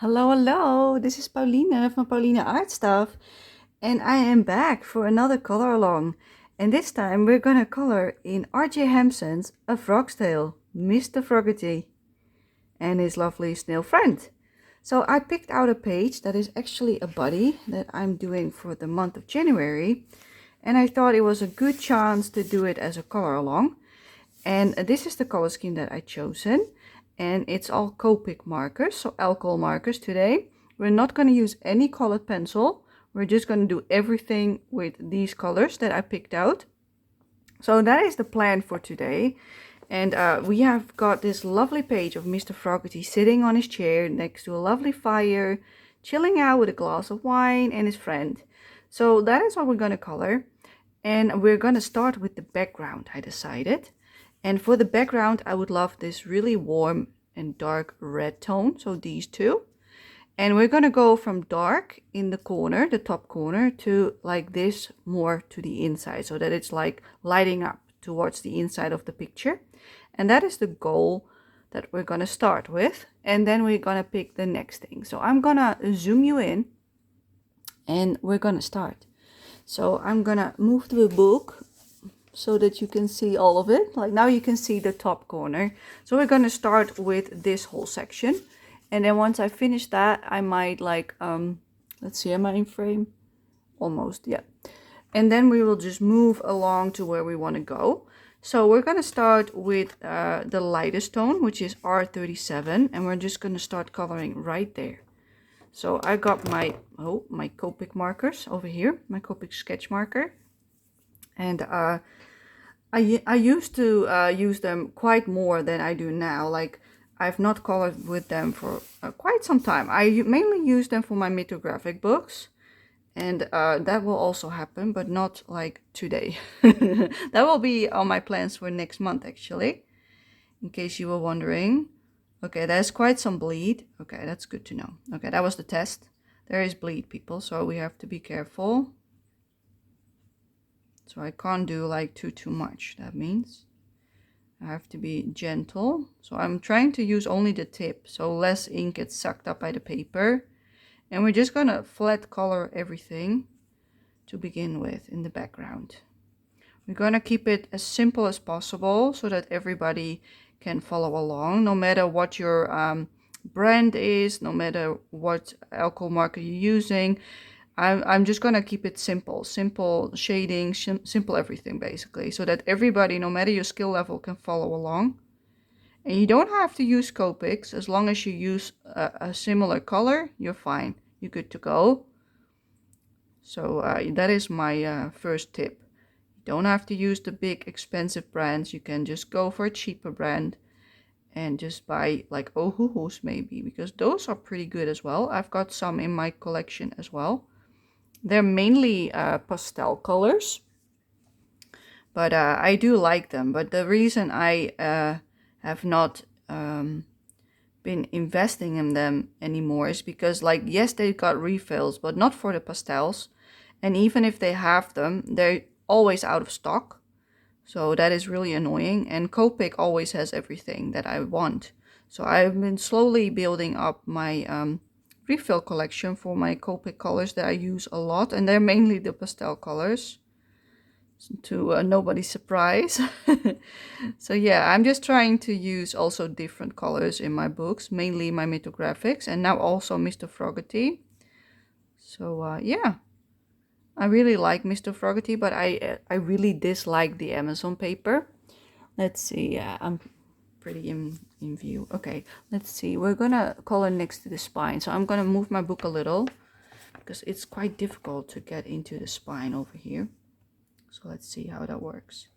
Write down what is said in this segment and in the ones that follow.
Hello, hello. This is Pauline from Pauline Art Stuff, and I am back for another color along. And this time we're gonna color in R.J. Hampson's A Frog's Tale, Mr. Fogherty and his lovely snail friend. So I picked out a page that is actually a buddy that I'm doing for the month of January, and I thought it was a good chance to do it as a color along. And this is the color scheme that I chosen, and it's all Copic markers, so alcohol markers today. We're not going to use any colored pencil. We're just going to do everything with these colors that I picked out. So that is the plan for today. And we have got this lovely page of Mr. Fogherty sitting on his chair next to a lovely fire, chilling out with a glass of wine and his friend. So that is what we're going to color. And we're going to start with the background, I decided. And for the background, I would love this really warm and dark red tone. So these two. And we're going to go from dark in the corner, the top corner, to like this more to the inside. So that it's like lighting up towards the inside of the picture. And that is the goal that we're going to start with. And then we're going to pick the next thing. So I'm going to zoom you in. And we're going to start. So I'm going to move the book so that you can see all of it. Like now you can see the top corner. So we're going to start with this whole section. And then once I finish that, I might like, let's see, am I in frame? Almost, yeah. And then we will just move along to where we want to go. So we're going to start with the lightest tone, which is R37. And we're just going to start coloring right there. So I got my Copic markers over here, my Copic sketch marker. And I used to use them quite more than I do now. Like I've not colored with them for quite some time. I mainly use them for my mythographic books. And that will also happen, but not like today. That will be on my plans for next month, actually. In case you were wondering. Okay, there's quite some bleed. Okay, that's good to know. Okay, that was the test. There is bleed, people, so we have to be careful. So I can't do like too much. That means I have to be gentle. So I'm trying to use only the tip, so less ink gets sucked up by the paper. And we're just gonna flat color everything to begin with in the background. We're gonna keep it as simple as possible so that everybody can follow along, no matter what your brand is, no matter what alcohol marker you're using. I'm just gonna keep it simple shading, simple everything basically, so that everybody, no matter your skill level, can follow along. And you don't have to use Copics. As long as you use a similar color, you're fine. You're good to go. So that is my first tip. You don't have to use the big expensive brands. You can just go for a cheaper brand and just buy like Ohuhus maybe, because those are pretty good as well. I've got some in my collection as well. They're mainly pastel colors, but I do like them. But the reason I have not been investing in them anymore is because, like, yes, they got refills, but not for the pastels. And even if they have them, they're always out of stock. So that is really annoying. And Copic always has everything that I want. So I've been slowly building up my refill collection for my Copic colors that I use a lot. And they're mainly the pastel colors, to nobody's surprise. So yeah, I'm just trying to use also different colors in my books, mainly my mythographics, and now also Mr. Fogherty. So yeah, I really like Mr. Fogherty, but I really dislike the Amazon paper. Let's see, I'm pretty in view. Okay, let's see, we're gonna color next to the spine. So I'm gonna move my book a little because it's quite difficult to get into the spine over here. So let's see how that works.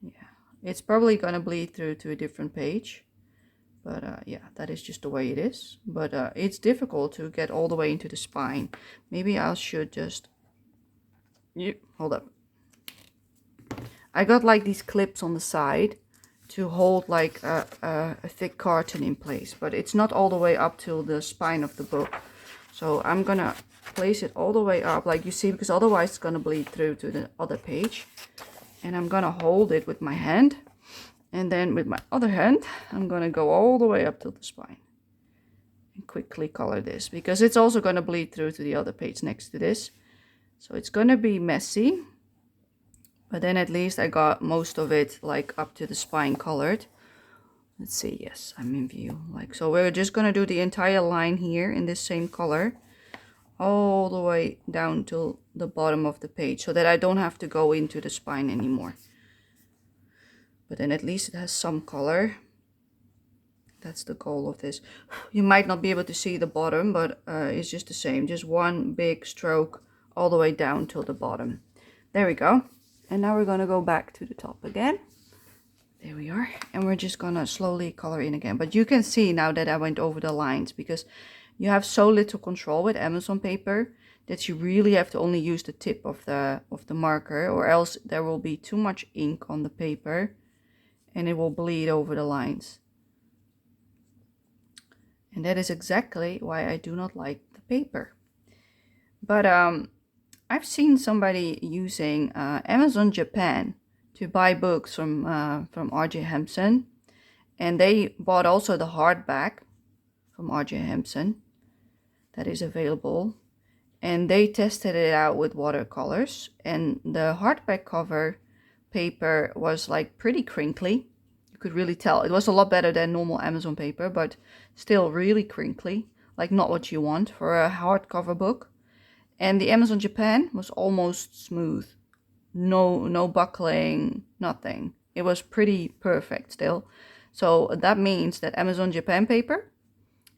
Yeah, it's probably gonna bleed through to a different page, but yeah, that is just the way it is. But it's difficult to get all the way into the spine. Maybe I should just, hold up. I got like these clips on the side to hold like a thick carton in place, but it's not all the way up till the spine of the book. So I'm gonna place it all the way up, like you see, because otherwise it's gonna bleed through to the other page. And I'm gonna hold it with my hand, and then with my other hand I'm gonna go all the way up to the spine. quickly color this because it's also going to bleed through to the other page next to this. So it's going to be messy, but then at least I got most of it like up to the spine colored. Let's see, yes, I'm in view. Like, so we're just going to do the entire line here in this same color all the way down to the bottom of the page so that I don't have to go into the spine anymore. But then at least it has some color. That's the goal of this. You might not be able to see the bottom, but it's just the same. Just one big stroke all the way down till the bottom. There we go. And now we're going to go back to the top again. There we are. And we're just going to slowly color in again. But you can see now that I went over the lines because you have so little control with Amazon paper that you really have to only use the tip of the marker, or else there will be too much ink on the paper and it will bleed over the lines. And that is exactly why I do not like the paper. But I've seen somebody using Amazon Japan to buy books from R.J. Hampson. And they bought also the hardback from R.J. Hampson that is available. And they tested it out with watercolors. And the hardback cover paper was like pretty crinkly. You could really tell. It was a lot better than normal Amazon paper, but still really crinkly. Like not what you want for a hardcover book. And the Amazon Japan was almost smooth. No buckling, nothing. It was pretty perfect still. So that means that Amazon Japan paper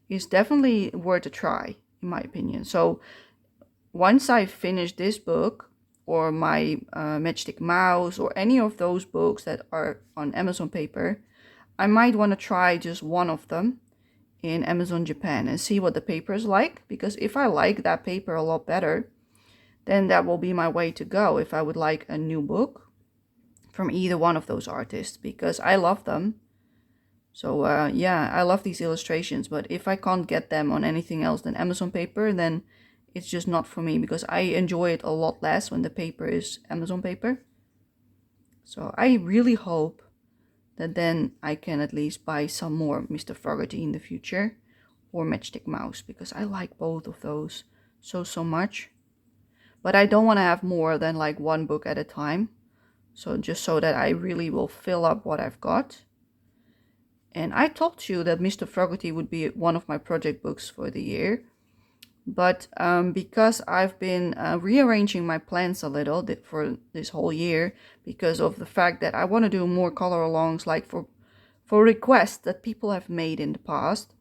is definitely worth a try, in my opinion. So once I finish this book, or my Matchstick Mouse, or any of those books that are on Amazon paper, I might want to try just one of them in Amazon Japan and see what the paper is like. Because if I like that paper a lot better, then that will be my way to go if I would like a new book from either one of those artists, because I love them. So yeah, I love these illustrations, but if I can't get them on anything else than Amazon paper, then it's just not for me, because I enjoy it a lot less when the paper is Amazon paper. So I really hope that then I can at least buy some more Mr. Fogherty in the future, or Matchstick Mouse, because I like both of those so much. But I don't want to have more than like one book at a time. So just so that I really will fill up what I've got. And I told you that Mr. Fogherty would be one of my project books for the year. But because I've been rearranging my plans a little for this whole year, because of the fact that I want to do more color alongs, like for requests that people have made in the past.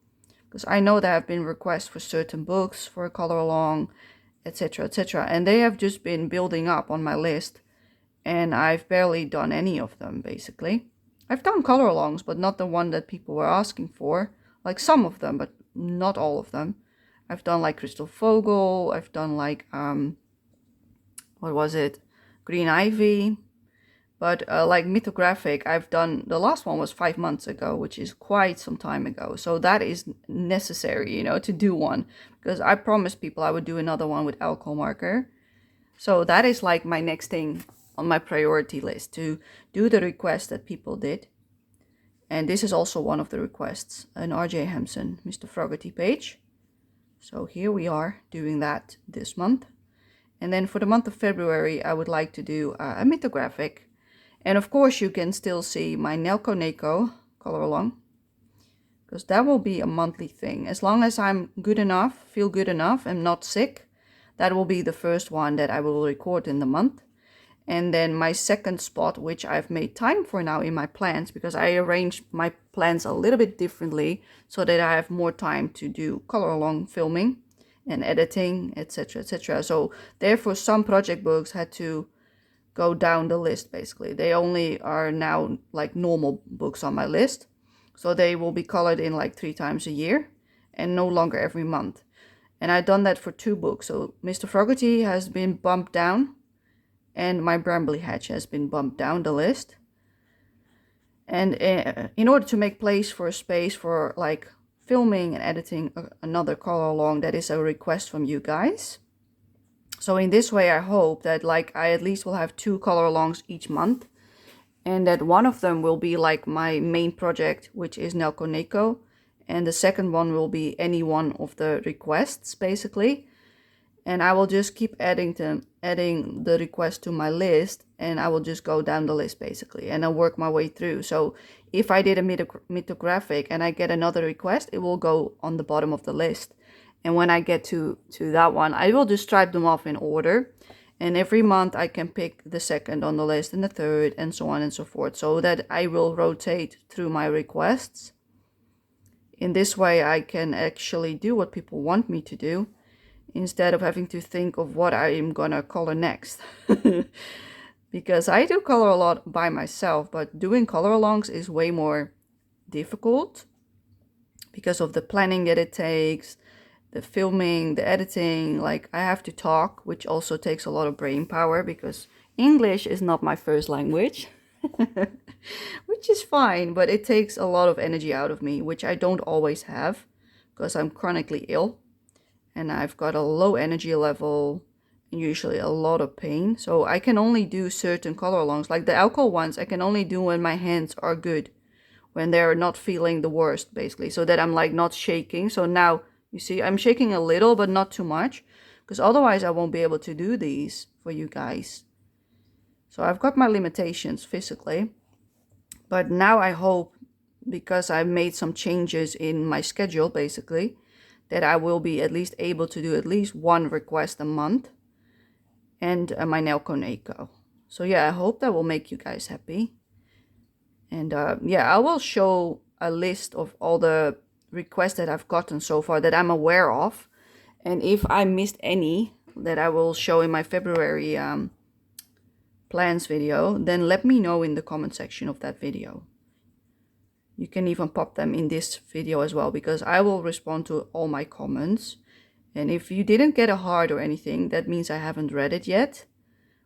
Because I know there have been requests for certain books for a color along, etc, etc. And they have just been building up on my list. And I've barely done any of them, basically. I've done color alongs, but not the one that people were asking for. Like some of them, but not all of them. I've done like Crystal Fogel, I've done like, what was it? Green Ivy. But like Mythographic, I've done, the last one was 5 months ago, which is quite some time ago. So that is necessary, you know, to do one. Because I promised people I would do another one with alcohol marker. So that is like my next thing on my priority list, to do the request that people did. And this is also one of the requests, an R.J. Hampson Mr. Fogherty page. So here we are doing that this month. And then for the month of February, I would like to do a mythographic. And of course you can still see my Nelko Neko color along, because that will be a monthly thing. As long as I'm good enough, feel good enough, and not sick, that will be the first one that I will record in the month. And then my second spot, which I've made time for now in my plans, because I arranged my plans a little bit differently so that I have more time to do color along filming and editing, etc, etc. So therefore some project books had to go down the list, basically. They only are now like normal books on my list. So they will be colored in like 3 times a year and no longer every month. And I've done that for 2 books. So Mr. Fogherty has been bumped down, and my Brambley Hatch has been bumped down the list. And in order to make place for a space for like filming and editing another color along, that is a request from you guys. So in this way, I hope that like I at least will have 2 color alongs each month. And that one of them will be like my main project, which is Nelko Neko. and the second one will be any one of the requests basically. And I will just keep adding the request to my list, and I will just go down the list basically, and I'll work my way through. So if I did a mythographic and I get another request, it will go on the bottom of the list. And when I get to that one, I will just stripe them off in order. And every month I can pick the second on the list and the third and so on and so forth, so that I will rotate through my requests. In this way, I can actually do what people want me to do, instead of having to think of what I'm gonna color next. Because I do color a lot by myself, but doing color alongs is way more difficult because of the planning that it takes, the filming, the editing. Like, I have to talk, which also takes a lot of brain power because English is not my first language. Which is fine, but it takes a lot of energy out of me, which I don't always have because I'm chronically ill. And I've got a low energy level and usually a lot of pain. So I can only do certain color alongs. Like the alcohol ones, I can only do when my hands are good, when they're not feeling the worst, basically. So that I'm like not shaking. So now, you see, I'm shaking a little, but not too much. Because otherwise I won't be able to do these for you guys. So I've got my limitations physically. But now I hope, because I've made some changes in my schedule, basically, that I will be at least able to do at least one request a month, and my nail koneko. So yeah, I hope that will make you guys happy. And yeah, I will show a list of all the requests that I've gotten so far that I'm aware of. And if I missed any that I will show in my February plans video, then let me know in the comment section of that video. You can even pop them in this video as well, because I will respond to all my comments. And if you didn't get a heart or anything, that means I haven't read it yet.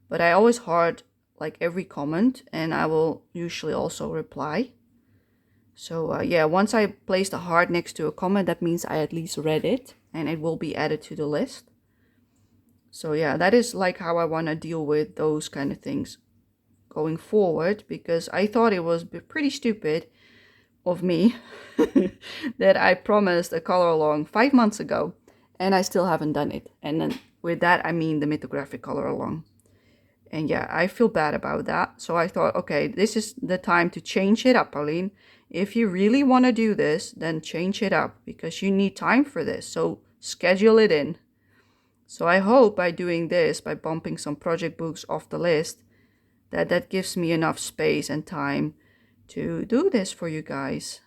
But I always heart like every comment, and I will usually also reply. So yeah, once I place the heart next to a comment, that means I at least read it, and it will be added to the list. So yeah, that is like how I want to deal with those kind of things going forward, because I thought it was pretty stupid of me that I promised a color along 5 months ago and I still haven't done it. And then with that I mean the mythographic color along. And yeah, I feel bad about that. So I thought, okay, this is the time to change it up, Pauline. If you really want to do this, then change it up, because you need time for this. So schedule it in. So I hope by doing this, by bumping some project books off the list, that gives me enough space and time to do this for you guys,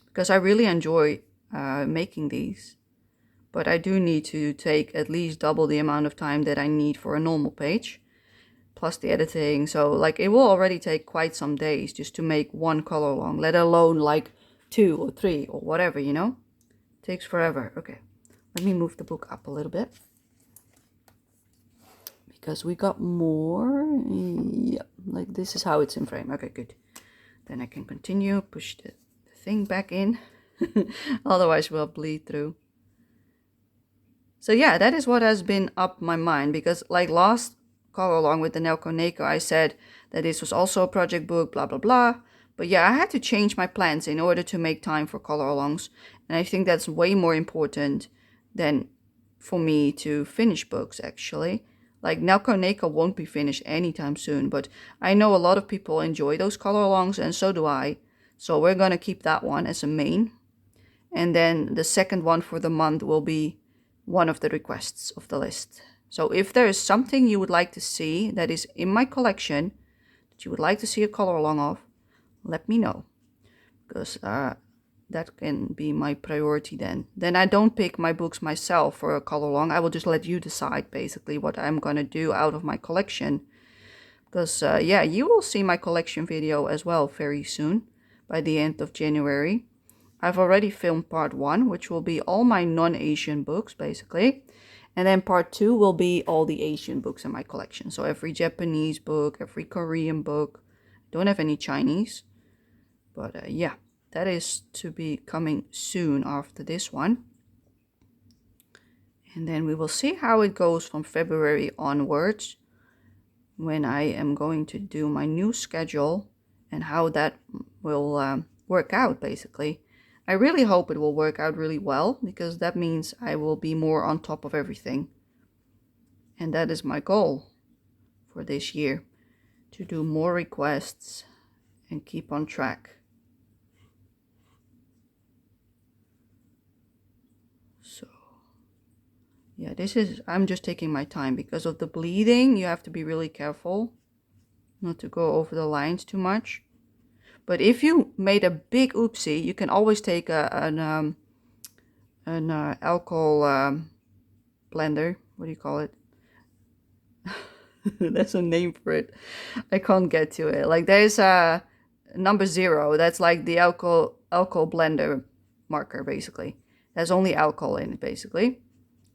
because I really enjoy making these. But I do need to take at least double the amount of time that I need for a normal page, plus the editing. So like, it will already take quite some days just to make one color along, let alone like 2 or 3 or whatever, you know. It takes forever. Okay, let me move the book up a little bit, because we got more. Yeah, like this is how it's in frame. Okay, good. Then I can continue, push the thing back in. Otherwise we'll bleed through. So yeah, that is what has been up my mind, because like last color along with the nail koneko, I said that this was also a project book, blah blah blah. But yeah, I had to change my plans in order to make time for color alongs. And I think that's way more important than for me to finish books, actually. Like, nail koneko won't be finished anytime soon, but I know a lot of people enjoy those color alongs, and so do I. So we're gonna keep that one as a main. And then the second one for the month will be one of the requests of the list. So if there is something you would like to see that is in my collection, that you would like to see a color along of, let me know. Because that can be my priority then. Then I don't pick my books myself for a color along. I will just let you decide basically what I'm gonna do out of my collection. Because yeah, you will see my collection video as well very soon, by the end of January. I've already filmed part 1, which will be all my non-Asian books basically. And then part 2 will be all the Asian books in my collection. So every Japanese book, every Korean book. Don't have any Chinese. But yeah, that is to be coming soon after this one. And then we will see how it goes from February onwards, when I am going to do my new schedule and how that will work out basically. I really hope it will work out really well, because that means I will be more on top of everything. And that is my goal for this year, to do more requests and keep on track. So yeah, I'm just taking my time because of the bleeding. You have to be really careful not to go over the lines too much. But if you made a big oopsie, you can always take an alcohol blender. What do you call it? There's a name for it. I can't get to it. Like there's a number 0. That's like the alcohol blender marker, basically. There's only alcohol in it, basically,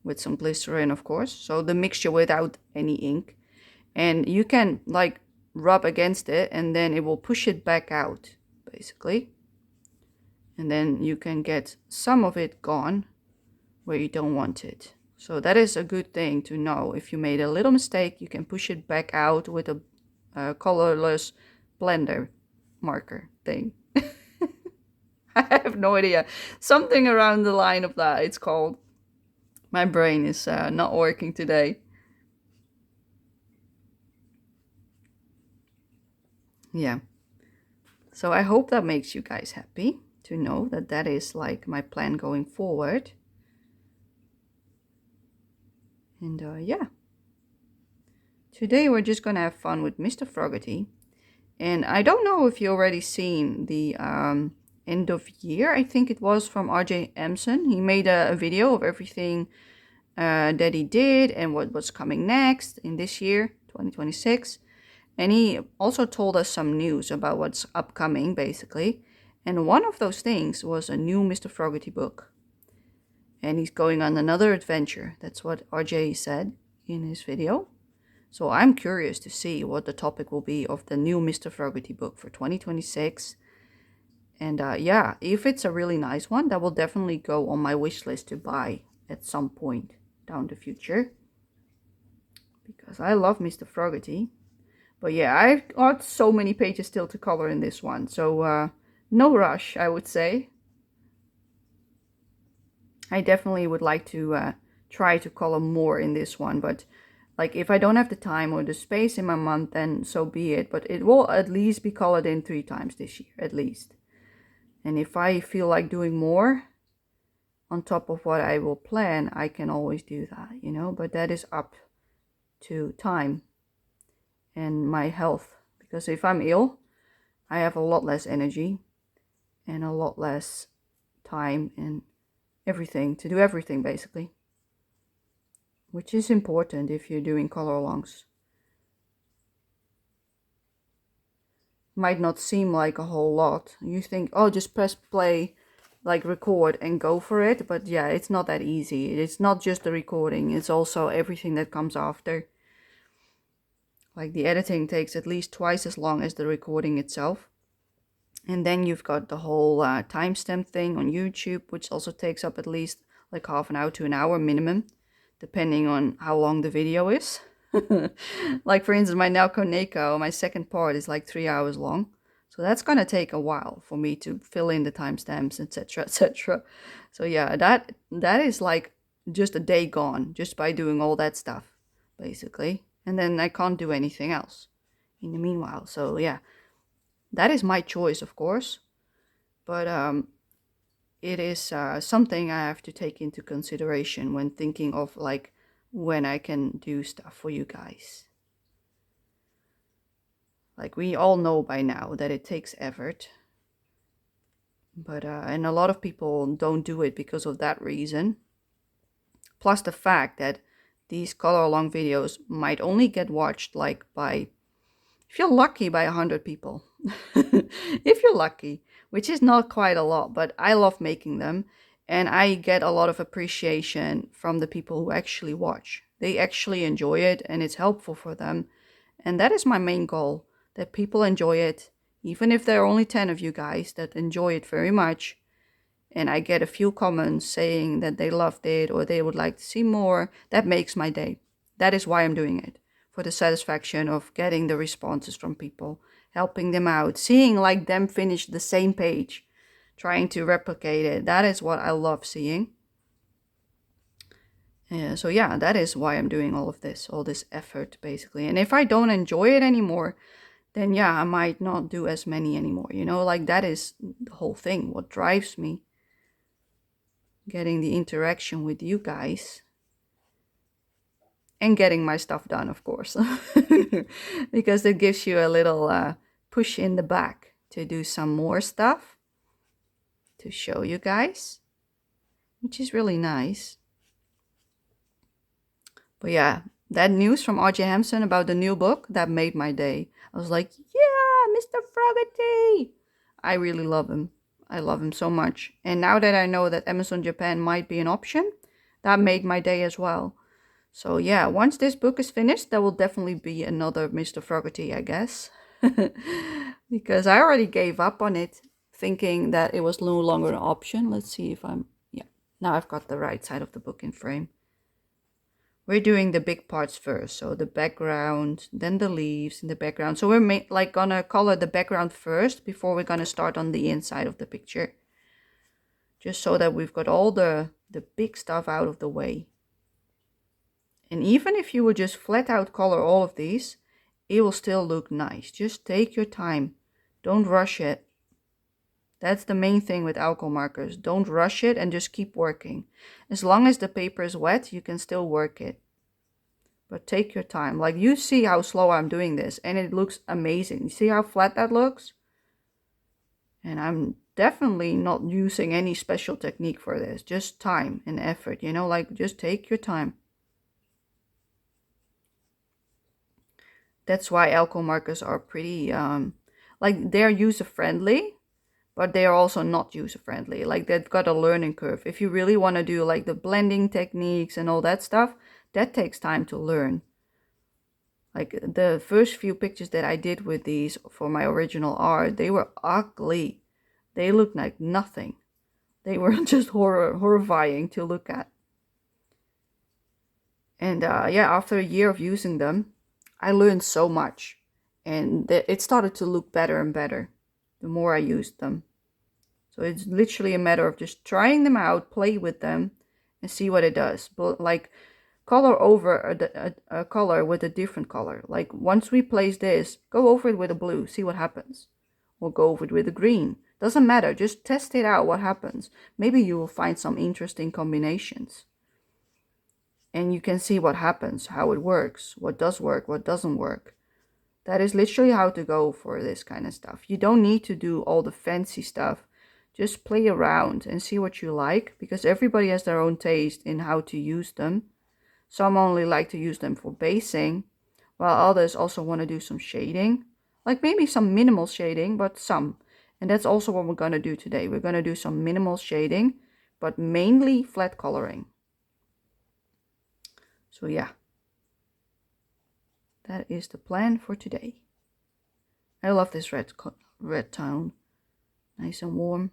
with some glycerin, of course. So the mixture without any ink. And you can like rub against it, and then it will push it back out, basically. And then you can get some of it gone where you don't want it. So that is a good thing to know. If you made a little mistake, you can push it back out with a colorless blender marker thing. I have no idea. Something around the line of that it's called. My brain is not working today. Yeah. So I hope that makes you guys happy to know that that is like my plan going forward. And yeah. Today we're just gonna have fun with Mr. Fogherty. And I don't know if you already seen the end of year, I think it was, from RJ Emson. He made a video of everything that he did and what was coming next in this year, 2026. And he also told us some news about what's upcoming, basically. And one of those things was a new Mr. Fogherty book. And he's going on another adventure. That's what RJ said in his video. So I'm curious to see what the topic will be of the new Mr. Fogherty book for 2026. And yeah, if it's a really nice one, that will definitely go on my wish list to buy at some point down the future. Because I love Mr. Fogherty. But yeah, I've got so many pages still to color in this one. So no rush, I would say. I definitely would like to try to color more in this one. But like if I don't have the time or the space in my month, then so be it. But it will at least be colored in 3 times this year, at least. And if I feel like doing more on top of what I will plan, I can always do that, you know. But that is up to time and my health. Because if I'm ill, I have a lot less energy and a lot less time and everything to do everything, basically. Which is important if you're doing color alongs. Might not seem like a whole lot. You think, oh, just press play, like record and go for it. But yeah, it's not that easy. It's not just the recording. It's also everything that comes after. Like the editing takes at least twice as long as the recording itself. And then you've got the whole timestamp thing on YouTube, which also takes up at least like half an hour to an hour minimum, depending on how long the video is. Like for instance, my Naoko Neko, my second part is like 3 hours long. So that's going to take a while for me to fill in the timestamps, etc., etc. So yeah, that is like just a day gone just by doing all that stuff, basically. And then I can't do anything else in the meanwhile. So yeah, that is my choice, of course. But it is something I have to take into consideration when thinking of like when I can do stuff for you guys. Like we all know by now that it takes effort. But and a lot of people don't do it because of that reason. Plus the fact that these color along videos might only get watched like by, if you're lucky, by 100 people. If you're lucky, which is not quite a lot, but I love making them. And I get a lot of appreciation from the people who actually watch. They actually enjoy it and it's helpful for them. And that is my main goal, that people enjoy it. Even if there are only 10 of you guys that enjoy it very much. And I get a few comments saying that they loved it or they would like to see more. That makes my day. That is why I'm doing it. For the satisfaction of getting the responses from people. Helping them out. Seeing like them finish the same page. trying to replicate it. That is what I love seeing. So yeah, that is why I'm doing all this effort basically. And if I don't enjoy it anymore, then yeah, I might not do as many anymore. You know, like that is the whole thing. What drives me, getting the interaction with you guys and getting my stuff done, of course, because it gives you a little push in the back to do some more stuff to show you guys, which is really nice. But yeah, that news from R.J. Hampson about the new book, that made my day. I was like, yeah, Mr. Fogherty! I really love him. I love him so much. And now that I know that Amazon Japan might be an option, that made my day as well. So yeah, once this book is finished, there will definitely be another Mr. Fogherty, I guess. Because I already gave up on it, thinking that it was no longer an option. Let's see if yeah, now I've got the right side of the book in frame. We're doing the big parts first, so the background, then the leaves in the background. So we're like gonna color the background first before we're gonna start on the inside of the picture. Just so that we've got all the big stuff out of the way. And even if you would just flat out color all of these, it will still look nice. Just take your time. Don't rush it. That's the main thing with alcohol markers. Don't rush it and just keep working. As long as the paper is wet, you can still work it. But take your time. Like, you see how slow I'm doing this and it looks amazing. You see how flat that looks? And I'm definitely not using any special technique for this. Just time and effort, you know, like just take your time. That's why alcohol markers are pretty, like they're user-friendly. But they are also not user-friendly. Like, they've got a learning curve. If you really want to do like the blending techniques and all that stuff, that takes time to learn. Like the first few pictures that I did with these for my original art, they were ugly. They looked like nothing. They were just horrifying to look at. And yeah, after a year of using them, I learned so much. And it started to look better and better the more I used them. So it's literally a matter of just trying them out, play with them, and see what it does. But like, color over a color with a different color. Like, once we place this, go over it with a blue, see what happens. Or go over it with a green. Doesn't matter, just test it out, what happens. Maybe you will find some interesting combinations. And you can see what happens, how it works, what does work, what doesn't work. That is literally how to go for this kind of stuff. You don't need to do all the fancy stuff. Just play around and see what you like, because everybody has their own taste in how to use them. Some only like to use them for basing, while others also want to do some shading. Like maybe some minimal shading, but some. And that's also what we're going to do today. We're going to do some minimal shading, but mainly flat coloring. So yeah. That is the plan for today. I love this red tone. Nice and warm.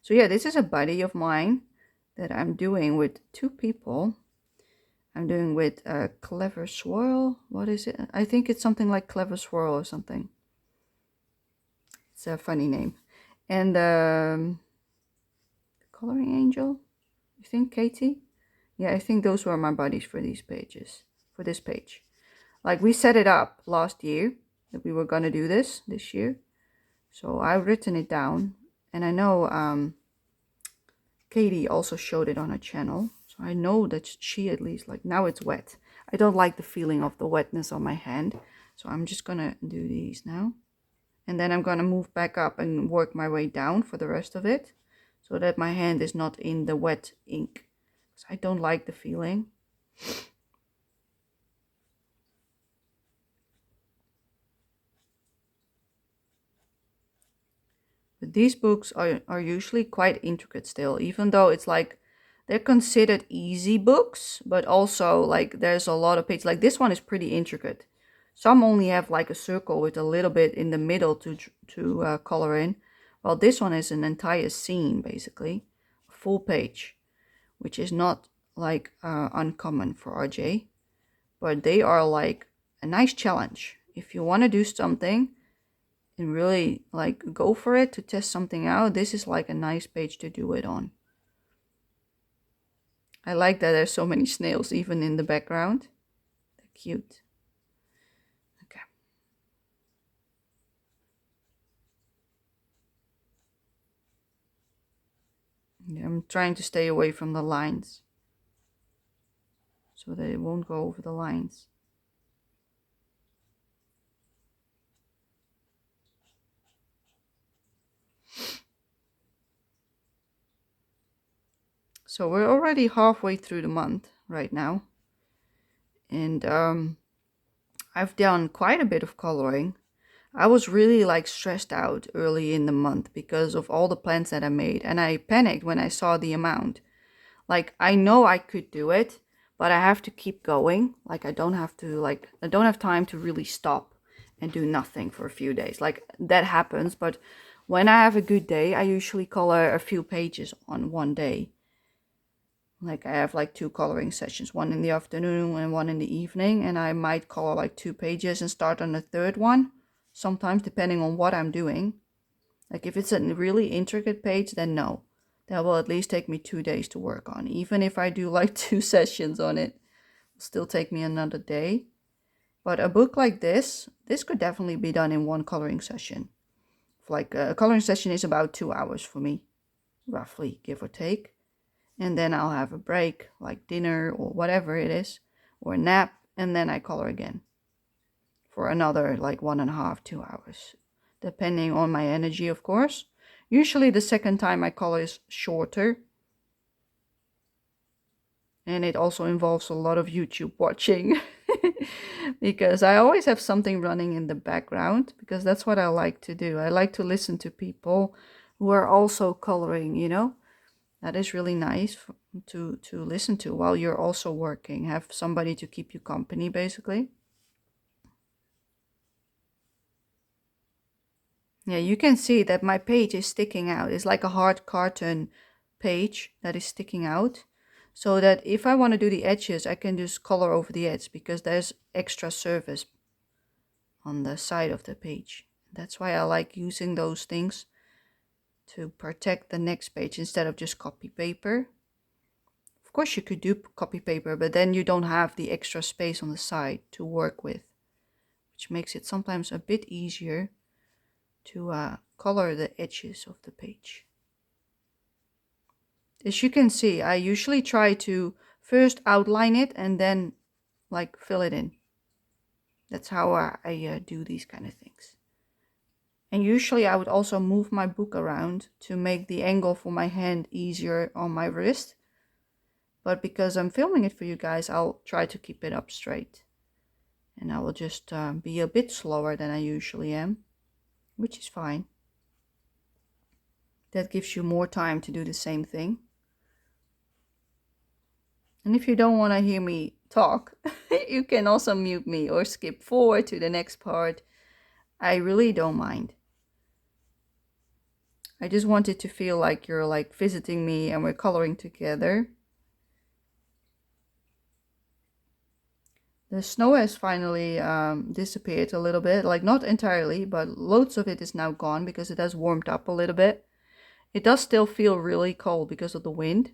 So yeah, this is a buddy of mine that I'm doing with two people. I'm doing with Clever Swirl. What is it? I think it's something like Clever Swirl or something. It's a funny name. And Coloring Angel. You think Katie? Yeah, I think those were my buddies for these pages. For this page. Like, we set it up last year that we were going to do this year. So I've written it down. And I know Katie also showed it on her channel. So I know that she at least, like, now it's wet. I don't like the feeling of the wetness on my hand. So I'm just going to do these now. And then I'm going to move back up and work my way down for the rest of it. So that my hand is not in the wet ink. Because I don't like the feeling. But these books are usually quite intricate still, even though it's like they're considered easy books, but also like there's a lot of pages. Like this one is pretty intricate. Some only have like a circle with a little bit in the middle to color in. Well, this one is an entire scene, basically, a full page, which is not like uncommon for RJ, but they are like a nice challenge. If you want to do something and really like go for it to test something out, this is like a nice page to do it on. I like that there's so many snails even in the background. They're cute. Okay. Yeah, I'm trying to stay away from the lines so that it won't go over the lines. So we're already halfway through the month right now. And I've done quite a bit of coloring. I was really like stressed out early in the month because of all the plans that I made. And I panicked when I saw the amount. Like, I know I could do it, but I have to keep going. Like, I don't have time to really stop and do nothing for a few days. Like, that happens, but when I have a good day, I usually color a few pages on one day. Like, I have like 2 coloring sessions, one in the afternoon and one in the evening, and I might color like 2 pages and start on the third one, sometimes depending on what I'm doing. Like, if it's a really intricate page, then no. That will at least take me 2 days to work on. Even if I do like 2 sessions on it, it'll still take me another day. But a book like this could definitely be done in 1 coloring session. Like, a coloring session is about 2 hours for me, roughly, give or take. And then I'll have a break, like dinner or whatever it is, or a nap, and then I color again for another like 1.5, 2 hours, depending on my energy, of course. Usually the second time I color is shorter, and it also involves a lot of YouTube watching because I always have something running in the background, because that's what I like to do. I like to listen to people who are also coloring, you know. That is really nice to listen to while you're also working. Have somebody to keep you company, basically. Yeah, you can see that my page is sticking out. It's like a hard carton page that is sticking out. So that if I want to do the edges, I can just color over the edge because there's extra surface on the side of the page. That's why I like using those things to protect the next page instead of just copy paper. Of course you could do copy paper, but then you don't have the extra space on the side to work with, which makes it sometimes a bit easier to color the edges of the page. As you can see, I usually try to first outline it and then like fill it in. That's how I do these kind of things. And usually I would also move my book around to make the angle for my hand easier on my wrist. But because I'm filming it for you guys, I'll try to keep it up straight. And I will just be a bit slower than I usually am, which is fine. That gives you more time to do the same thing. And if you don't want to hear me talk, you can also mute me or skip forward to the next part. I really don't mind. I just want it to feel like you're like visiting me and we're coloring together. The snow has finally disappeared a little bit, like not entirely, but loads of it is now gone because it has warmed up a little bit. It does still feel really cold because of the wind.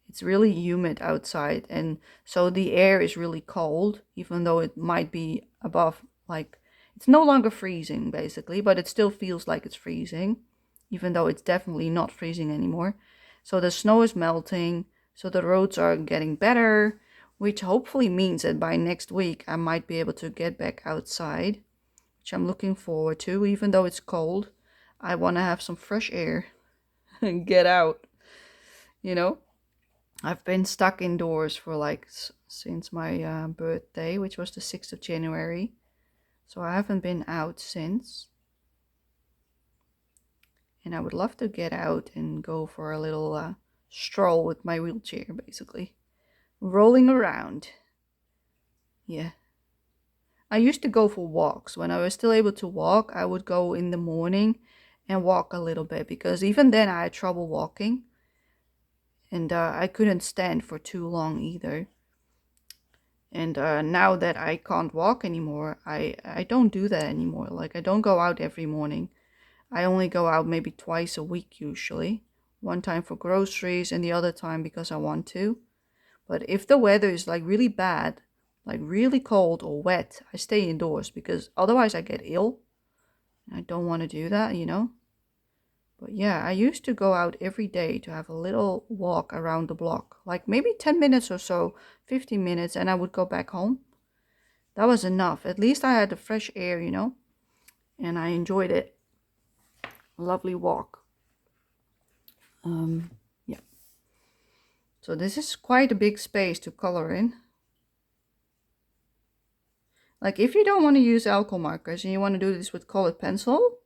It's really humid outside, and so the air is really cold, even though it might be above, like, it's no longer freezing basically, but it still feels like it's freezing, even though it's definitely not freezing anymore. So the snow is melting, so the roads are getting better, which hopefully means that by next week I might be able to get back outside, which I'm looking forward to. Even though it's cold, I want to have some fresh air and get out, you know. I've been stuck indoors for like since my birthday, which was the 6th of January. So I haven't been out since. And I would love to get out and go for a little stroll with my wheelchair, basically. Rolling around. Yeah. I used to go for walks. When I was still able to walk, I would go in the morning and walk a little bit, because even then I had trouble walking. And I couldn't stand for too long either. And now that I can't walk anymore, I don't do that anymore. Like, I don't go out every morning. I only go out maybe twice a week usually. One time for groceries and the other time because I want to. But if the weather is like really bad, like really cold or wet, I stay indoors because otherwise I get ill. I don't want to do that, you know. But yeah, I used to go out every day to have a little walk around the block, like maybe 10 minutes or so, 15 minutes, and I would go back home. That was enough. At least I had the fresh air, you know, and I enjoyed it. Lovely walk. Yeah. So this is quite a big space to color in. Like, if you don't want to use alcohol markers and you want to do this with colored pencil,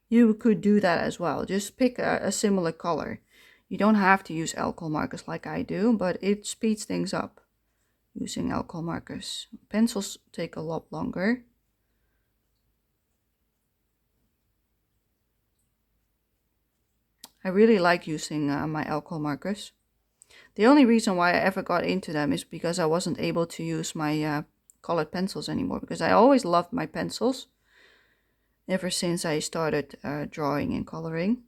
you could do that as well. Just pick a similar color. You don't have to use alcohol markers like I do, but it speeds things up using alcohol markers. Pencils take a lot longer. I really like using my alcohol markers. The only reason why I ever got into them is because I wasn't able to use my colored pencils anymore, because I always loved my pencils ever since I started drawing and coloring.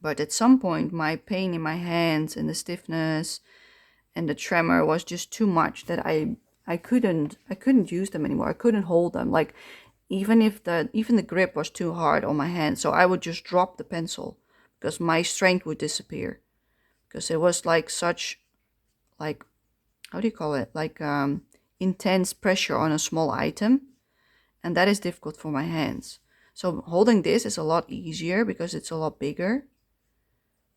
But at some point my pain in my hands and the stiffness and the tremor was just too much that I couldn't use them anymore. I couldn't hold them. Like, even the grip was too hard on my hand, so I would just drop the pencil because my strength would disappear, because it was like such, like, how do you call it, like intense pressure on a small item, and that is difficult for my hands. So holding this is a lot easier because it's a lot bigger.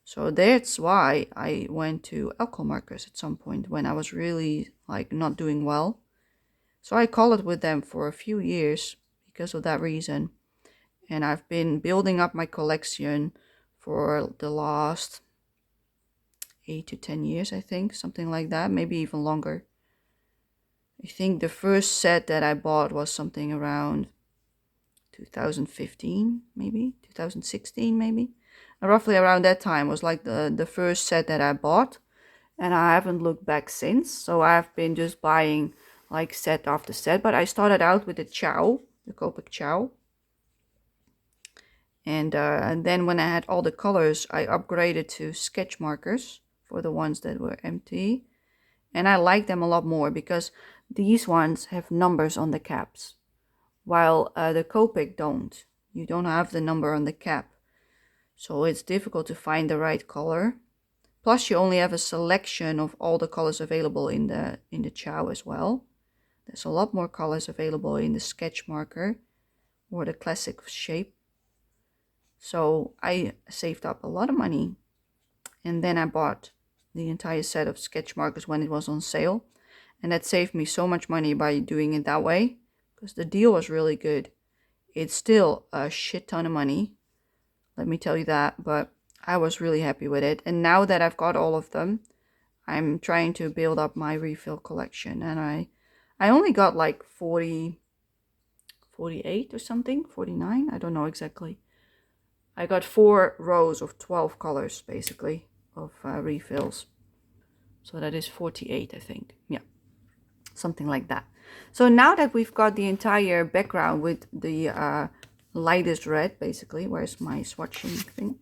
So that's why I went to alcohol markers at some point when I was really like not doing well. So I colored with them for a few years because of that reason. And I've been building up my collection for the last 8 to 10 years, I think, something like that, maybe even longer. I think the first set that I bought was something around 2015, maybe 2016, maybe. And roughly around that time was like the first set that I bought, and I haven't looked back since. So I've been just buying like set after set. But I started out with the Copic Chow, and then when I had all the colors, I upgraded to sketch markers for the ones that were empty, and I like them a lot more because these ones have numbers on the caps, while the Copic don't. You don't have the number on the cap, so it's difficult to find the right color. Plus, you only have a selection of all the colors available in the Chow as well. There's a lot more colors available in the sketch marker or the classic shape. So I saved up a lot of money, and then I bought the entire set of sketch markers when it was on sale, and that saved me so much money by doing it that way, because the deal was really good. It's still a shit ton of money, let me tell you that, but I was really happy with it. And now that I've got all of them, I'm trying to build up my refill collection, and I only got like 48 or something, 49, I don't know exactly. I got 4 rows of 12 colors, basically, of refills. So that is 48, I think. Yeah, something like that. So now that we've got the entire background with the lightest red, basically, where's my swatching thing?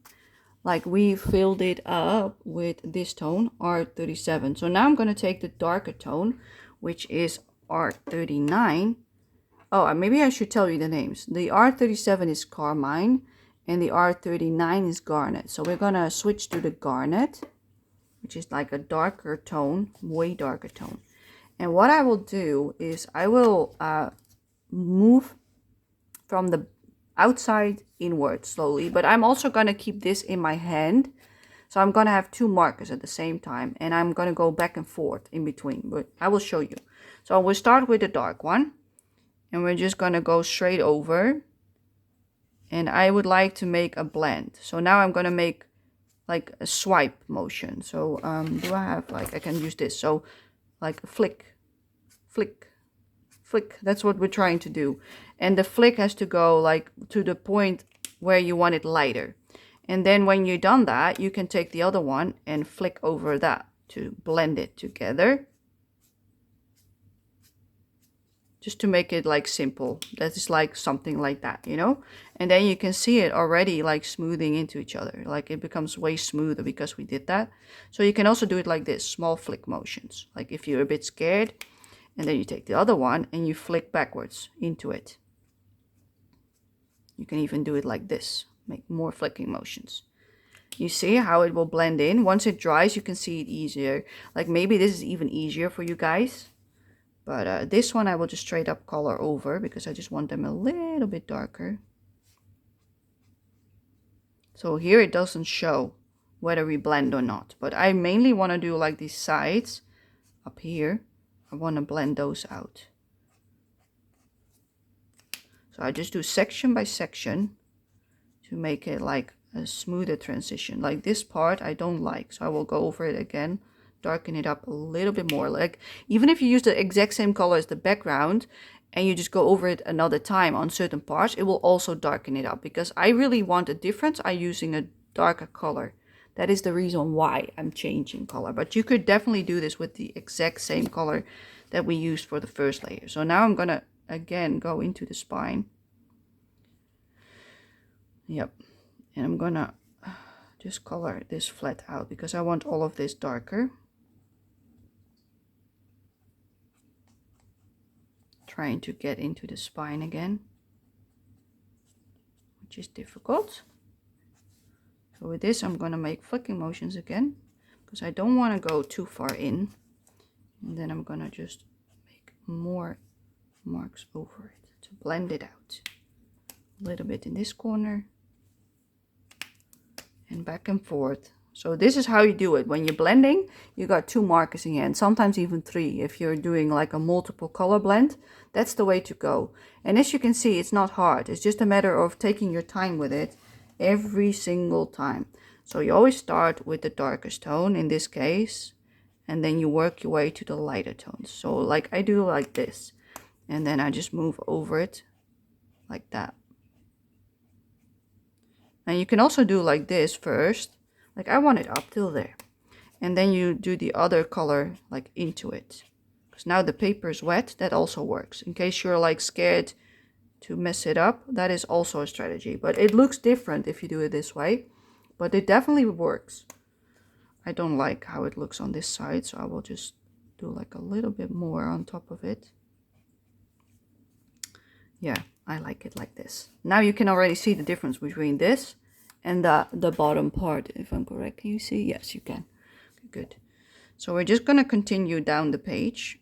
Like, we filled it up with this tone, R37. So now I'm going to take the darker tone, which is R39. Oh, maybe I should tell you the names. The R37 is Carmine, and the R39 is Garnet. So we're going to switch to the Garnet, which is like a darker tone, way darker tone. And what I will do is I will move from the outside inward slowly, but I'm also going to keep this in my hand. So I'm going to have 2 markers at the same time, and I'm going to go back and forth in between, but I will show you. So we'll start with the dark one, and we're just going to go straight over. And I would like to make a blend. So now I'm going to make like a swipe motion. So do I have, like, I can use this. So like a flick, flick, flick. That's what we're trying to do. And the flick has to go like to the point where you want it lighter. And then when you're done that, you can take the other one and flick over that to blend it together. just to make it like simple. That is like something like that, you know? And then you can see it already like smoothing into each other. Like it becomes way smoother because we did that. So you can also do it like this, small flick motions. Like if you're a bit scared, and then you take the other one and you flick backwards into it. You can even do it like this, make more flicking motions. You see how it will blend in. Once it dries, you can see it easier. Like maybe this is even easier for you guys. But this one I will just straight up color over because I just want them a little bit darker. So here it doesn't show whether we blend or not. But I mainly want to do like these sides up here. I want to blend those out. So I just do section by section to make it like a smoother transition. Like this part I don't like, so I will go over it again, darken it up a little bit more. Like even if you use the exact same color as the background and you just go over it another time on certain parts, it will also darken it up, because I really want a difference. I'm using a darker color. That is the reason why I'm changing color. But you could definitely do this with the exact same color that we used for the first layer. So now I'm gonna again go into the spine. Yep. And I'm gonna just color this flat out because I want all of this darker. Trying to get into the spine again, which is difficult. So with this I'm gonna make flicking motions again because I don't want to go too far in. And then I'm gonna just make more marks over it to blend it out. A little bit in this corner. And back and forth. So this is how you do it. When you're blending, you got 2 markers in your hand, sometimes even 3 if you're doing like a multiple color blend. That's the way to go. And as you can see, it's not hard. It's just a matter of taking your time with it every single time. So you always start with the darkest tone in this case, and then you work your way to the lighter tones. So like I do like this, and then I just move over it like that. And you can also do like this first, like I want it up till there, and then you do the other color like into it, because now the paper is wet. That also works in case you're like scared to mess it up. That is also a strategy, but it looks different if you do it this way, but it definitely works. I don't like how it looks on this side, so I will just do like a little bit more on top of it. Yeah, I like it like this. Now you can already see the difference between this and the bottom part, if I'm correct. Can you see? Yes, you can. Okay, good. So we're just going to continue down the page,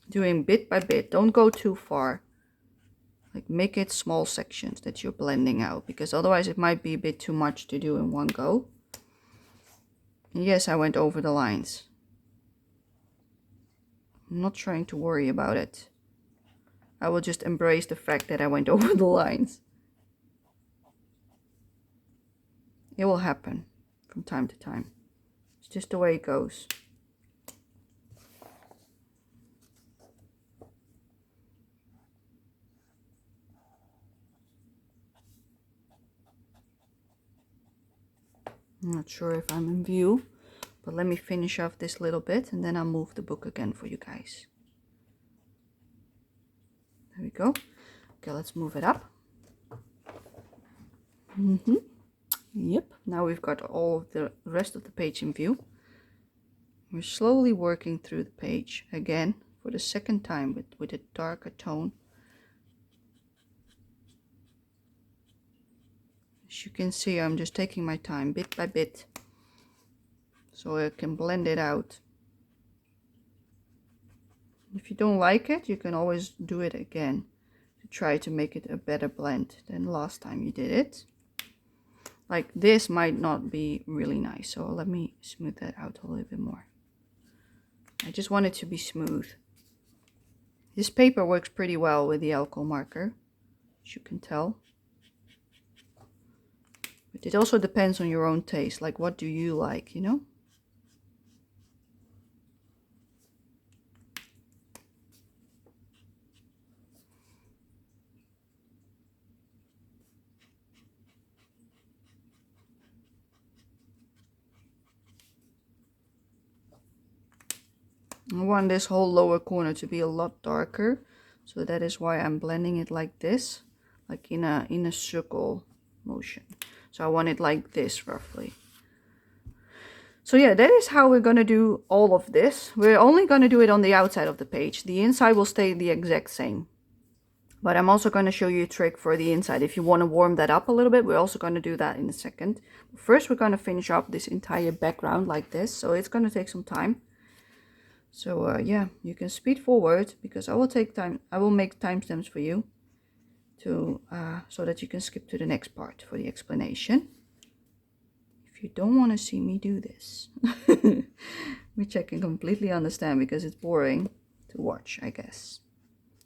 doing bit by bit. Don't go too far. Like make it small sections that you're blending out, because otherwise it might be a bit too much to do in one go. And yes, I went over the lines. I'm not trying to worry about it. I will just embrace the fact that I went over the lines. It will happen from time to time. It's just the way it goes. I'm not sure if I'm in view, but let me finish off this little bit and then I'll move the book again for you guys. There we go. Okay, let's move it up. Yep, now we've got all of the rest of the page in view. We're slowly working through the page again for the second time with a darker tone. As you can see, I'm just taking my time bit by bit so I can blend it out. If you don't like it, you can always do it again to try to make it a better blend than last time you did it. Like this might not be really nice, so let me smooth that out a little bit more. I just want it to be smooth. This paper works pretty well with the alcohol marker, as you can tell. But it also depends on your own taste, like what do you like, you know? I want this whole lower corner to be a lot darker. So that is why I'm blending it like this, like in a circle motion. So I want it like this roughly. So yeah, that is how we're gonna do all of this. We're only gonna do it on the outside of the page. The inside will stay the exact same. But I'm also going to show you a trick for the inside. If you want to warm that up a little bit, we're also going to do that in a second. First, we're going to finish up this entire background like this. So it's going to take some time. So yeah, you can speed forward because I will take time. I will make timestamps for you to so that you can skip to the next part for the explanation. If you don't want to see me do this, which I can completely understand because it's boring to watch, I guess.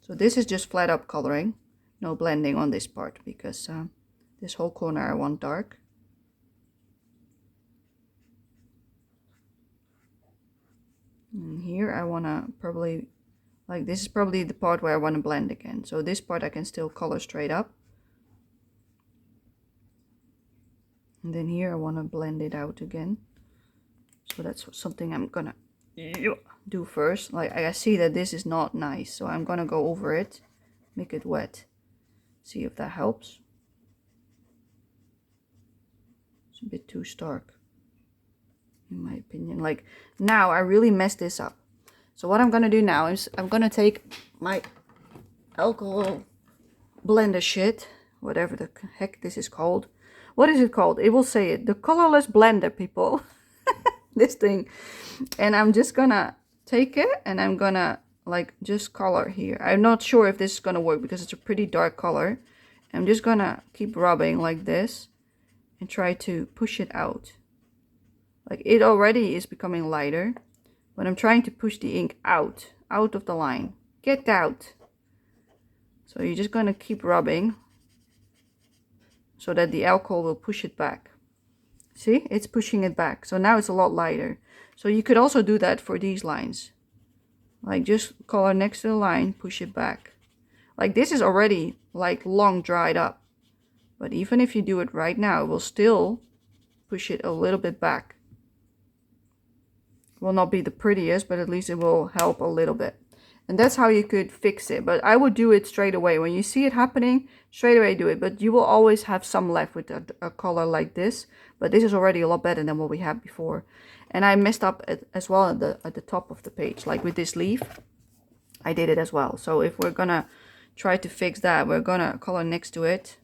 So this is just flat up coloring, no blending on this part because this whole corner I want dark. And here I want to probably, like this is probably the part where I want to blend again. So this part I can still color straight up. And then here I want to blend it out again. So that's something I'm gonna do first. Like I see that this is not nice, so I'm gonna go over it, make it wet, see if that helps. It's a bit too stark in my opinion. Like now I really messed this up. So what I'm gonna do now is I'm gonna take my alcohol blender shit, whatever the heck this is called. What is it called? It will say it, the colorless blender, people. This thing, and I'm just gonna take it and I'm gonna like just color here. I'm not sure if this is gonna work because it's a pretty dark color. I'm just gonna keep rubbing like this and try to push it out. Like it already is becoming lighter, but I'm trying to push the ink out of the line. Get out. So you're just gonna keep rubbing so that the alcohol will push it back. See, it's pushing it back. So now it's a lot lighter. So you could also do that for these lines. Like just color next to the line, push it back. Like this is already like long dried up. But even if you do it right now, it will still push it a little bit back. It will not be the prettiest, but at least it will help a little bit. And that's how you could fix it. But I would do it straight away. When you see it happening, straight away do it. But you will always have some left with a color like this. But this is already a lot better than what we had before. And I messed up as well at the top of the page. Like with this leaf, I did it as well. So if we're going to try to fix that, we're going to color next to it.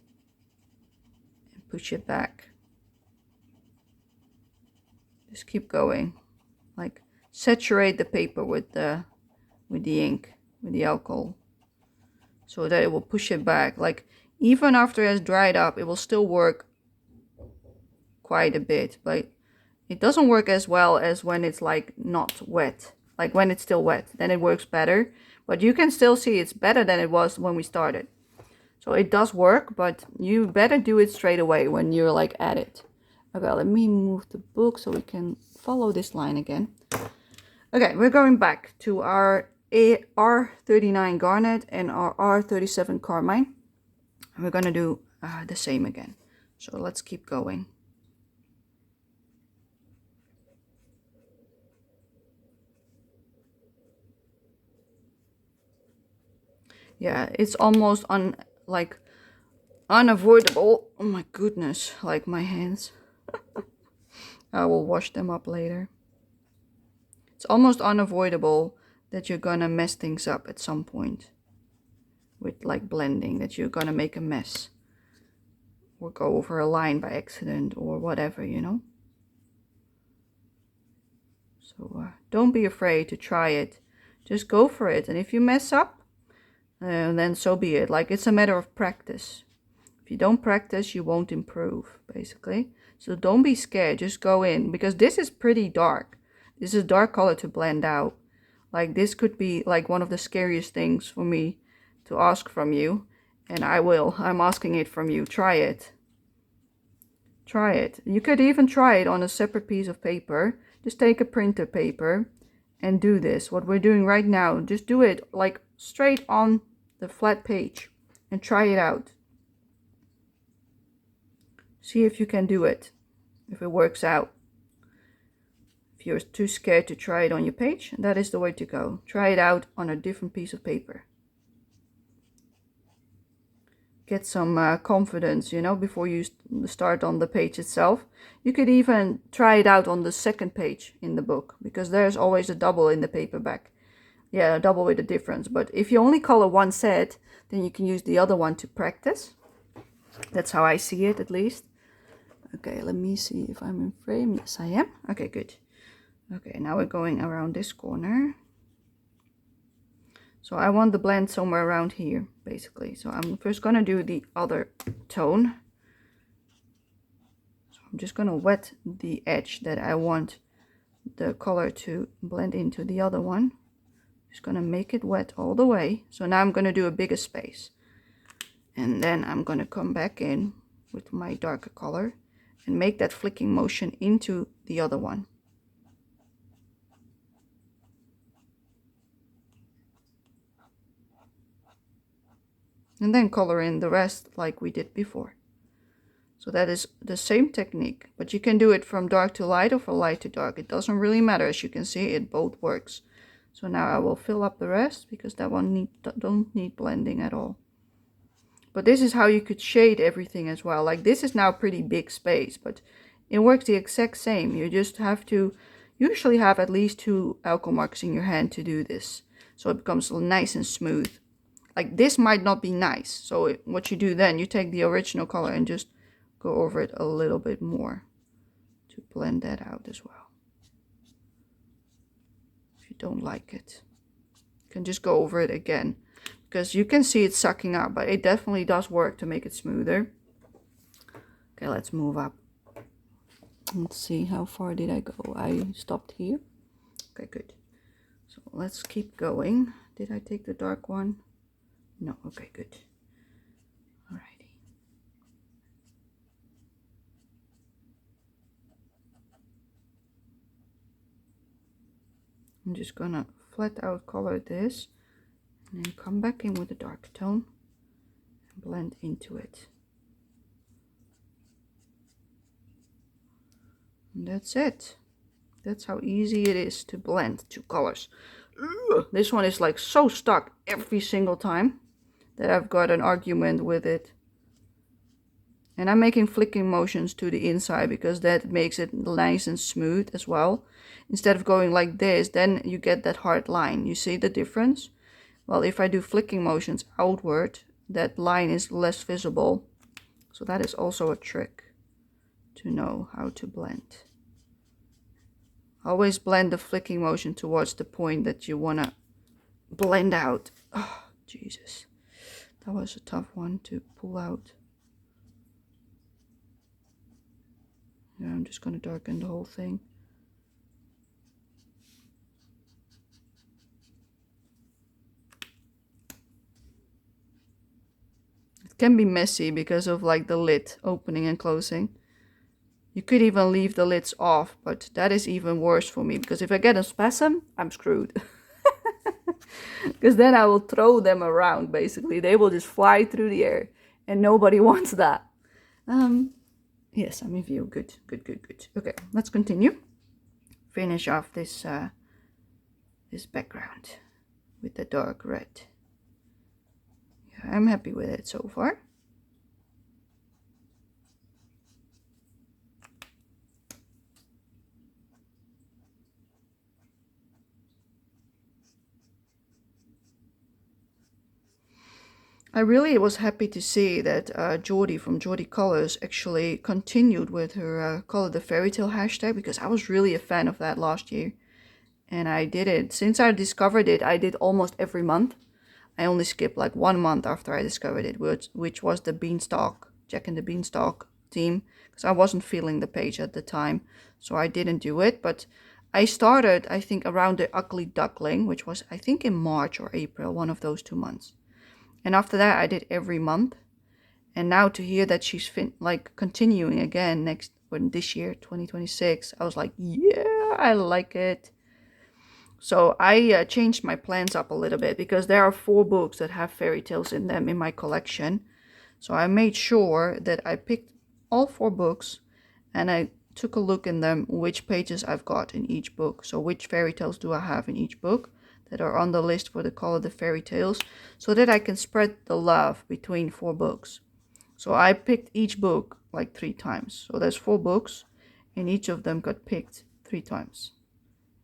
And push it back. Just keep going. Like saturate the paper with the ink, with the alcohol, so that it will push it back. Like even after it has dried up, it will still work quite a bit, but it doesn't work as well as when it's like not wet. Like when it's still wet, then it works better, but you can still see it's better than it was when we started. So it does work, but you better do it straight away when you're like at it. Okay, let me move the book so we can follow this line again. Okay, we're going back to our R39 garnet and our R37 carmine. We're gonna do the same again. So let's keep going. Yeah, it's almost unavoidable. Oh my goodness, like my hands. I will wash them up later. It's almost unavoidable that you're gonna mess things up at some point with like blending, that you're gonna make a mess or go over a line by accident or whatever, you know. So don't be afraid to try it. Just go for it, and if you mess up, then so be it. Like it's a matter of practice. If you don't practice, you won't improve, basically. So don't be scared, just go in, because this is pretty dark. This is a dark color to blend out. Like this could be like one of the scariest things for me to ask from you. And I will. I'm asking it from you. Try it. Try it. You could even try it on a separate piece of paper. Just take a printer paper and do this. What we're doing right now. Just do it like straight on the flat page and try it out. See if you can do it. If it works out. If you're too scared to try it on your page, that is the way to go. Try it out on a different piece of paper. Get some confidence, you know, before you start on the page itself. You could even try it out on the second page in the book, because there's always a double in the paperback. Yeah, a double with a difference. But if you only color one set, then you can use the other one to practice. That's how I see it, at least. Okay, let me see if I'm in frame. Yes, I am. Okay, good. Okay, now we're going around this corner. So I want the blend somewhere around here, basically. So I'm first gonna do the other tone. So I'm just gonna wet the edge that I want the color to blend into the other one. Just gonna make it wet all the way. So now I'm gonna do a bigger space. And then I'm gonna come back in with my darker color and make that flicking motion into the other one. And then color in the rest like we did before. So that is the same technique, but you can do it from dark to light or from light to dark. It doesn't really matter. As you can see, it both works. So now I will fill up the rest, because that one don't need blending at all. But this is how you could shade everything as well. Like, this is now a pretty big space, but it works the exact same. You just have to usually have at least 2 alcohol markers in your hand to do this, so it becomes nice and smooth. Like, this might not be nice, so what you do then, you take the original color and just go over it a little bit more to blend that out as well. If you don't like it, you can just go over it again, because you can see it sucking up, but it definitely does work to make it smoother. Okay, let's move up. Let's see, how far did I go? I stopped here. Okay, good. So let's keep going. Did I take the dark one? No. Okay, good. Alrighty. I'm just gonna flat out color this and then come back in with a dark tone and blend into it. And that's it. That's how easy it is to blend 2 colors. Ugh, this one is like so stuck every single time that I've got an argument with it. And I'm making flicking motions to the inside, because that makes it nice and smooth as well. Instead of going like this, then you get that hard line. You see the difference? Well, if I do flicking motions outward, that line is less visible. So that is also a trick to know how to blend. Always blend the flicking motion towards the point that you want to blend out. Oh, Jesus. That was a tough one to pull out. Yeah, I'm just going to darken the whole thing. It can be messy because of like the lid opening and closing. You could even leave the lids off, but that is even worse for me, because if I get a spasm, I'm screwed. Because then I will throw them around, basically. They will just fly through the air, and nobody wants that. Yes, I'm in view. Good, good, good, good. Okay, let's continue. Finish off this this background with the dark red. Yeah, I'm happy with it so far. I really was happy to see that Geordie from Geordie Colors actually continued with her Color the Fairy Tale hashtag, because I was really a fan of that last year. And I did it. Since I discovered it, I did almost every month. I only skipped like 1 month after I discovered it, which was the Beanstalk, Jack and the Beanstalk theme, because I wasn't feeling the page at the time. So I didn't do it, but I started, I think, around the Ugly Duckling, which was, I think, in March or April, one of those 2 months. And after that, I did every month. And now to hear that she's continuing again this year, 2026, I was like, yeah, I like it. So I changed my plans up a little bit, because there are 4 books that have fairy tales in them in my collection. So I made sure that I picked all 4 books, and I took a look in them which pages I've got in each book. So which fairy tales do I have in each book that are on the list for the Call of the Fairy Tales, so that I can spread the love between 4 books. So I picked each book like 3 times. So there's 4 books, and each of them got picked 3 times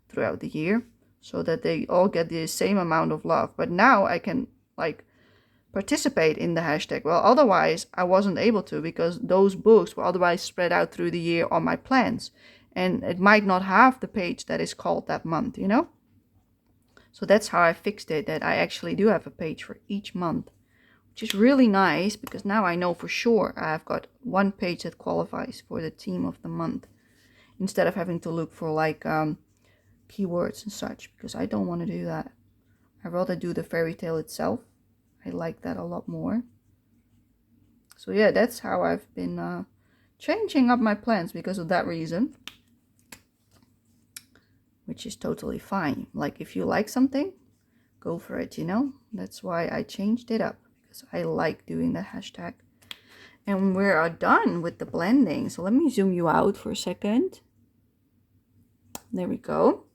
throughout the year, so that they all get the same amount of love. But now I can like participate in the hashtag. Well, otherwise I wasn't able to, because those books were otherwise spread out through the year on my plans, and it might not have the page that is called that month, you know? So that's how I fixed it, that I actually do have a page for each month, which is really nice, because now I know for sure I've got one page that qualifies for the theme of the month, instead of having to look for like keywords and such, because I don't want to do that. I'd rather do the fairy tale itself. I like that a lot more. So yeah, that's how I've been changing up my plans because of that reason, which is totally fine. Like, if you like something, go for it, you know? That's why I changed it up, because I like doing the hashtag. And we're done with the blending. So let me zoom you out for a second. There we go.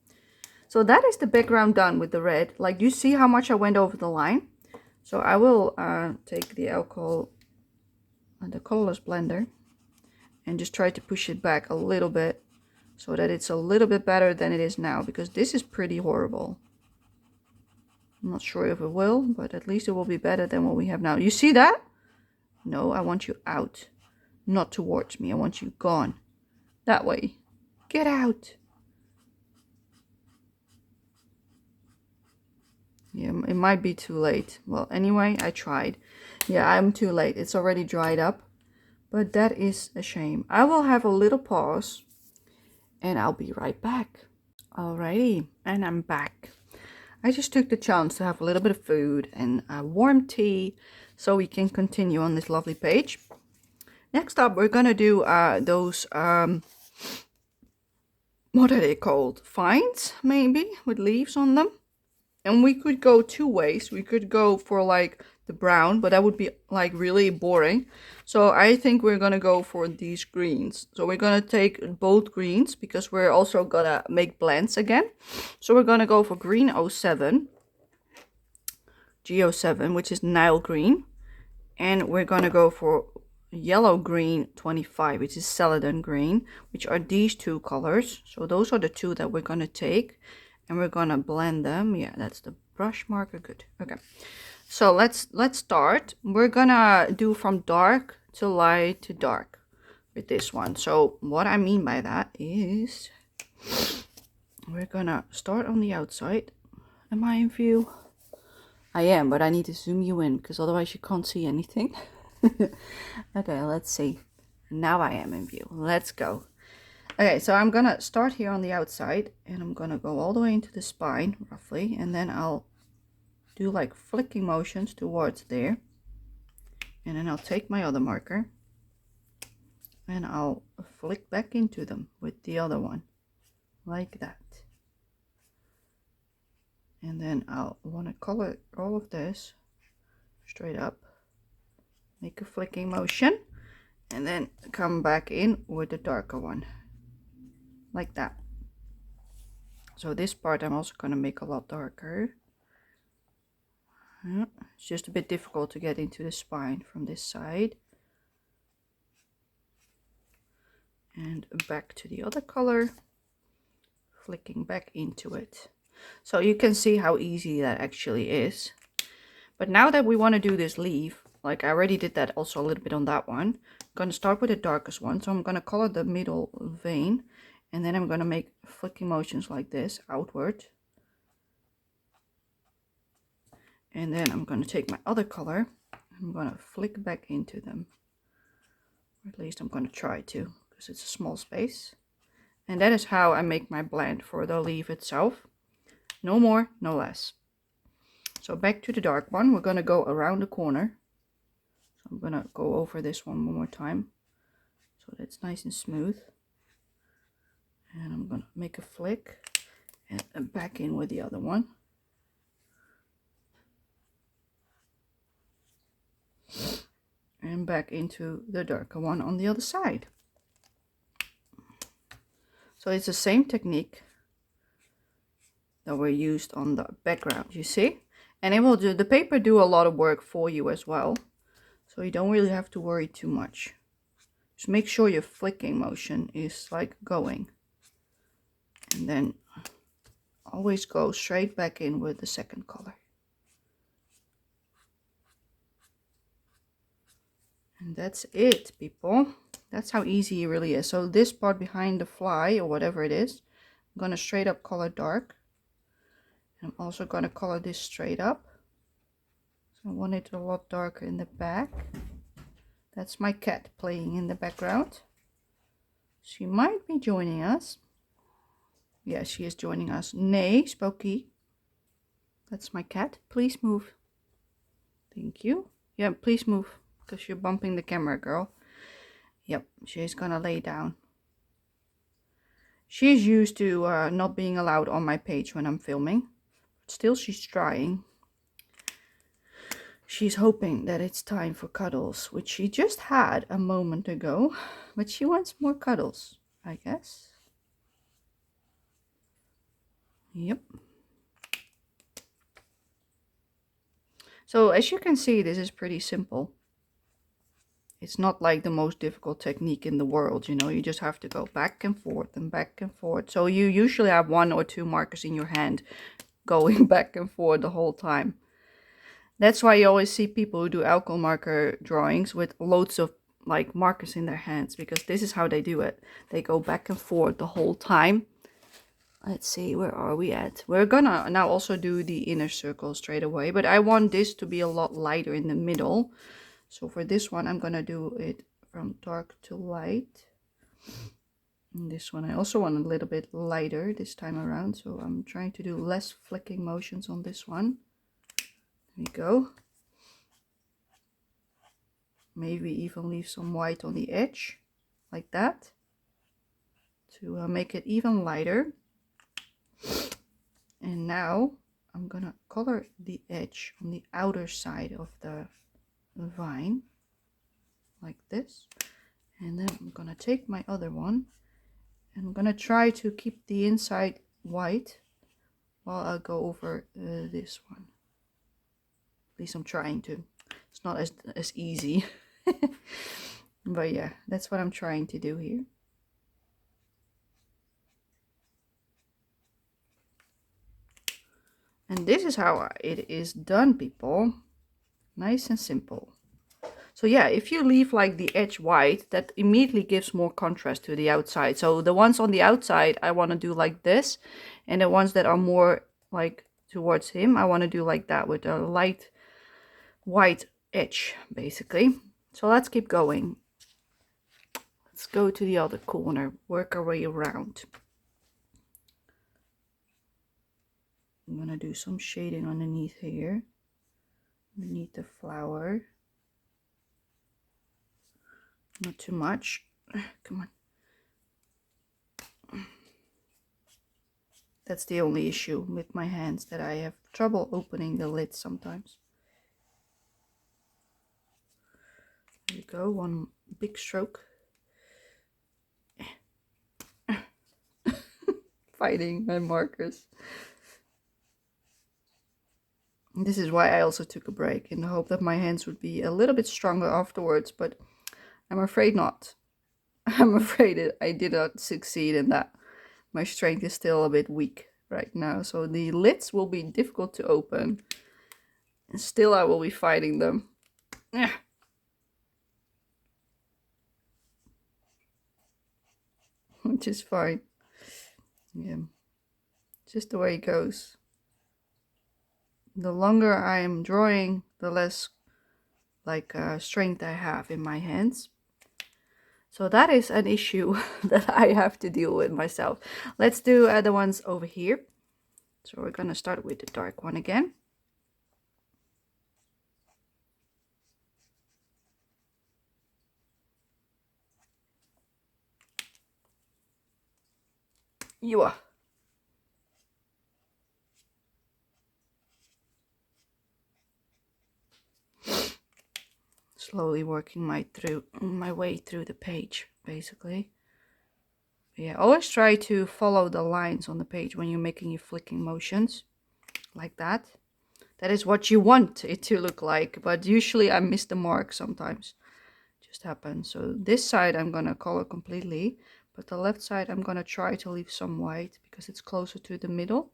So that is the background done with the red. Like, you see how much I went over the line? So I will take the alcohol and the colorless blender and just try to push it back a little bit, so that it's a little bit better than it is now, because this is pretty horrible. I'm not sure if it will, but at least it will be better than what we have now. You see that? No, I want you out. Not towards me. I want you gone. That way. Get out. Yeah, it might be too late. Well, anyway, I tried. Yeah, I'm too late. It's already dried up. But that is a shame. I will have a little pause, and I'll be right back. Alrighty, and I'm back. I just took the chance to have a little bit of food and a warm tea, so we can continue on this lovely page. Next up, we're gonna do those, what are they called? Vines, maybe, with leaves on them. And we could go 2 ways. We could go for like the brown, but that would be like really boring. So I think we're gonna go for these greens. So we're gonna take both greens, because we're also gonna make blends again. So we're gonna go for green 07, G07, which is Nile green. And we're gonna go for yellow green 25, which is celadon green, which are these 2 colors. So those are the 2 that we're gonna take. And we're gonna blend them. Yeah, that's the brush marker. Good. Okay. So let's start. We're gonna do from dark to light to dark with this one. So what I mean by that is we're gonna start on the outside. Am I in view? I am, but I need to zoom you in, because otherwise you can't see anything. Okay, let's see. Now I am in view. Let's go. Okay, so I'm gonna start here on the outside, and I'm gonna go all the way into the spine, roughly, and then I'll do like flicking motions towards there. And then I'll take my other marker, and I'll flick back into them with the other one, like that. And then I'll want to color all of this straight up, make a flicking motion, and then come back in with the darker one. Like that. So this part I'm also going to make a lot darker. It's just a bit difficult to get into the spine from this side. And back to the other color, flicking back into it. So you can see how easy that actually is. But now that we want to do this leaf, like I already did that also a little bit on that one, I'm going to start with the darkest one. So I'm going to color the middle vein. And then I'm going to make flicking motions like this outward. And then I'm going to take my other color. I'm going to flick back into them. Or at least I'm going to try to, because it's a small space. And that is how I make my blend for the leaf itself. No more, no less. So back to the dark one. We're going to go around the corner. So I'm going to go over this one more time, so that's nice and smooth. And I'm going to make a flick and back in with the other one. And back into the darker one on the other side. So it's the same technique that were used on the background, you see? And it will do, the paper do a lot of work for you as well. So you don't really have to worry too much. Just make sure your flicking motion is like going. And then always go straight back in with the second color. And that's it, people. That's how easy it really is. So this part behind the fly or whatever it is, I'm going to straight up color dark. And I'm also going to color this straight up. So I want it a lot darker in the back. That's my cat playing in the background. She might be joining us. Yeah, she is joining us. Nay, Spooky. That's my cat. Please move. Thank you. Yeah, please move. Because you're bumping the camera, girl. Yep, she's gonna lay down. She's used to not being allowed on my page when I'm filming. But still, she's trying. She's hoping that it's time for cuddles, which she just had a moment ago. But she wants more cuddles, I guess. Yep. So as you can see, this is pretty simple. It's not like the most difficult technique in the world, you know, you just have to go back and forth and back and forth. So you usually have 1 or 2 markers in your hand going back and forth the whole time. That's why you always see people who do alcohol marker drawings with loads of like markers in their hands, because this is how they do it. They go back and forth the whole time. Let's see, where are we at? We're gonna now also do the inner circle straight away, but I want this to be a lot lighter in the middle. So for this one, I'm gonna do it from dark to light. And this one I also want a little bit lighter this time around, so I'm trying to do less flicking motions on this one. There we go. Maybe even leave some white on the edge, like that, to make it even lighter. And now I'm gonna color the edge on the outer side of the vine, like this. And then I'm gonna take my other one and I'm gonna try to keep the inside white while I go over this one. At least I'm trying to. It's not as easy. But yeah, that's what I'm trying to do here. And this is how it is done, people. Nice and simple. So yeah, if you leave like the edge white, that immediately gives more contrast to the outside. So the ones on the outside, I want to do like this. And the ones that are more like towards him, I want to do like that with a light white edge, basically. So let's keep going. Let's go to the other corner, work our way around. I'm gonna do some shading underneath here, underneath the flower. Not too much. Come on. That's the only issue with my hands, that I have trouble opening the lid sometimes. There we go, one big stroke. Fighting my markers. This is why I also took a break, in the hope that my hands would be a little bit stronger afterwards, but I'm afraid not. I'm afraid I did not succeed in that. My strength is still a bit weak right now, so the lids will be difficult to open. And still I will be fighting them. Which is fine. Yeah. Just the way it goes. The longer I am drawing, the less like strength I have in my hands. So that is an issue that I have to deal with myself. Let's do the ones over here. So we're gonna start with the dark one again. You are. Slowly working my way through the page, basically. Yeah, always try to follow the lines on the page when you're making your flicking motions. Like that. That is what you want it to look like. But usually I miss the mark sometimes. Just happens. So this side I'm gonna color completely. But the left side I'm gonna try to leave some white because it's closer to the middle.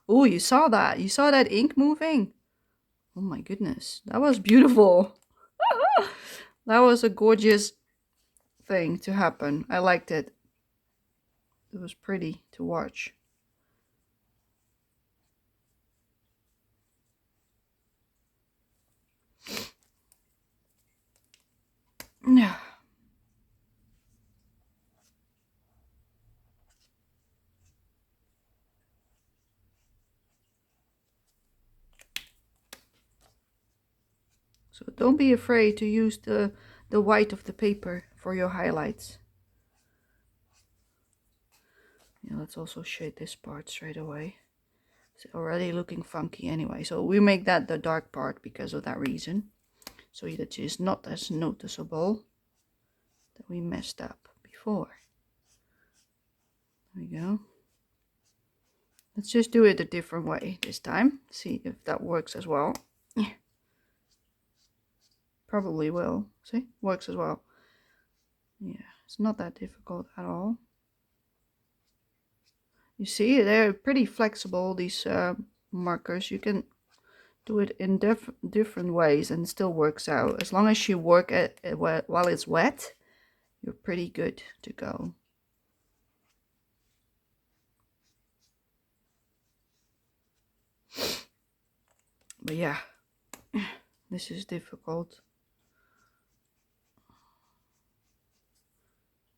Oh, you saw that? You saw that ink moving? Oh my goodness. That was beautiful. That was a gorgeous thing to happen. I liked it. It was pretty to watch. Yeah. So don't be afraid to use the white of the paper for your highlights. Yeah, let's also shade this part straight away. It's already looking funky anyway. So we make that the dark part because of that reason. So that it is not as noticeable that we messed up before. There we go. Let's just do it a different way this time. See if that works as well. Yeah. Probably will. See? Works as well. Yeah, it's not that difficult at all. You see, they're pretty flexible, these markers. You can do it in different ways and it still works out. As long as you work it while it's wet, you're pretty good to go. But yeah, this is difficult.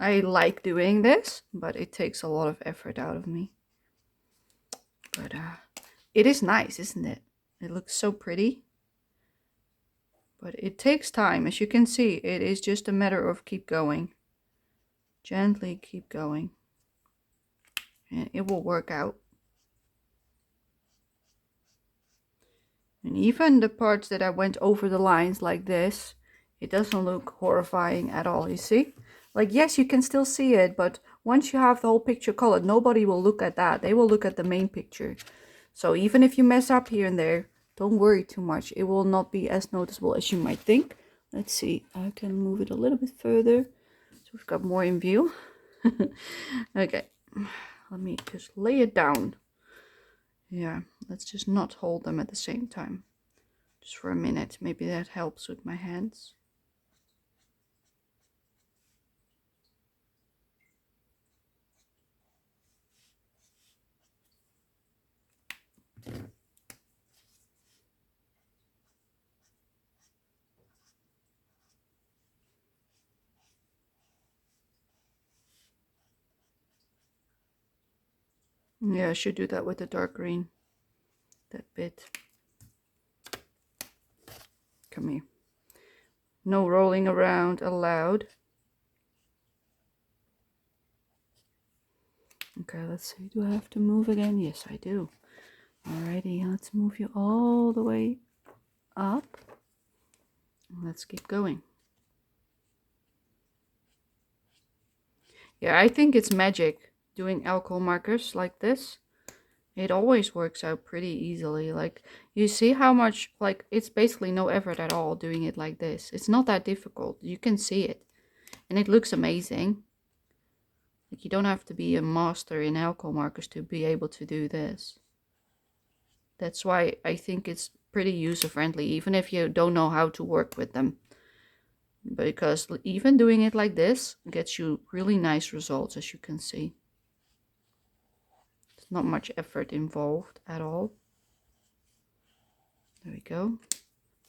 I like doing this, but it takes a lot of effort out of me. But it is nice, isn't it? It looks so pretty. But it takes time. As you can see, it is just a matter of keep going. Gently keep going. And it will work out. And even the parts that I went over the lines like this, it doesn't look horrifying at all, you see? Like, yes, you can still see it, but once you have the whole picture colored, nobody will look at that. They will look at the main picture. So even if you mess up here and there, don't worry too much. It will not be as noticeable as you might think. Let's see, I can move it a little bit further. So we've got more in view. Okay, let me just lay it down. Yeah, let's just not hold them at the same time. Just for a minute, maybe that helps with my hands. Yeah, I should do that with the dark green. That bit. Come here. No rolling around allowed. Okay, let's see. Do I have to move again? Yes, I do. Alrighty, let's move you all the way up. Let's keep going. Yeah, I think it's magic doing alcohol markers like this. It always works out pretty easily. Like, you see how much, like, it's basically no effort at all doing it like this. It's not that difficult. You can see it. And it looks amazing. Like, you don't have to be a master in alcohol markers to be able to do this. That's why I think it's pretty user-friendly, even if you don't know how to work with them. Because even doing it like this gets you really nice results, as you can see. There's not much effort involved at all. There we go.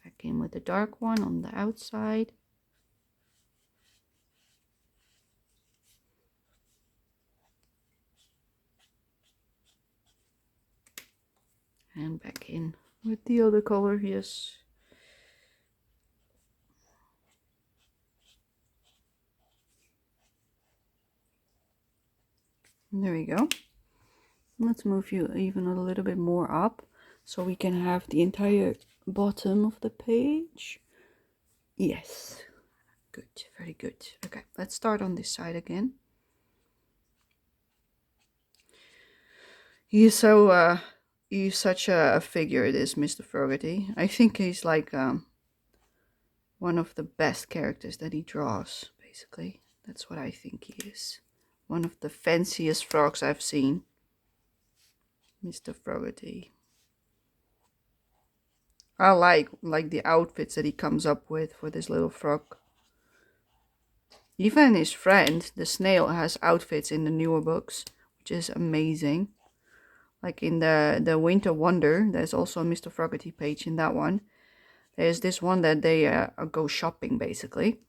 Back in with the dark one on the outside. And back in with the other color, yes. There we go. Let's move you even a little bit more up so we can have the entire bottom of the page. Yes, good, very good. Okay, let's start on this side again. He's so he's such a figure, this Mr. Fogherty. I think he's like one of the best characters that he draws, basically. That's what I think he is. One of the fanciest frogs I've seen. Mr. Fogherty. I like the outfits that he comes up with for this little frog. Even his friend, the snail, has outfits in the newer books, which is amazing. Like in the Winter Wonder, there's also a Mr. Fogherty page in that one. There's this one that they go shopping, basically.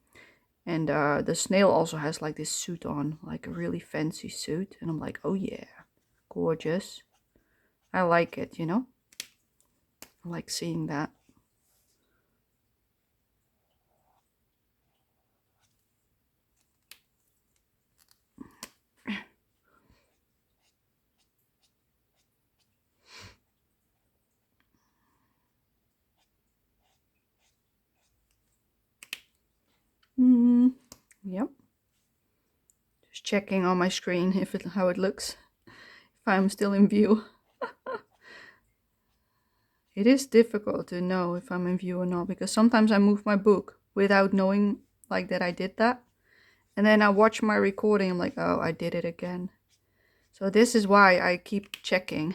And the snail also has like this suit on, like a really fancy suit. And I'm like, oh yeah, gorgeous. I like it, you know? I like seeing that. Yep. Just checking on my screen how it looks. If I'm still in view. It is difficult to know if I'm in view or not, because sometimes I move my book without knowing like that I did that. And then I watch my recording, I'm like, oh, I did it again. So this is why I keep checking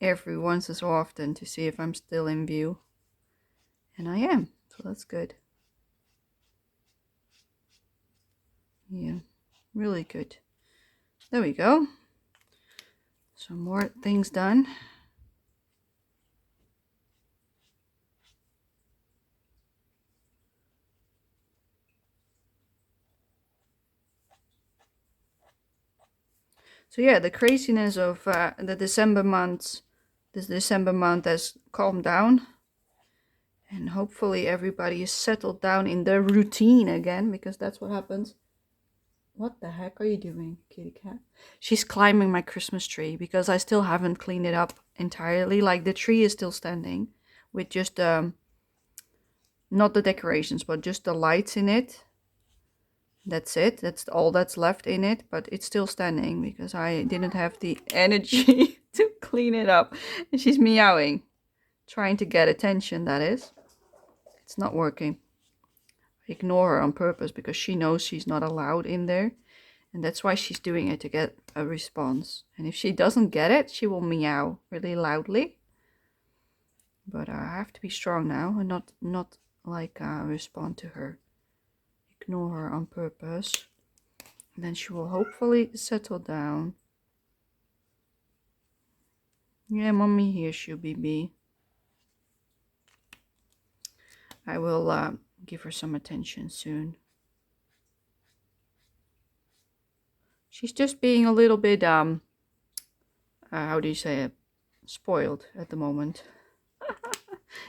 every once in so often to see if I'm still in view. And I am, so that's good. Yeah, really good. There we go. Some more things done. So yeah, the craziness of the December months, this December month has calmed down. And hopefully everybody is settled down in their routine again, because that's what happens. What the heck are you doing, kitty cat? She's climbing my Christmas tree because I still haven't cleaned it up entirely. Like the tree is still standing with just not the decorations, but just the lights in it. That's it. That's all that's left in it, but it's still standing because I didn't have the energy to clean it up. And she's meowing, trying to get attention, that is. It's not working. I ignore her on purpose because she knows she's not allowed in there. And that's why she's doing it, to get a response. And if she doesn't get it, she will meow really loudly. But I have to be strong now and not like respond to her. Ignore her on purpose. And then she will hopefully settle down. Yeah, mommy hears you, BB. I will give her some attention soon. She's just being a little bit, how do you say it? Spoiled at the moment.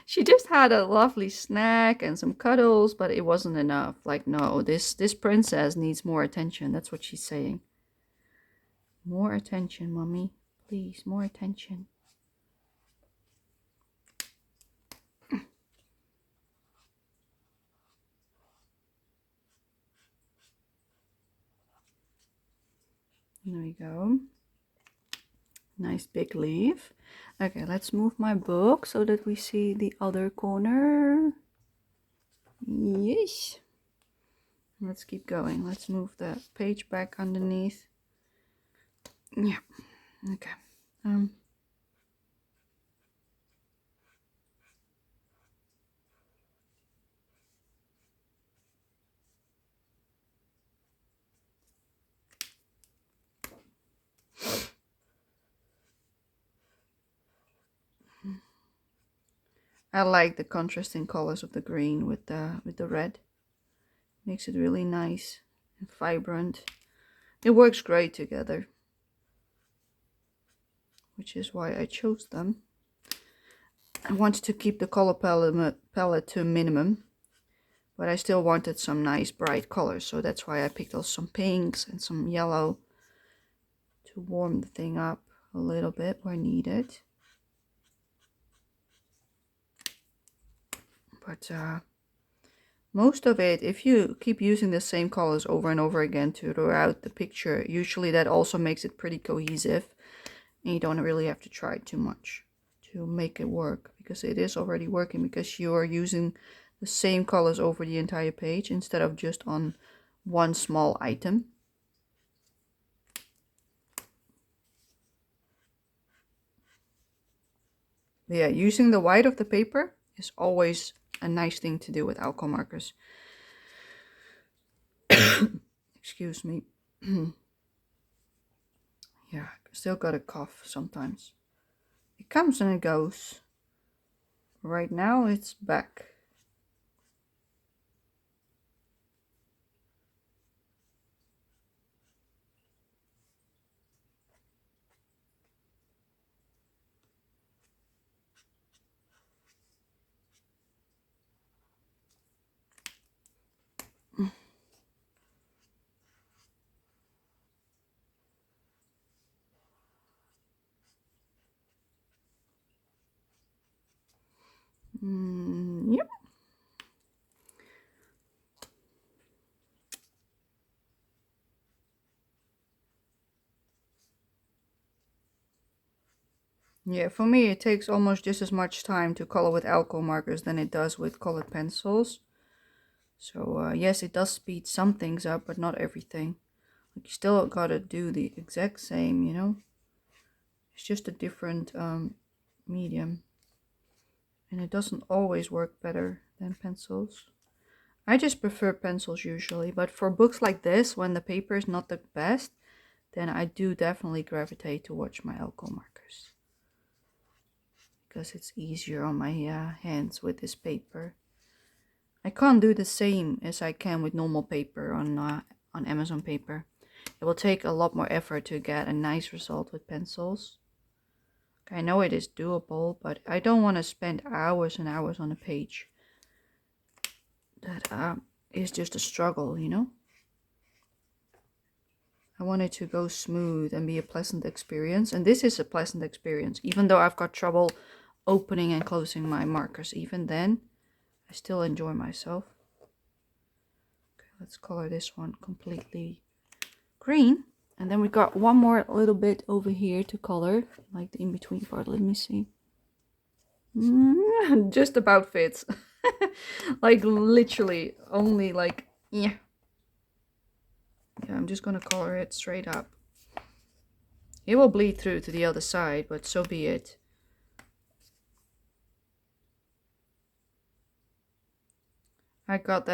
She just had a lovely snack and some cuddles, but it wasn't enough. Like, no, this princess needs more attention. That's what she's saying. More attention, mommy. Please, more attention. There we go. Nice big leaf. Okay, let's move my book so that we see the other corner. Yes. Let's keep going. Let's move the page back underneath. Yeah. Okay. I like the contrasting colors of the green with the red. Makes it really nice and vibrant. It works great together, which is why I chose them. I wanted to keep the color palette to a minimum, but I still wanted some nice bright colors, so that's why I picked also some pinks and some yellow to warm the thing up a little bit where needed. But most of it, if you keep using the same colors over and over again throughout the picture, usually that also makes it pretty cohesive And you don't really have to try too much to make it work, because it is already working, because you are using the same colors over the entire page instead of just on one small item. But yeah, using the white of the paper is always a nice thing to do with alcohol markers. Excuse me. Yeah, I still got a cough sometimes. It comes and it goes. Right now it's back. Yep. Yeah, for me it takes almost just as much time to color with alcohol markers than it does with colored pencils. So yes, it does speed some things up, but not everything. Like, you still gotta do the exact same, you know? It's just a different medium. And it doesn't always work better than pencils. I just prefer pencils usually, but for books like this, when the paper is not the best, then I do definitely gravitate towards my alcohol markers, because it's easier on my hands with this paper. I can't do the same as I can with normal paper on Amazon paper. It will take a lot more effort to get a nice result with pencils. I know it is doable, but I don't want to spend hours and hours on a page. That is just a struggle, you know? I want it to go smooth and be a pleasant experience. And this is a pleasant experience. Even though I've got trouble opening and closing my markers, even then, I still enjoy myself. Okay, let's color this one completely green. And then we got one more little bit over here to color, like the in-between part. Let me see. Just about fits. Like literally only like, yeah. Yeah, I'm just gonna color it straight up. It will bleed through to the other side, but so be it. I had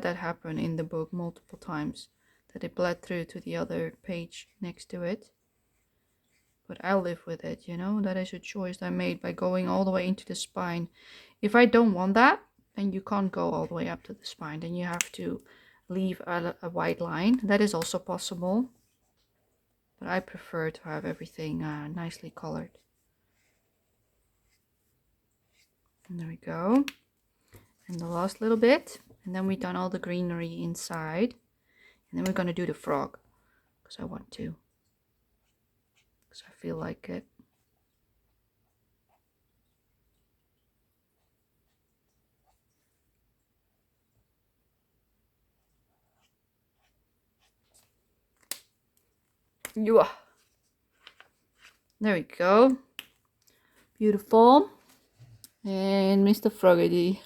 that happen in the book multiple times, that it bled through to the other page next to it. But I'll live with it, you know? That is a choice I made by going all the way into the spine. If I don't want that, then you can't go all the way up to the spine. Then you have to leave a white line. That is also possible. But I prefer to have everything nicely colored. And there we go. And the last little bit. And then we've done all the greenery inside. And then we're going to do the frog. Because I want to. Because I feel like it. Yeah. There we go. Beautiful. And Mr. Fogherty.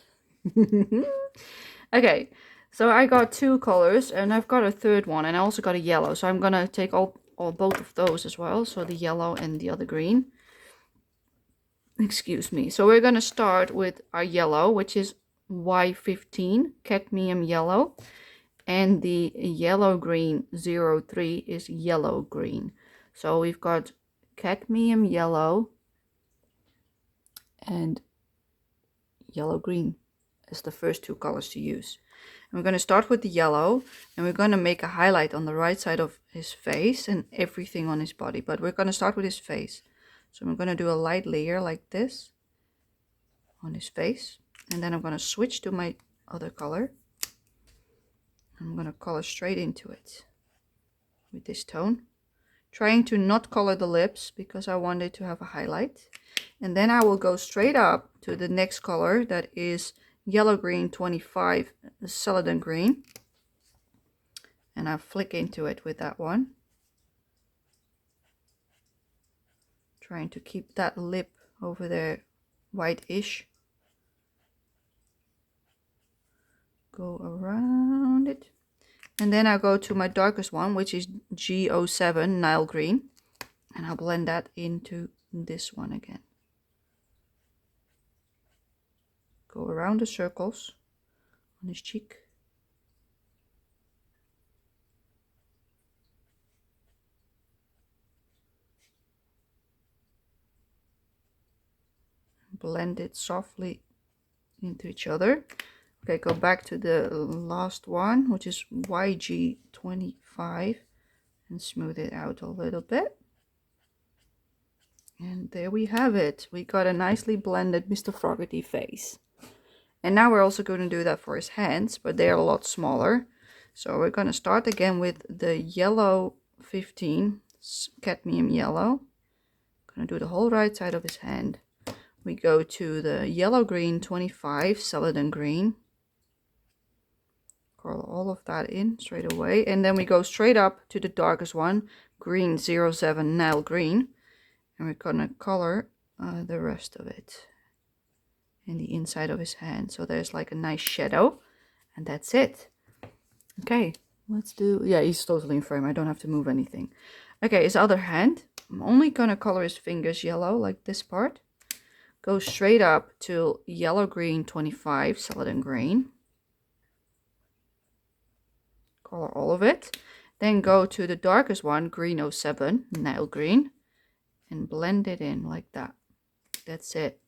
Okay, so I got two colors and I've got a third one, and I also got a yellow. So I'm gonna take both of those as well. So the yellow and the other green. Excuse me. So we're gonna start with our yellow, which is Y15, cadmium yellow. And the yellow green 03 is yellow green. So we've got cadmium yellow and yellow green as the first two colors to use. And we're going to start with the yellow, and we're going to make a highlight on the right side of his face and everything on his body, but we're going to start with his face. So I'm going to do a light layer like this on his face, and then I'm going to switch to my other color. I'm going to color straight into it with this tone, trying to not color the lips because I wanted to have a highlight. And then I will go straight up to the next color, that is yellow green 25, celadon green, and I flick into it with that one. Trying to keep that lip over there white-ish. Go around it. And then I go to my darkest one, which is G07 Nile Green. And I'll blend that into this one again. Go around the circles on his cheek. Blend it softly into each other. Okay, go back to the last one, which is YG25, and smooth it out a little bit. And there we have it. We got a nicely blended Mr. Fogherty face. And now we're also going to do that for his hands, but they're a lot smaller. So we're going to start again with the yellow 15, cadmium yellow. Going to do the whole right side of his hand. We go to the yellow green 25, celadon green. Color all of that in straight away. And then we go straight up to the darkest one, green 07 Nile green. And we're going to color the rest of it in the inside of his hand. So there's like a nice shadow. And that's it. Okay, let's do... Yeah, he's totally in frame. I don't have to move anything. Okay, his other hand. I'm only going to color his fingers yellow, like this part. Go straight up to yellow green 25, celadon green. Color all of it. Then go to the darkest one, green 07, Nile green. And blend it in like that. That's it.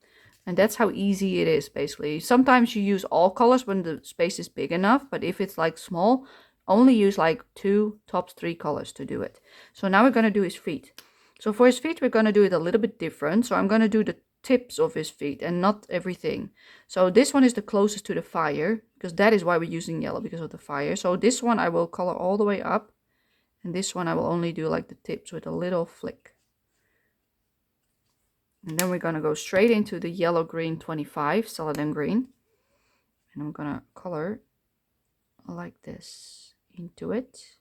And that's how easy it is, basically. Sometimes you use all colors when the space is big enough. But if it's like small, only use like 2, tops 3 colors to do it. So now we're going to do his feet. So for his feet, we're going to do it a little bit different. So I'm going to do the tips of his feet and not everything. So this one is the closest to the fire, because that is why we're using yellow, because of the fire. So this one I will color all the way up, and this one I will only do like the tips with a little flick. And then we're going to go straight into the yellow green 25, celadon green, and I'm going to color like this into it.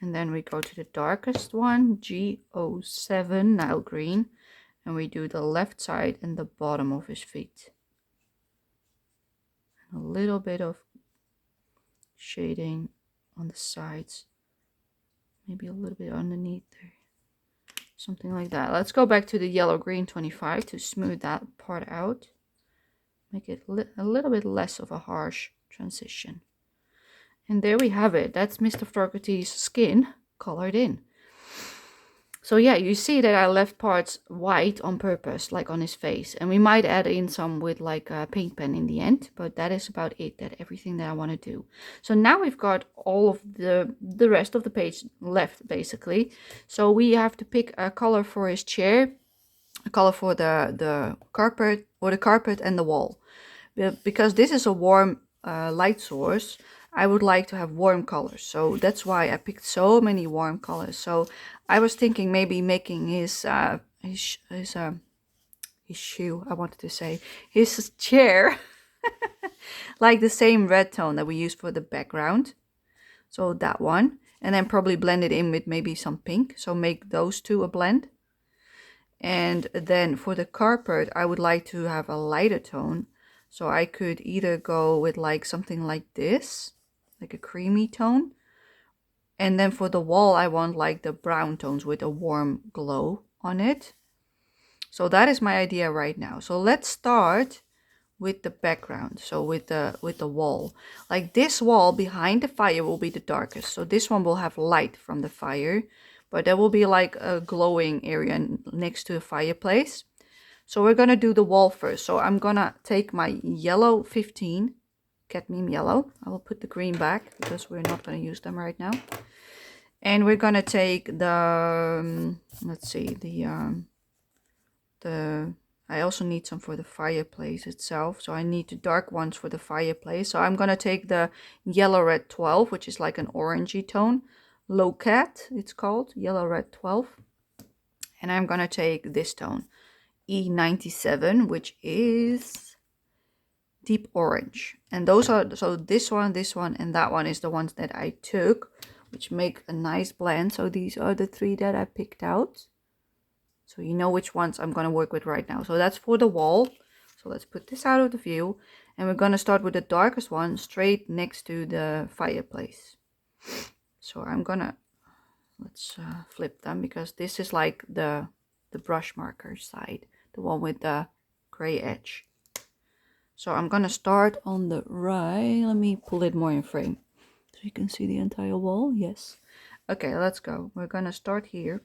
And then we go to the darkest one, G07 Nile green, and we do the left side and the bottom of his feet. And a little bit of shading on the sides, maybe a little bit underneath there, something like that. Let's go back to the yellow green 25 to smooth that part out, make it a little bit less of a harsh transition. And there we have it. That's Mr. Fogherty's skin colored in. So yeah, you see that I left parts white on purpose, like on his face. And we might add in some with like a paint pen in the end. But that is about it, everything that I want to do. So now we've got all of the rest of the page left, basically. So we have to pick a color for his chair, a color for the carpet, or the carpet and the wall. Because this is a warm light source, I would like to have warm colors. So that's why I picked so many warm colors. So I was thinking maybe making his shoe, I wanted to say, his chair, like the same red tone that we use for the background. So that one. And then probably blend it in with maybe some pink. So make those two a blend. And then for the carpet, I would like to have a lighter tone. So I could either go with like something like this, like a creamy tone. And then for the wall, I want like the brown tones with a warm glow on it. So that is my idea right now. So let's start with the background. So with the wall, like this wall behind the fire will be the darkest. So this one will have light from the fire, but there will be like a glowing area next to the fireplace. So we're gonna do the wall first. So I'm gonna take my yellow 15, cadmium yellow. I will put the green back because we're not gonna use them right now. And we're gonna take the let's see, I also need some for the fireplace itself. So I need the dark ones for the fireplace. So I'm gonna take the yellow red 12, which is like an orangey tone. Low cat, it's called, yellow red 12. And I'm gonna take this tone, E97, which is deep orange. And those are, so this one, and that one is the ones that I took, which make a nice blend. So these are the 3 that I picked out. So you know which ones I'm going to work with right now. So that's for the wall. So let's put this out of the view. And we're going to start with the darkest one straight next to the fireplace. So I'm going to, let's flip them, because this is like the brush marker side, the one with the gray edge. So I'm going to start on the right. Let me pull it more in frame so you can see the entire wall. Yes. Okay, let's go. We're going to start here.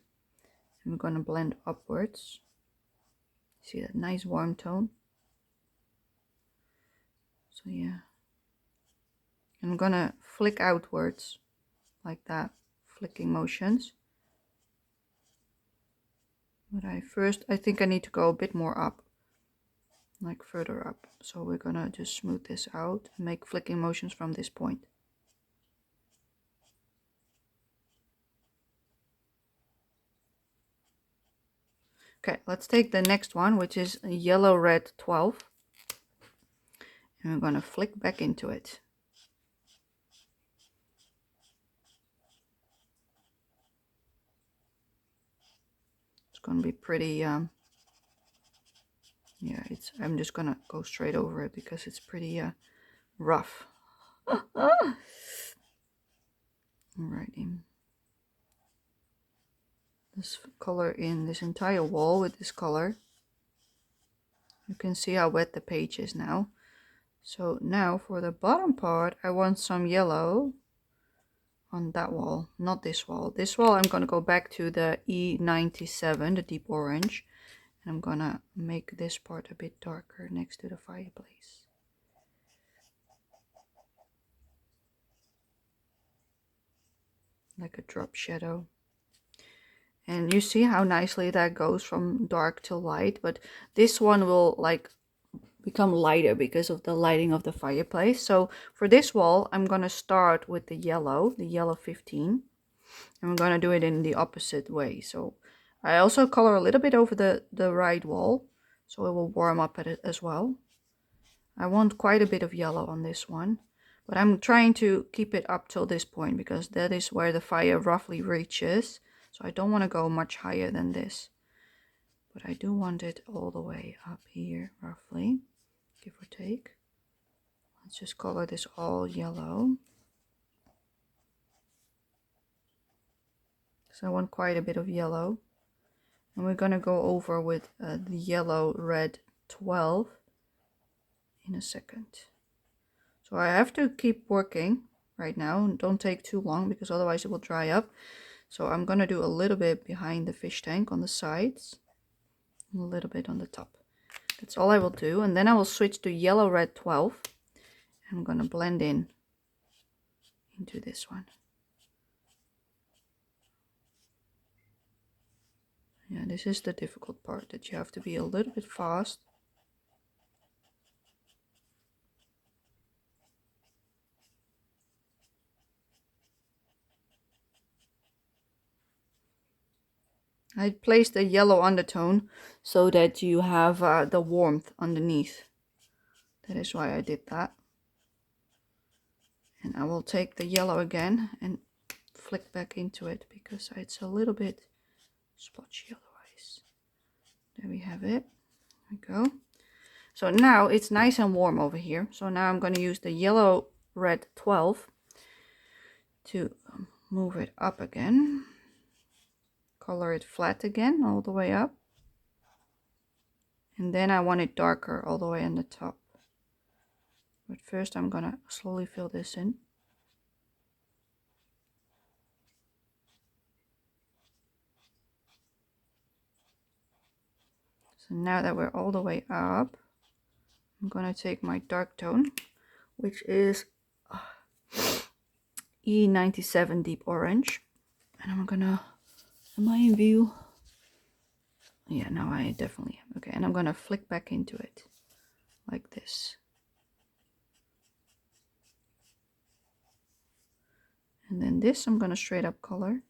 And we're going to blend upwards. See that nice warm tone? So yeah. And I'm going to flick outwards like that, flicking motions. But I think I need to go a bit more up, like further up. So we're going to just smooth this out and make flicking motions from this point. Okay, let's take the next one, which is yellow red 12, and we're going to flick back into it. It's going to be pretty yeah, I'm just going to go straight over it because it's pretty rough. Alrighty. This color in this entire wall with this color. You can see how wet the page is now. So now for the bottom part, I want some yellow on that wall, not this wall. This wall I'm going to go back to the E97, the deep orange, and I'm going to make this part a bit darker next to the fireplace. Like a drop shadow. And you see how nicely that goes from dark to light, but this one will like become lighter because of the lighting of the fireplace. So for this wall, I'm going to start with the yellow 15, and I'm going to do it in the opposite way. So I also color a little bit over the right wall, so it will warm up at it as well. I want quite a bit of yellow on this one, but I'm trying to keep it up till this point because that is where the fire roughly reaches. So I don't want to go much higher than this, but I do want it all the way up here roughly, give or take. Let's just color this all yellow. So I want quite a bit of yellow. And we're going to go over with the yellow red 12 in a second. So I have to keep working right now. Don't take too long because otherwise it will dry up. So I'm going to do a little bit behind the fish tank on the sides, and a little bit on the top. That's all I will do. And then I will switch to yellow red 12. I'm going to blend in into this one. Yeah, this is the difficult part, that you have to be a little bit fast. I placed a yellow undertone so that you have the warmth underneath. That is why I did that. And I will take the yellow again and flick back into it because it's a little bit splotchy otherwise. There we have it. There we go. So now it's nice and warm over here. So now I'm going to use the yellow red 12 to move it up again. Color it flat again all the way up. And then I want it darker all the way on the top. But first I'm going to slowly fill this in. So now that we're all the way up, I'm going to take my dark tone, which is E97 deep orange. And I'm going to, am I in view? Yeah, now I definitely am. Okay, and I'm going to flick back into it like this. And then this I'm going to straight up color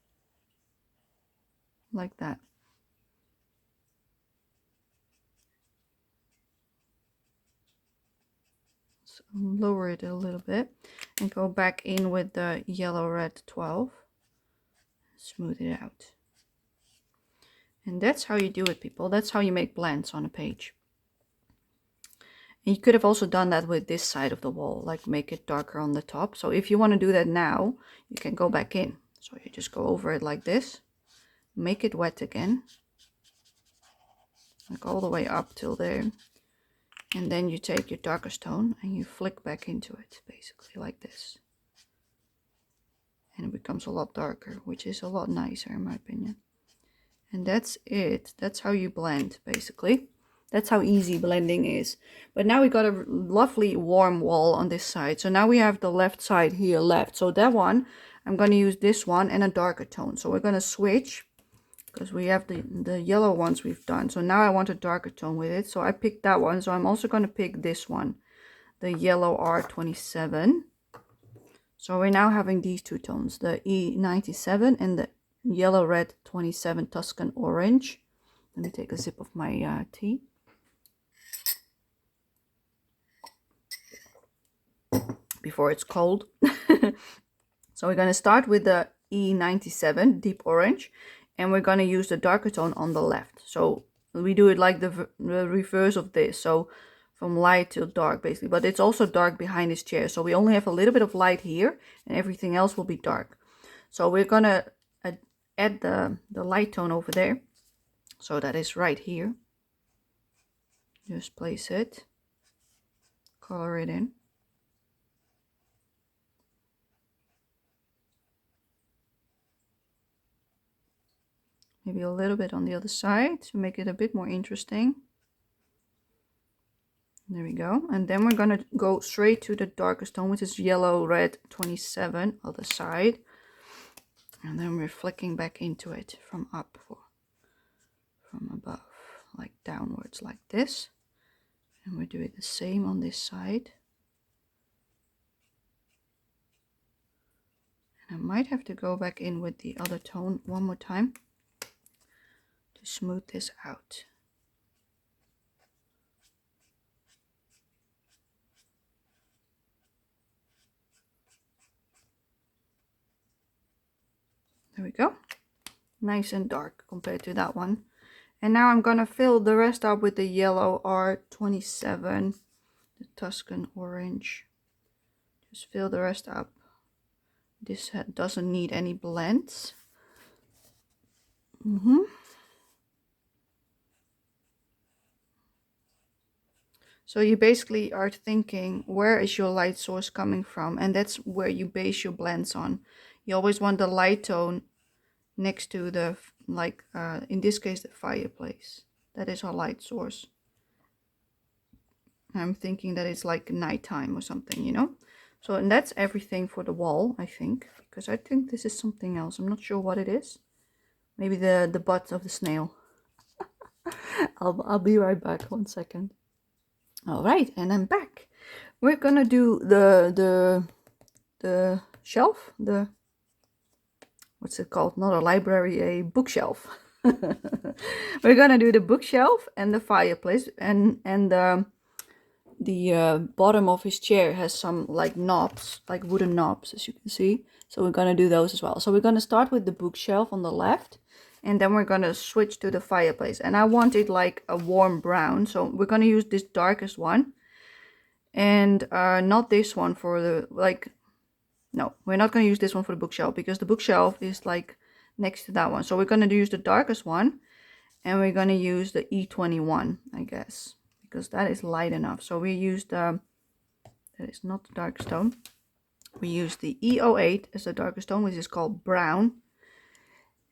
like that. let's lower it a little bit and go back in with the yellow red 12. Smooth it out. And that's how you do it, people. That's how you make blends on a page. And you could have also done that with this side of the wall, like make it darker on the top. So if you want to do that now, you can go back in. So you just go over it like this, make it wet again, like all the way up till there. And then you take your darkest tone and you flick back into it, basically like this. And it becomes a lot darker, which is a lot nicer in my opinion. And that's it. That's how you blend, basically. That's how easy blending is. But now we got a lovely warm wall on this side. So now we have the left side here left. So that one, I'm going to use this one and a darker tone. So we're going to switch because we have the yellow ones we've done. So now I want a darker tone with it. So I picked that one. So I'm also going to pick this one, the yellow R27. So we're now having these two tones, the E97 and the yellow red 27 Tuscan orange. Let me take a sip of my tea. Before it's cold. So we're going to start with the E97 deep orange, and we're going to use the darker tone on the left. So we do it like the reverse of this, so from light to dark basically, but it's also dark behind this chair, so we only have a little bit of light here and everything else will be dark. So we're going to add the light tone over there, so that is right here. Just place it, color it in. Maybe a little bit on the other side to make it a bit more interesting. There we go. And then we're going to go straight to the darkest tone, which is yellow red 27, other side. And then we're flicking back into it from up, from above, like downwards like this. And we're doing the same on this side. And I might have to go back in with the other tone one more time to smooth this out. There we go. Nice and dark compared to that one. And now I'm gonna fill the rest up with the yellow R27, the Tuscan orange. Just fill the rest up. This doesn't need any blends. So you basically are thinking, where is your light source coming from? And that's where you base your blends on. You always want the light tone next to the, like, in this case, the fireplace. That is our light source. I'm thinking that it's like nighttime or something, you know? So, and that's everything for the wall, I think. Because I think this is something else. I'm not sure what it is. Maybe the butt of the snail. I'll be right back, 1 second. All right, and I'm back. We're gonna do the shelf, what's it called? Not a library, a bookshelf. We're gonna do the bookshelf and the fireplace, and the bottom of his chair has some like knobs, like wooden knobs, as you can see. So we're gonna do those as well. So we're gonna start with the bookshelf on the left. And then we're going to switch to the fireplace. And I want it like a warm brown. So we're going to use this darkest one. And not this one for the, like, no, we're not going to use this one for the bookshelf. Because the bookshelf is like next to that one. So we're going to use the darkest one. And we're going to use the E21, I guess. Because that is light enough. So we use the, that is not the darkest tone. We use the E08 as the darkest tone, which is called brown.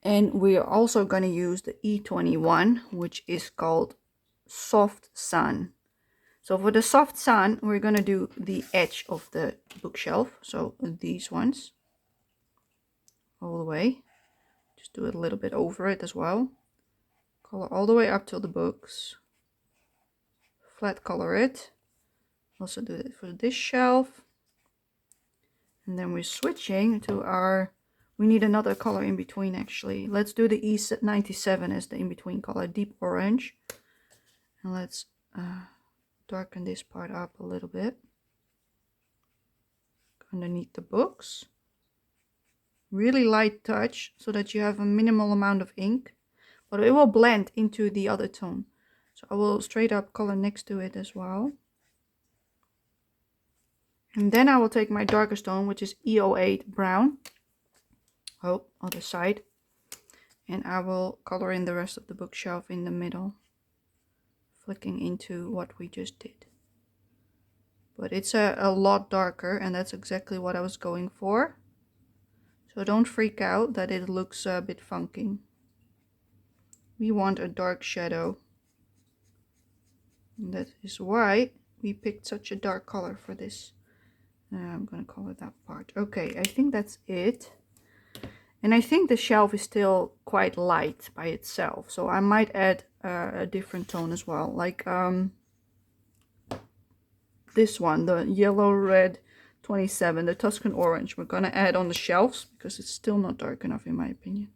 And we are also going to use the E21, which is called Soft Sun. So for the Soft Sun, we're going to do the edge of the bookshelf. So these ones. All the way. Just do it a little bit over it as well. Color all the way up till the books. Flat color it. Also do it for this shelf. And then we're switching to our... We need another color in between actually. Let's do the E97 as the in-between color, deep orange. And let's darken this part up a little bit. underneath the books. Really light touch so that you have a minimal amount of ink, but it will blend into the other tone. So I will straight up color next to it as well. And then I will take my darkest tone, which is E08 brown. Oh, other side. And I will color in the rest of the bookshelf in the middle, flicking into what we just did. But it's a lot darker, and that's exactly what I was going for. So don't freak out that it looks a bit funky. We want a dark shadow. And that is why we picked such a dark color for this. I'm gonna color that part. Okay, I think that's it. And I think the shelf is still quite light by itself. So I might add a different tone as well. Like this one, the yellow red 27, the Tuscan orange. We're gonna add on the shelves because it's still not dark enough in my opinion.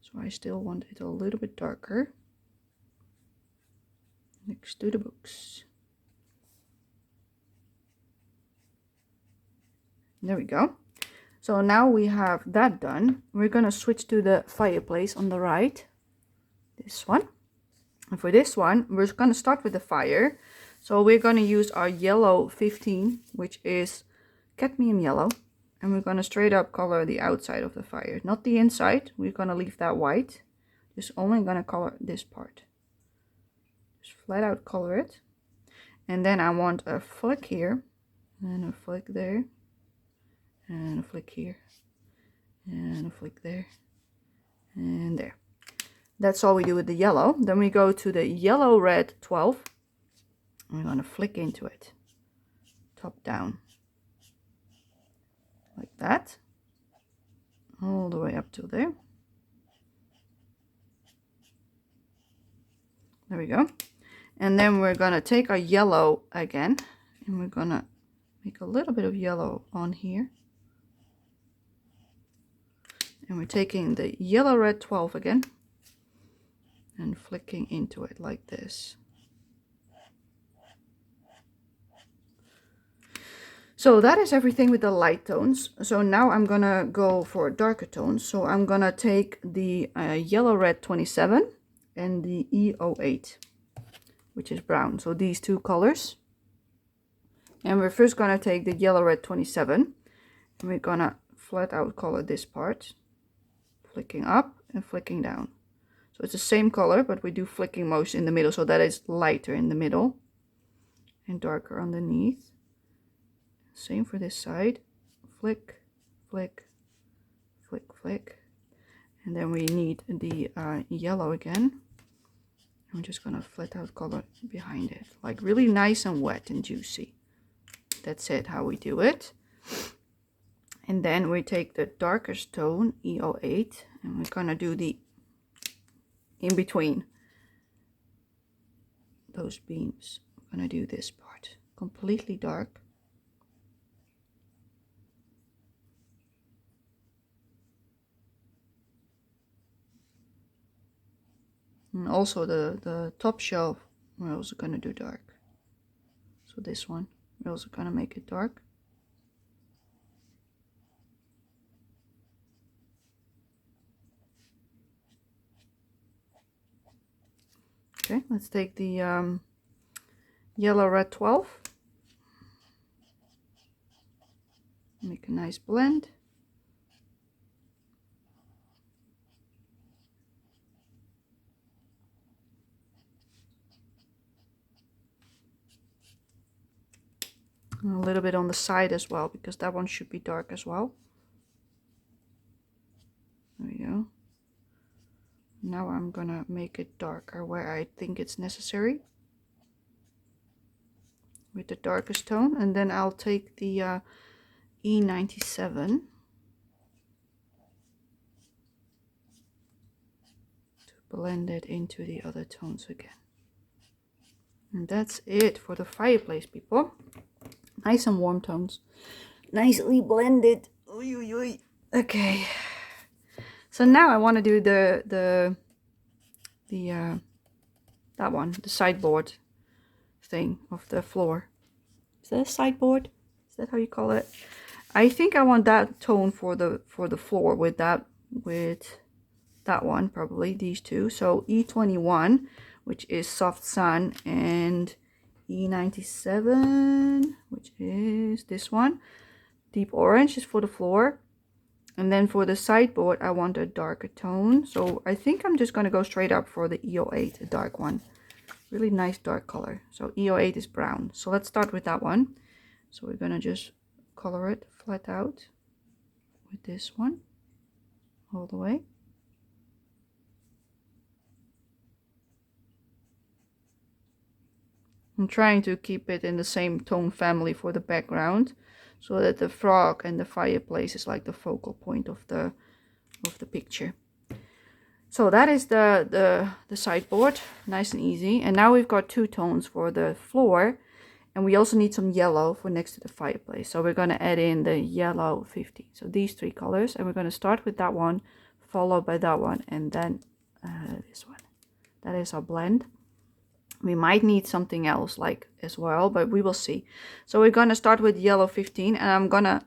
So I still want it a little bit darker next to the books. There we go. So now we have that done. We're gonna switch to the fireplace on the right. This one. And for this one, we're gonna start with the fire. So we're gonna use our yellow 15, which is cadmium yellow. And we're gonna straight up color the outside of the fire, not the inside. We're gonna leave that white. Just only gonna color this part. Just flat out color it. And then I want a flick here, and a flick there, and a flick here, and a flick there, and there. That's all we do with the yellow. Then we go to the yellow red 12. I'm going to flick into it, top down, like that, all the way up to there. There we go. And then we're going to take our yellow again, and we're going to make a little bit of yellow on here. And we're taking the yellow red 12 again and flicking into it like this. So that is everything with the light tones. So now I'm gonna go for darker tones. So I'm gonna take the yellow red 27 and the E08, which is brown. So these two colors. And we're first gonna take the yellow red 27 and we're gonna flat out color this part, flicking up and flicking down. So it's the same color, but we do flicking most in the middle, so that is lighter in the middle and darker underneath. Same for this side. Flick, flick, flick, flick. And then we need the yellow again. I'm just gonna flat out color behind it, like really nice and wet and juicy. That's it, how we do it. And then we take the darkest tone, E08, and we're gonna do the in between those beams. I'm gonna do this part completely dark. And also the top shelf we're also gonna do dark. So this one we're also gonna make it dark. Okay, let's take the yellow red 12. Make a nice blend. And a little bit on the side as well, because that one should be dark as well. There we go. Now I'm gonna make it darker where I think it's necessary with the darkest tone, and then I'll take the E97 to blend it into the other tones again. And that's it for the fireplace, people. Nice and warm tones, nicely blended. Oy, oy, oy. Okay. So now I want to do that one, the sideboard thing of the floor. Is that a sideboard? Is that how you call it? I think I want that tone for the floor with that one, probably these two. So E21, which is soft sun, and E97, which is this one, deep orange, is for the floor. And then for the sideboard, I want a darker tone. So I think I'm just going to go straight up for the E08, a dark one. Really nice dark color. So E08 is brown. So let's start with that one. So we're going to just color it flat out with this one all the way. I'm trying to keep it in the same tone family for the background, so that the frog and the fireplace is like the focal point of the picture. So that is the sideboard, nice and easy. And now we've got two tones for the floor, and we also need some yellow for next to the fireplace. So we're going to add in the yellow 50. So these three colors, and we're going to start with that one, followed by that one, and then this one. That is our blend. We might need something else like as well, but we will see. So we're going to start with yellow 15, and I'm going to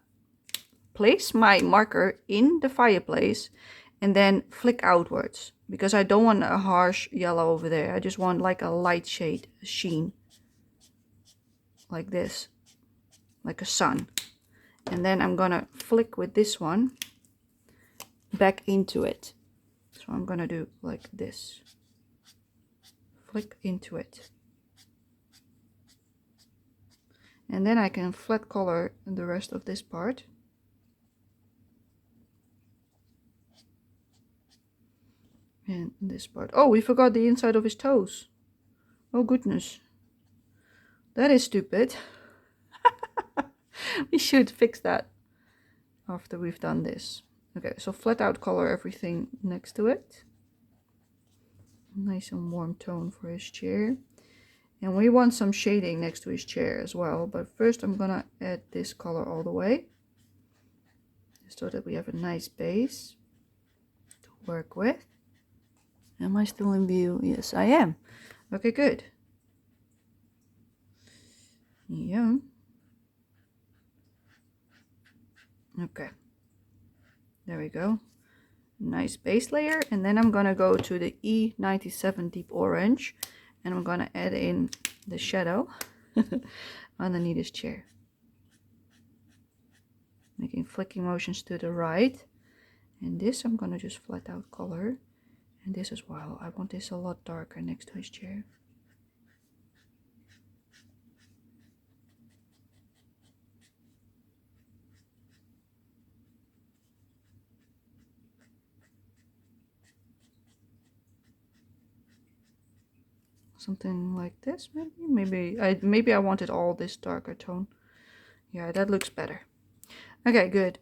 place my marker in the fireplace and then flick outwards, because I don't want a harsh yellow over there. I just want like a light shade, a sheen, like this, like a sun. And then I'm going to flick with this one back into it. So I'm going to do like this. Flick into it. And then I can flat color the rest of this part. And this part. Oh, we forgot the inside of his toes. Oh goodness. That is stupid. We should fix that after we've done this. Okay, so flat out color everything next to it. Nice and warm tone for his chair. And we want some shading next to his chair as well. But first I'm gonna add this color all the way, so that we have a nice base to work with. Am I still in view? Yes, I am. Okay, good. Yeah. Okay. There we go. Nice base layer. And then I'm gonna go to the E97 deep orange, and I'm gonna add in the shadow underneath his chair, making flicking motions to the right. And this I'm gonna just flat out color, and this as well. I want this a lot darker next to his chair. Something like this, maybe I wanted all this darker tone. Yeah, that looks better. Okay, good.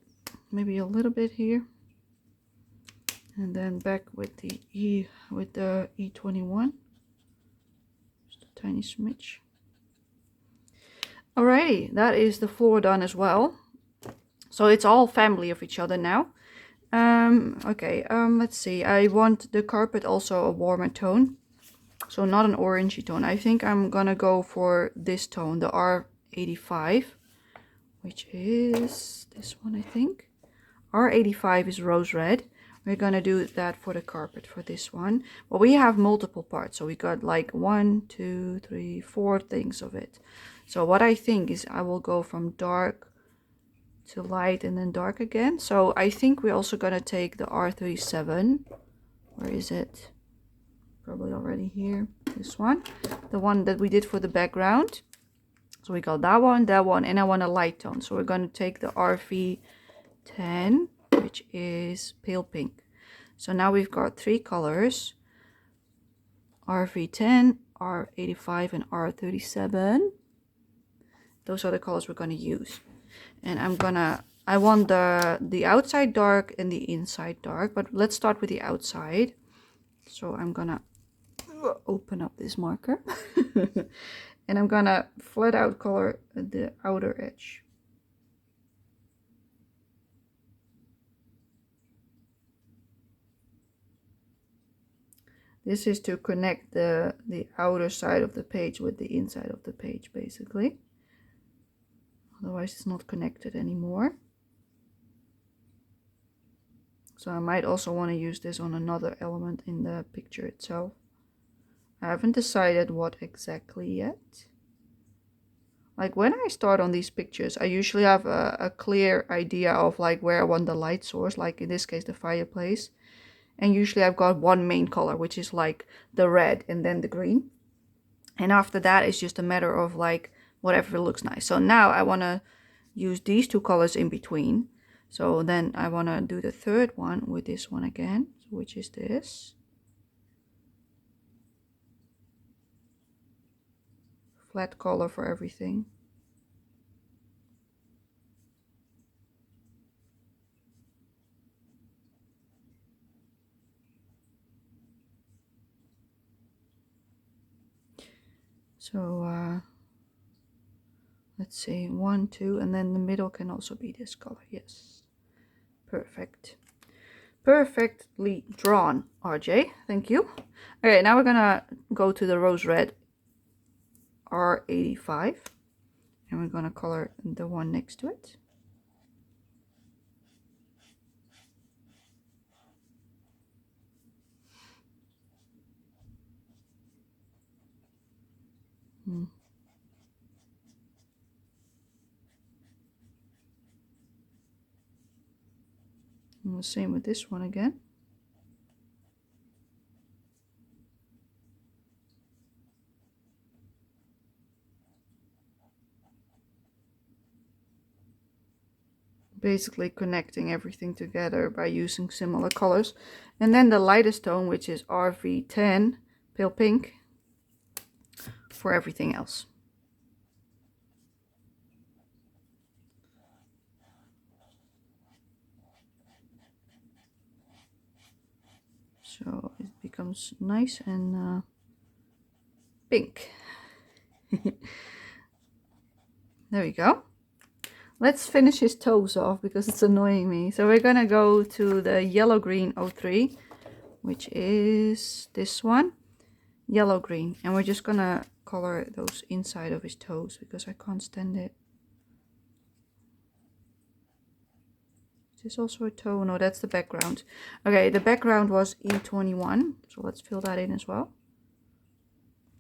Maybe a little bit here, and then back with the E21, just a tiny smidge. Alrighty, that is the floor done as well. So it's all family of each other now. Okay, let's see. I want the carpet also a warmer tone. So not an orangey tone. I think I'm gonna go for this tone, the R85, which is this one, I think. R85 is rose red. We're gonna do that for the carpet for this one. But we have multiple parts, so we got like 1, 2, 3, 4 things of it. So what I think is I will go from dark to light and then dark again. So I think we're also gonna take the R37. Where is it? Probably already here. This one, the one that we did for the background. So we got that one, and I want a light tone. So we're going to take the RV10, which is pale pink. So now we've got three colors: RV10, R85, and R37. Those are the colors we're going to use. And I want the outside dark and the inside dark, but let's start with the outside. So I'm gonna open up this marker and I'm gonna flat out color the outer edge. This is to connect the outer side of the page with the inside of the page, basically. Otherwise it's not connected anymore. So I might also want to use this on another element in the picture itself. I haven't decided what exactly yet. Like when I start on these pictures, I usually have a clear idea of like where I want the light source, like in this case the fireplace. And usually I've got one main color, which is like the red and then the green. And after that, it's just a matter of like whatever looks nice. So now I want to use these two colors in between. So then I want to do the third one with this one again, which is this. Flat color for everything. So let's see, 1, 2, and then the middle can also be this color. Yes, perfect. Perfectly drawn, RJ. Thank you. Okay, now we're gonna go to the rose red R85, and we're gonna color the one next to it. And the same with this one again. Basically connecting everything together by using similar colors. And then the lightest tone, which is RV10, pale pink, for everything else. So it becomes nice and pink. There we go. Let's finish his toes off because it's annoying me. So we're gonna go to the yellow green 03, which is this one, yellow green, and we're just gonna color those inside of his toes because I can't stand it. Is this also a toe? No, that's the background. Okay, the background was E21, so let's fill that in as well.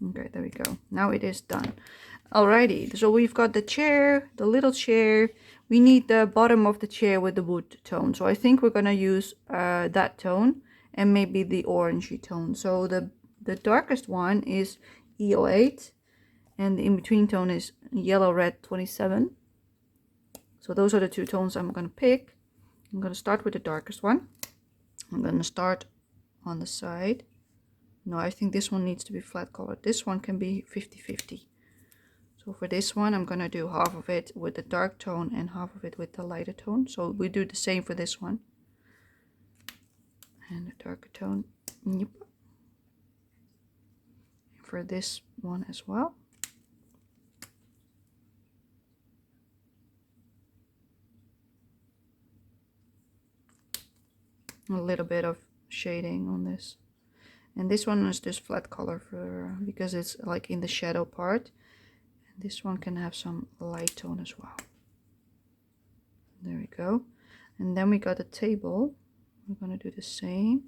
Okay, there we go. Now it is done. Alrighty, so we've got the chair, the little chair. We need the bottom of the chair with the wood tone. So I think we're gonna use that tone and maybe the orangey tone. So the darkest one is E08 and the in-between tone is yellow red 27. So those are the two tones I'm gonna pick. I'm gonna start with the darkest one. I'm gonna start on the side. No, I think this one needs to be flat colored. This one can be 50-50. So for this one, I'm gonna do half of it with the dark tone and half of it with the lighter tone. So we do the same for this one. And the darker tone. Yep. For this one as well. A little bit of shading on this. And this one is just flat color for because it's like in the shadow part. And this one can have some light tone as well. There we go. And then we got a table. We're gonna do the same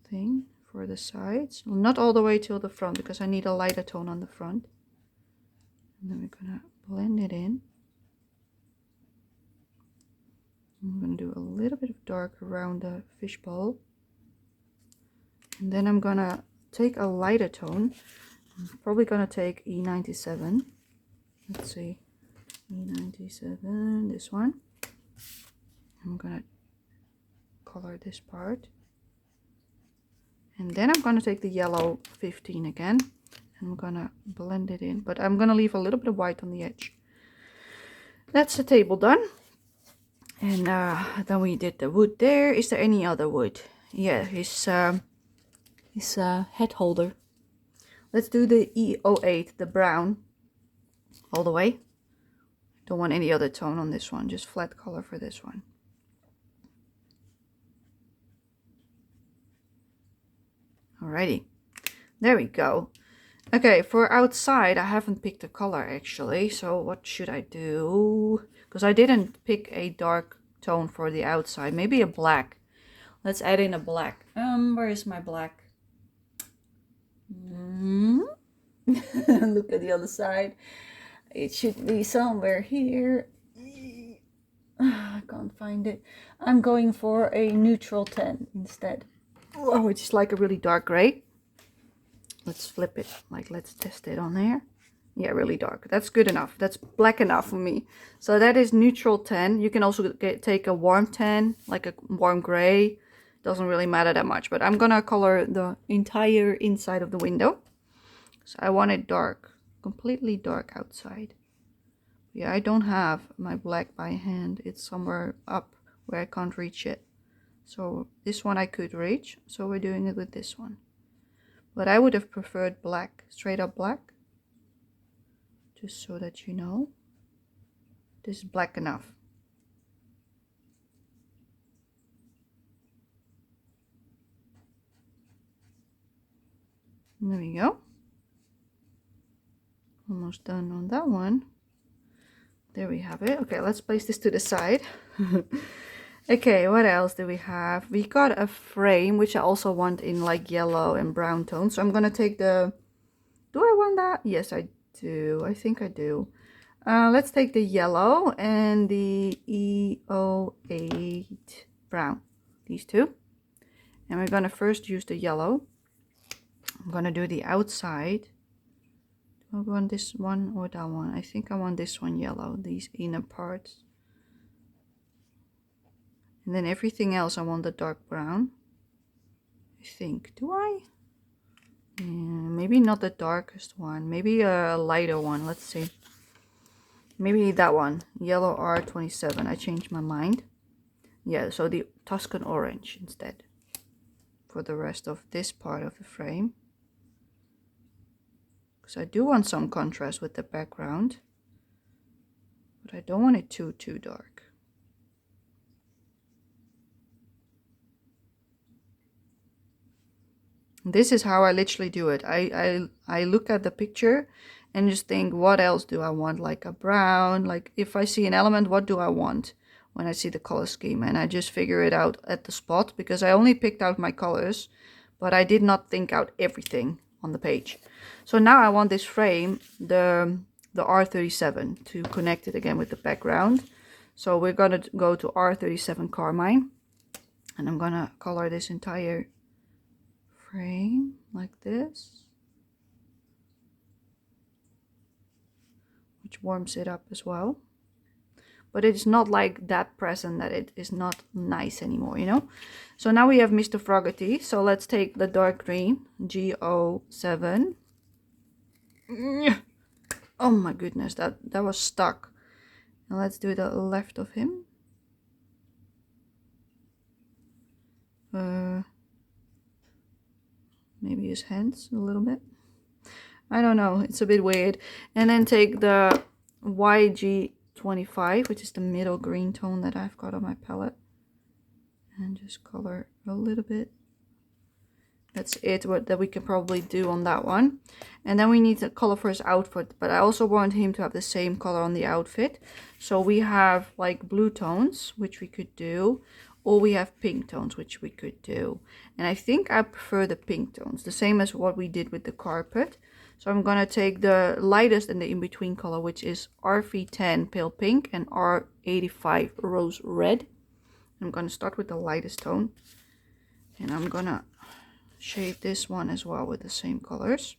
thing for the sides. Well, not all the way till the front because I need a lighter tone on the front. And then we're gonna blend it in. I'm gonna do a little bit of dark around the fishbowl. And then I'm gonna take a lighter tone. I'm probably gonna take E97. Let's see, E97, this one. I'm gonna color this part. And then I'm gonna take the yellow 15 again. And I'm gonna blend it in. But I'm gonna leave a little bit of white on the edge. That's the table done. And then we did the wood there. Is there any other wood? Yeah, his head holder. Let's do the E08, the brown, all the way. Don't want any other tone on this one, just flat color for this one. Alrighty, there we go. Okay, for outside, I haven't picked a color actually, so what should I do? Because I didn't pick a dark tone for the outside, maybe a black. Let's add in a black. Where is my black? Look at the other side. It should be somewhere here. I can't find it. I'm going for a neutral 10 instead. Oh, it's like a really dark gray. Let's flip it. Like, let's test it on there. Yeah, really dark. That's good enough. That's black enough for me. So that is neutral 10. You can also take a warm 10, like a warm gray. Doesn't really matter that much. But I'm gonna color the entire inside of the window. So I want it dark. Completely dark outside. Yeah, I don't have my black by hand. It's somewhere up where I can't reach it. So this one I could reach. So we're doing it with this one. But I would have preferred black, straight up black. Just so that you know. This is black enough. There we go. Almost done on that one. There we have it. Okay, let's place this to the side. Okay, what else do we have? We got a frame, which I also want in like yellow and brown tones. So I'm gonna take the... Do I want that? Yes, I do. I think I do. Let's take the yellow and the EO8 brown. These two. And we're gonna first use the yellow. I'm gonna do the outside. Do I want this one or that one? I think I want this one yellow, these inner parts. And then everything else I want the dark brown. I think. Do I? Yeah, maybe not the darkest one. Maybe a lighter one. Let's see. Maybe that one. Yellow R27. I changed my mind. Yeah, so the Tuscan orange instead. For the rest of this part of the frame. Because I do want some contrast with the background. But I don't want it too dark. This is how I literally do it. I look at the picture and just think, what else do I want? Like a brown, like if I see an element, what do I want when I see the color scheme? And I just figure it out at the spot because I only picked out my colors, but I did not think out everything on the page. So now I want this frame, the R37, to connect it again with the background. So we're gonna go to R37 Carmine, and I'm gonna color this entire frame like this, which warms it up as well, but it's not like that present that it is not nice anymore, you know. So now we have Mr. Fogherty, so let's take the dark green, GO7. Oh my goodness, that was stuck. Now let's do the left of him. Maybe his hands a little bit. I don't know, it's a bit weird. And then take the YG25, which is the middle green tone that I've got on my palette. And just color a little bit. That's it, what that we can probably do on that one. And then we need the color for his outfit, but I also want him to have the same color on the outfit. So we have like blue tones, which we could do, or we have pink tones, which we could do. And I think I prefer the pink tones, the same as what we did with the carpet. So I'm gonna take the lightest and the in-between color, which is RV10 pale pink and R85 rose red. I'm gonna start with the lightest tone, and I'm gonna shade this one as well with the same colors.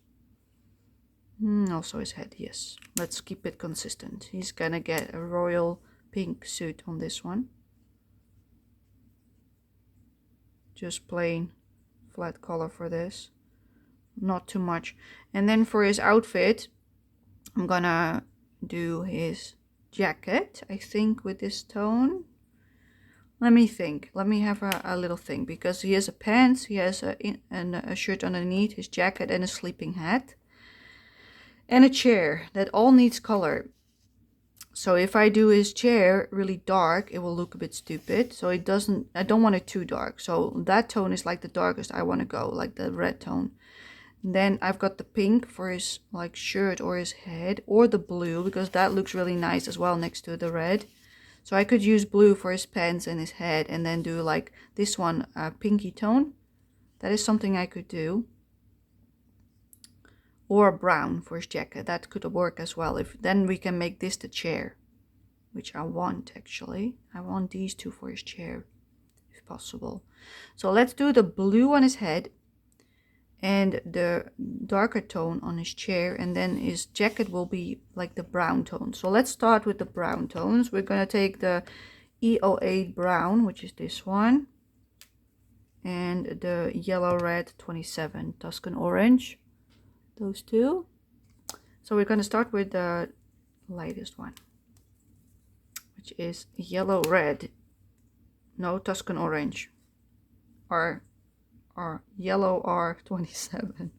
Also his head, yes. Let's keep it consistent. He's gonna get a royal pink suit on this one. Just plain flat color for this. Not too much. And then for his outfit, I'm gonna do his jacket, I think, with this tone. Let me think. Let me have a little think, because he has a pants, he has a shirt underneath, his jacket, and a sleeping hat. And a chair. That all needs color. So if I do his chair really dark, it will look a bit stupid. So it doesn't, I don't want it too dark. So that tone is like the darkest I want to go, like the red tone. Then I've got the pink for his like shirt or his head, or the blue, because that looks really nice as well next to the red. So I could use blue for his pants and his head, and then do like this one, a pinky tone. That is something I could do. Or brown for his jacket. That could work as well. If then we can make this the chair, which I want actually. I want these two for his chair, if possible. So let's do the blue on his head and the darker tone on his chair, and then his jacket will be like the brown tone. So let's start with the brown tones. We're gonna take the E08 brown, which is this one, and the yellow red 27 Tuscan orange, those two. So we're gonna start with the lightest one, which is yellow red, no, Tuscan orange, or yellow R27.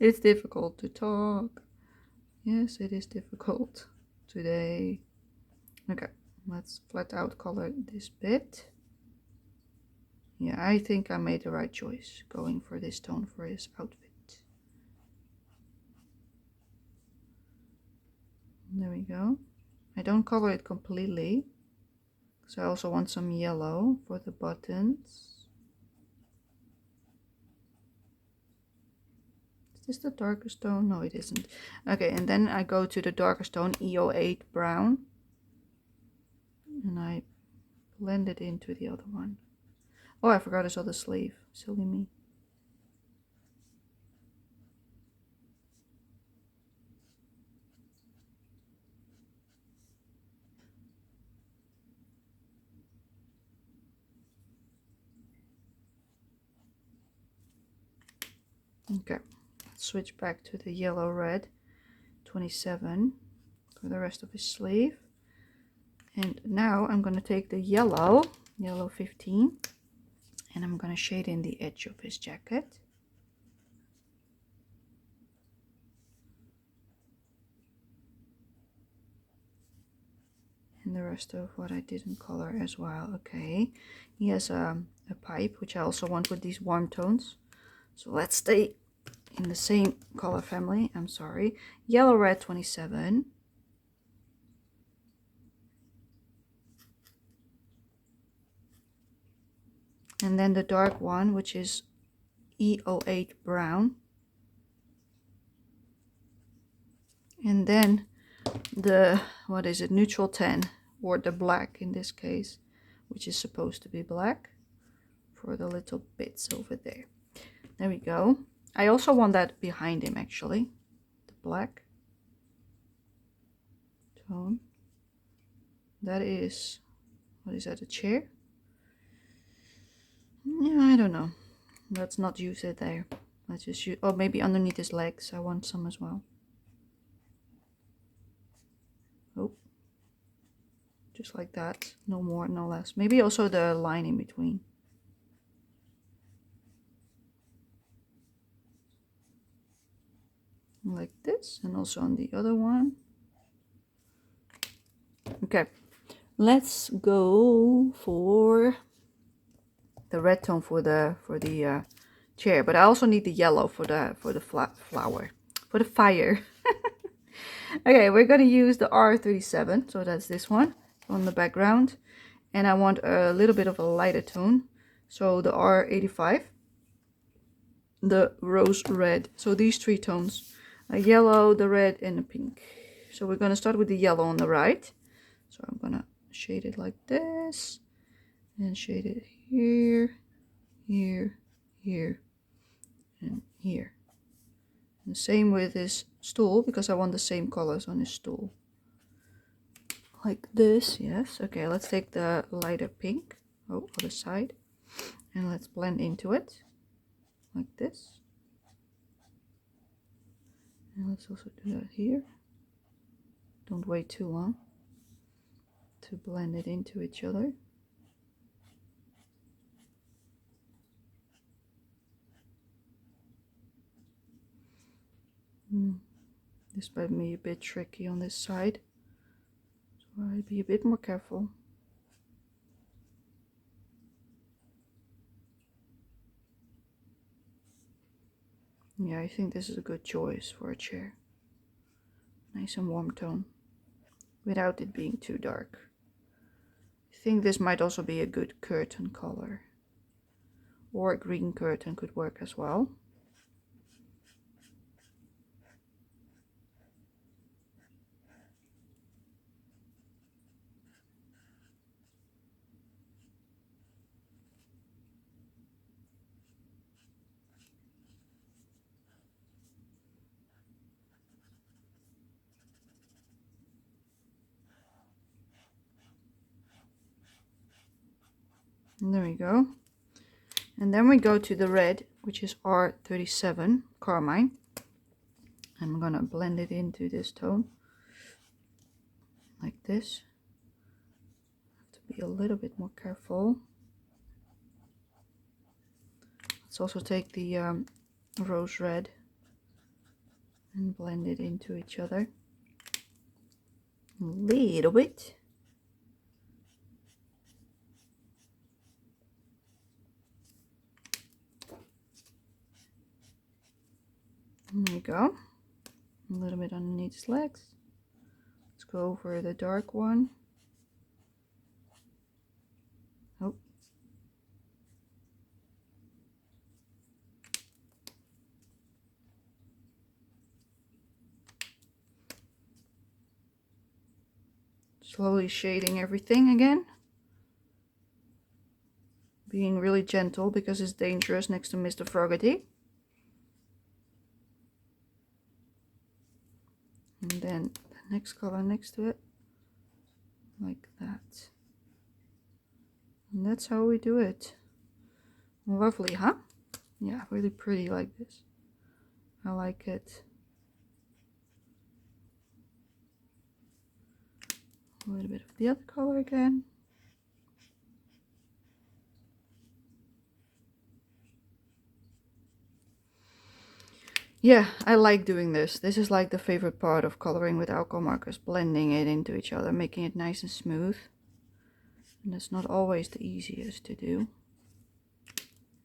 It's difficult to talk. Yes, it is difficult today. Okay, let's flat out color this bit. Yeah, I think I made the right choice going for this tone for his outfit. There we go. I don't color it completely, so I also want some yellow for the buttons. Is this the darkest tone? No, it isn't. Okay, and then I go to the darkest tone, E08 brown, and I blend it into the other one. Oh, I forgot his other sleeve. Silly me. Okay, let's switch back to the yellow red 27 for the rest of his sleeve. And now I'm going to take the yellow 15, and I'm going to shade in the edge of his jacket. And the rest of what I didn't color as well. Okay, he has a pipe, which I also want with these warm tones. So let's stay in the same color family. I'm sorry. Yellow red 27. And then the dark one, which is E08 brown. And then the, what is it, neutral 10, or the black in this case, which is supposed to be black for the little bits over there. There we go. I also want that behind him actually, the black tone. That is, what is that, a chair? Yeah, I don't know. Let's not use it there. Let's just use, oh, maybe underneath his legs. I want some as well. Oh, just like that. No more, no less. Maybe also the line in between. Like this, and also on the other one. Okay, let's go for the red tone for the chair, but I also need the yellow for the flower, for the fire. Okay, we're gonna use the R37, so that's this one on the background, and I want a little bit of a lighter tone, so the R85, the rose red. So these three tones, a yellow, the red, and the pink. So we're gonna start with the yellow on the right. So I'm gonna shade it like this, and shade it here, here, here, and here. And the same with his stool, because I want the same colors on his stool. Like this, yes. Okay, let's take the lighter pink, other side, and let's blend into it, like this. And let's also do that here. Don't wait too long to blend it into each other. This might be a bit tricky on this side, so I'll be a bit more careful. Yeah, I think this is a good choice for a chair. Nice and warm tone, without it being too dark. I think this might also be a good curtain color. Or a green curtain could work as well. And there we go. And then we go to the red, which is R37 carmine. I'm gonna blend it into this tone like this. Have to be a little bit more careful. Let's also take the rose red and blend it into each other a little bit. There we go. A little bit underneath his legs. Let's go over the dark one. Oh. Slowly shading everything again. Being really gentle because it's dangerous next to Mr. Fogherty. And then the next color next to it. Like that. And that's how we do it. Lovely, huh? Yeah, really pretty like this. I like it. A little bit of the other color again. Yeah, I like doing this. This is like the favorite part of coloring with alcohol markers, blending it into each other, making it nice and smooth. And that's not always the easiest to do.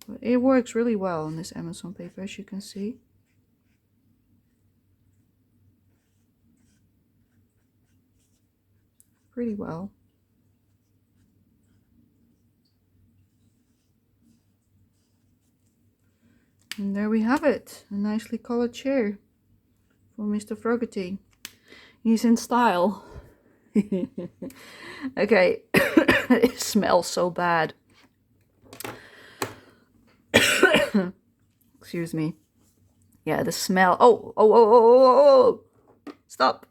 But it works really well on this Amazon paper, as you can see. Pretty well. And there we have it, a nicely colored chair for Mr. Fogherty. He's in style. Okay, it smells so bad. Excuse me. Yeah, the smell. Oh. Stop.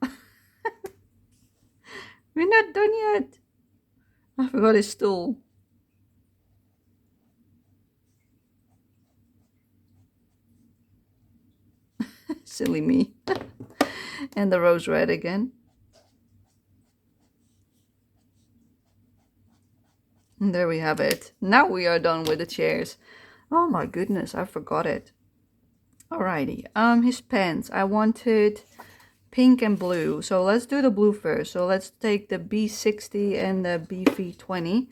We're not done yet. I forgot his stool. Silly me. And the rose red again. And there we have it. Now we are done with the chairs. Oh my goodness, I forgot it. Alrighty. His pants. I wanted pink and blue. So let's do the blue first. So let's take the B60 and the BV20,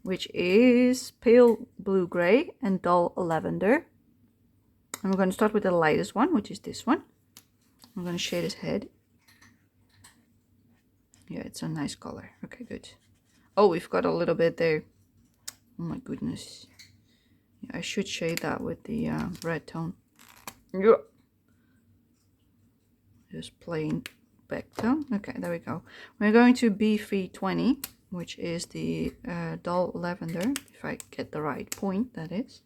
which is pale blue gray and dull lavender. And we're going to start with the lightest one, which is this one. I'm going to shade his head. Yeah, it's a nice color. Okay, good. Oh, we've got a little bit there. Oh my goodness. Yeah, I should shade that with the red tone. Yeah. Just plain back tone. Okay, there we go. We're going to BV20, which is the dull lavender. If I get the right point, that is.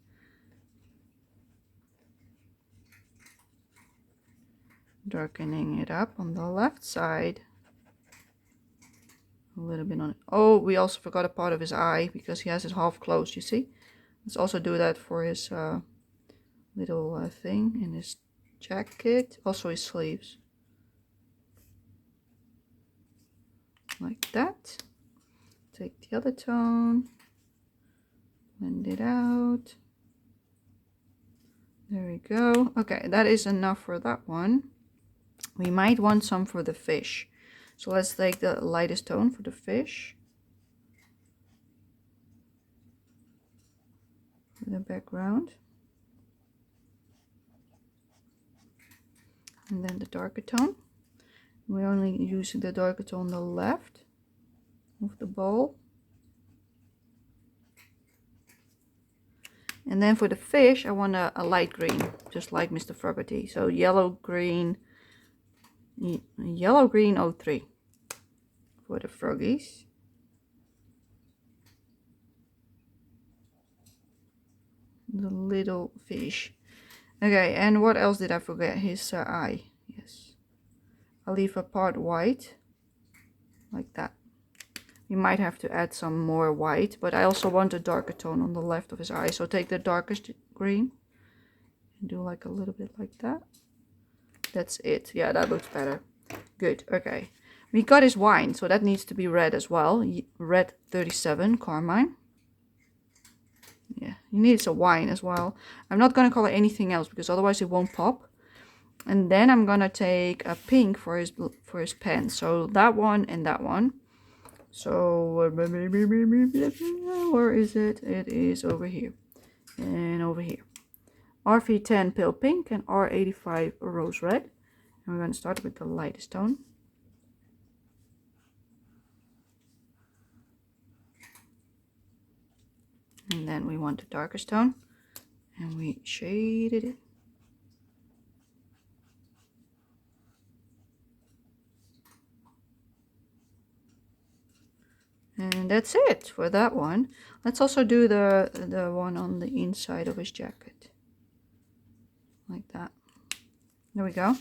Darkening it up on the left side. A little bit on it. Oh, we also forgot a part of his eye because he has it half closed, you see. Let's also do that for his little thing in his jacket. Also his sleeves. Like that. Take the other tone. Blend it out. There we go. Okay, that is enough for that one. We might want some for the fish. So let's take the lightest tone for the fish. For the background. And then the darker tone. We're only using the darker tone on the left of the bowl. And then for the fish, I want a light green, just like Mr. Fogherty. So yellow green 03 for the froggies. The little fish. Okay, and what else did I forget? His eye. Yes. I'll leave a part white, like that. We might have to add some more white, but I also want a darker tone on the left of his eye. So take the darkest green and do like a little bit like that. That's it. Yeah, that looks better. Good. Okay. We got his wine, so that needs to be red as well. Red 37, carmine. Yeah, he needs a wine as well. I'm not going to color anything else because otherwise it won't pop. And then I'm going to take a pink for his pen. So that one and that one. So where is it? It is over here and over here. RV10 pale pink and R85 rose red. And we're going to start with the lightest tone. And then we want the darkest tone. And we shaded it. And that's it for that one. Let's also do the one on the inside of his jacket. Like that. There we go.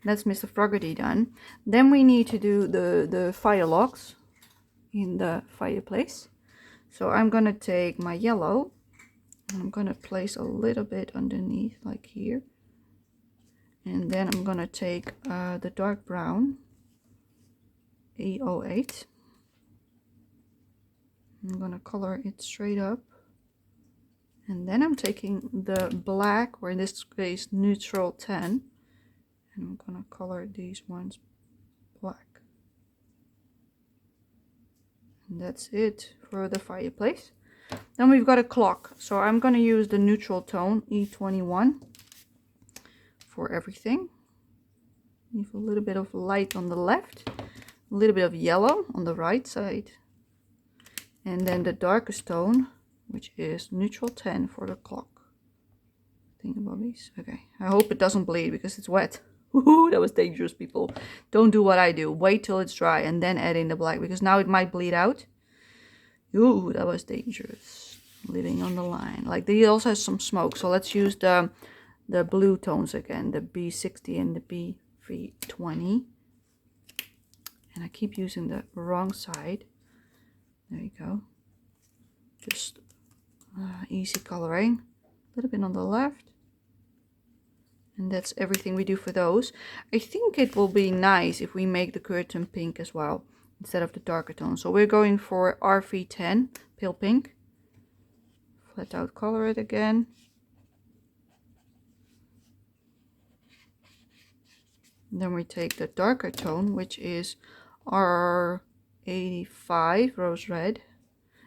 That's Mr. Fogherty done. Then we need to do the Firelogs in the fireplace. So I'm going to take my yellow. And I'm going to place a little bit underneath, like here. And then I'm going to take the dark brown, E08. I'm going to color it straight up. And then I'm taking the black, or in this case neutral 10. And I'm going to color these ones black. And that's it for the fireplace. Then we've got a clock. So I'm going to use the neutral tone, E21, for everything. Leave a little bit of light on the left. A little bit of yellow on the right side. And then the darkest tone, which is neutral 10 for the clock. Think about these. Okay, I hope it doesn't bleed because it's wet. Woohoo, that was dangerous, people. Don't do what I do. Wait till it's dry and then add in the black because now it might bleed out. Ooh, that was dangerous. Living on the line. Like, they also has some smoke, so let's use the blue tones again. The B60 and the B320. And I keep using the wrong side. There you go. Just easy coloring. A little bit on the left. And that's everything we do for those. I think it will be nice if we make the curtain pink as well, instead of the darker tone. So we're going for RV10, pale pink. Flat out color it again. And then we take the darker tone, which is R85 rose red.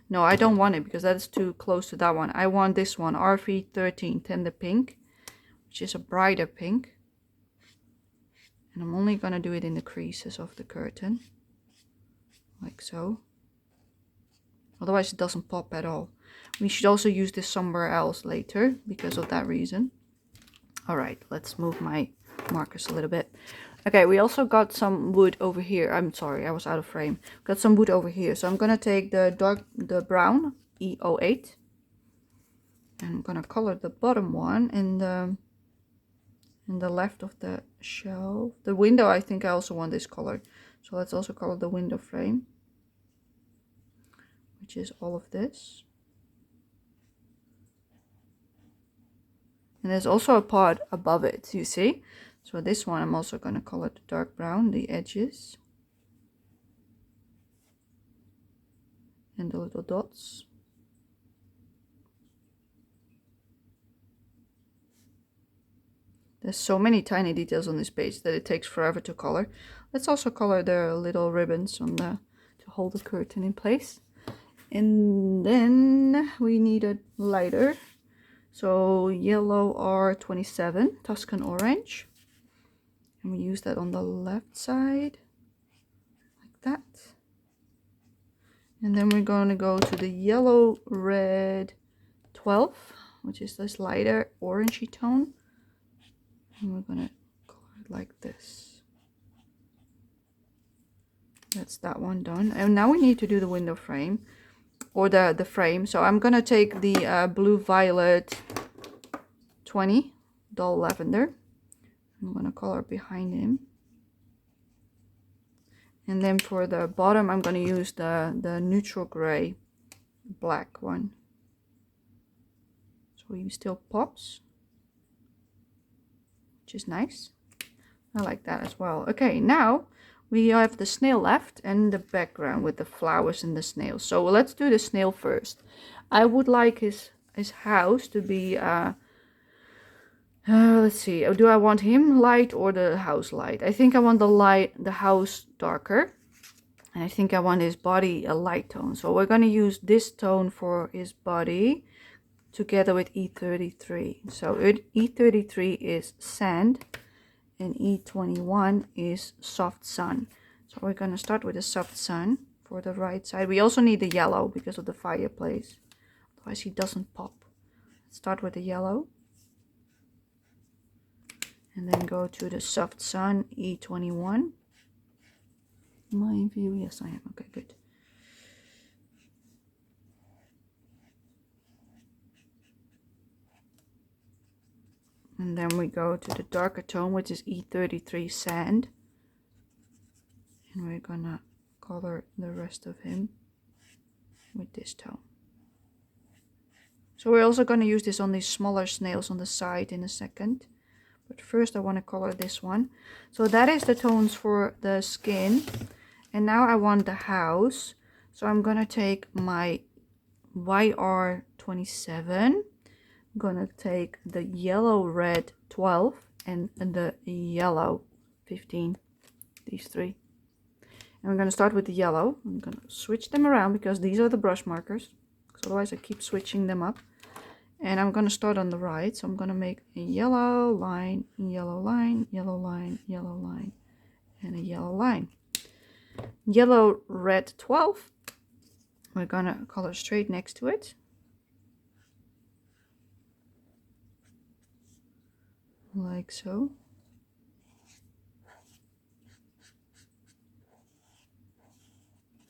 No, I don't want it because that's too close to that one. I want this one, RV13 tender pink, which is a brighter pink. And I'm only going to do it in the creases of the curtain, like so. Otherwise it doesn't pop at all. We should also use this somewhere else later because of that reason. Alright, let's move my markers a little bit. Okay, we also got some wood over here. I'm sorry, I was out of frame. Got some wood over here. So I'm gonna take the brown E08. And I'm gonna color the bottom one in the left of the shelf. The window, I think I also want this color. So let's also color the window frame, which is all of this. And there's also a part above it, you see? So this one I'm also going to color the dark brown, the edges. And the little dots. There's so many tiny details on this page that it takes forever to color. Let's also color the little ribbons on to hold the curtain in place. And then we need a lighter. So yellow R27, Tuscan orange. And we use that on the left side, like that. And then we're going to go to the yellow red 12, which is this lighter orangey tone. And we're gonna color it like this. That's that one done. And now we need to do the window frame, or the frame. So I'm gonna take the blue violet 20 dull lavender. I'm gonna color behind him. And then for the bottom, I'm gonna use the neutral gray black one. So he still pops, which is nice. I like that as well. Okay, now we have the snail left and the background with the flowers and the snails. So let's do the snail first. I would like his house to be let's see, do I want him light or the house light? I think I want the house darker, and I think I want his body a light tone. So we're going to use this tone for his body together with E33. So E33 is sand and E21 is soft sun. So we're going to start with the soft sun for the right side. We also need the yellow because of the fireplace, otherwise he doesn't pop. Let's start with the yellow. And then go to the soft sun, E21. Am I in view? Yes, I am. Okay, good. And then we go to the darker tone, which is E33 sand. And we're gonna color the rest of him with this tone. So we're also gonna use this on these smaller snails on the side in a second. But first I want to color this one. So that is the tones for the skin. And now I want the house. So I'm going to take my YR27. I'm going to take the yellow red 12 and the yellow 15. These three. And we're going to start with the yellow. I'm going to switch them around because these are the brush markers. Because otherwise I keep switching them up. And I'm going to start on the right, so I'm going to make a yellow line, yellow line, yellow line, yellow line, and a yellow line. Yellow, red 12. We're going to color straight next to it. Like so.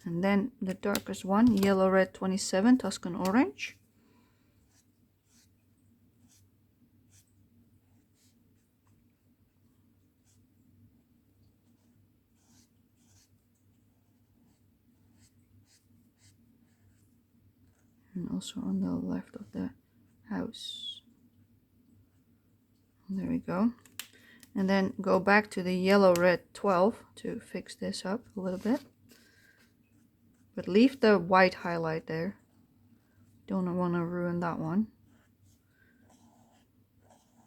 And then the darkest one, yellow, red 27, Tuscan orange. And also on the left of the house. There we go. And then go back to the yellow red 12 to fix this up a little bit. But leave the white highlight there. Don't want to ruin that one.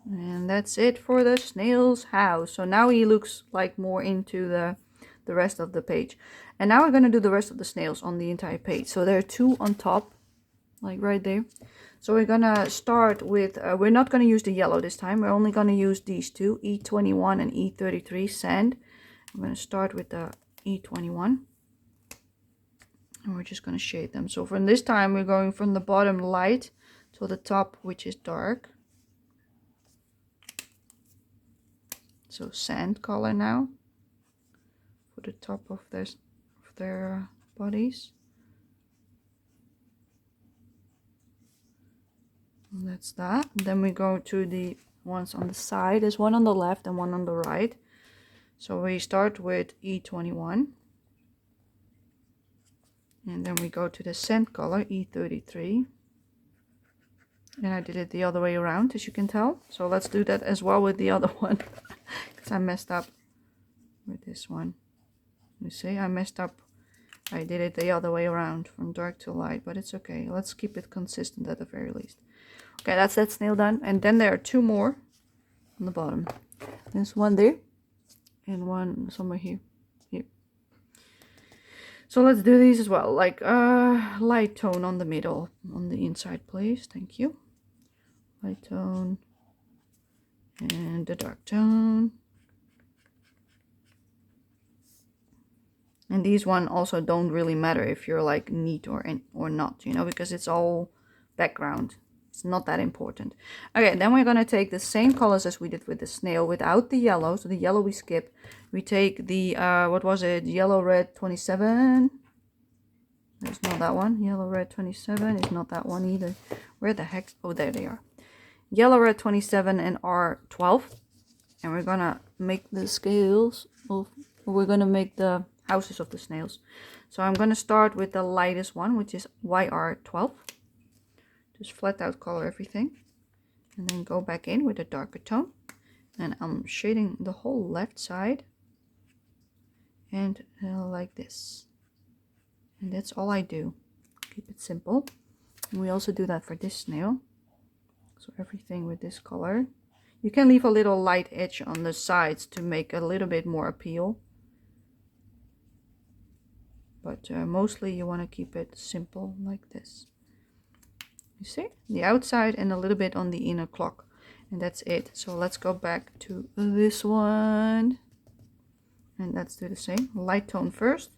And that's it for the snail's house. So now he looks like more into the rest of the page. And now we're going to do the rest of the snails on the entire page. So there are two on top. Like right there. So we're gonna start with, we're not gonna use the yellow this time. We're only gonna use these two, E21 and E33 sand. I'm gonna start with the E21. And we're just gonna shade them. So from this time, we're going from the bottom light to the top, which is dark. So sand color now. For the top of their bodies. And that's that. Then we go to the ones on the side. There's one on the left and one on the right. So we start with E21. And then we go to the sand color, E33. And I did it the other way around, as you can tell. So let's do that as well with the other one. Because I messed up with this one. You see, I messed up. I did it the other way around, from dark to light. But it's okay. Let's keep it consistent at the very least. Okay, that's that snail done. And then there are two more on the bottom. There's one there and one somewhere here. So let's do these as well. Like light tone on the middle, on the inside, please. Thank you. Light tone and the dark tone. And these one also don't really matter if you're like neat or not, you know, because it's all background. It's not that important. Okay, then we're going to take the same colors as we did with the snail without the yellow. So the yellow we skip. We take the, what was it? Yellow, red, 27. There's not that one. Yellow, red, 27 is not that one either. Where the heck? Oh, there they are. Yellow, red, 27 and R12. And we're going to make the scales of, we're going to make the houses of the snails. So I'm going to start with the lightest one, which is YR12. Just flat out color everything. And then go back in with a darker tone. And I'm shading the whole left side. And like this. And that's all I do. Keep it simple. And we also do that for this snail. So everything with this color. You can leave a little light edge on the sides to make a little bit more appeal. But mostly you want to keep it simple like this. You see? The outside and a little bit on the inner clock. And that's it. So let's go back to this one. And let's do the same. Light tone first.